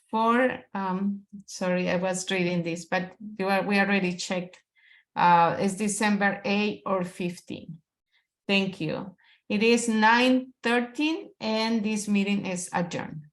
for, sorry, I was reading this, but we already checked. It's December 8 or 15. Thank you. It is 9:13 and this meeting is adjourned.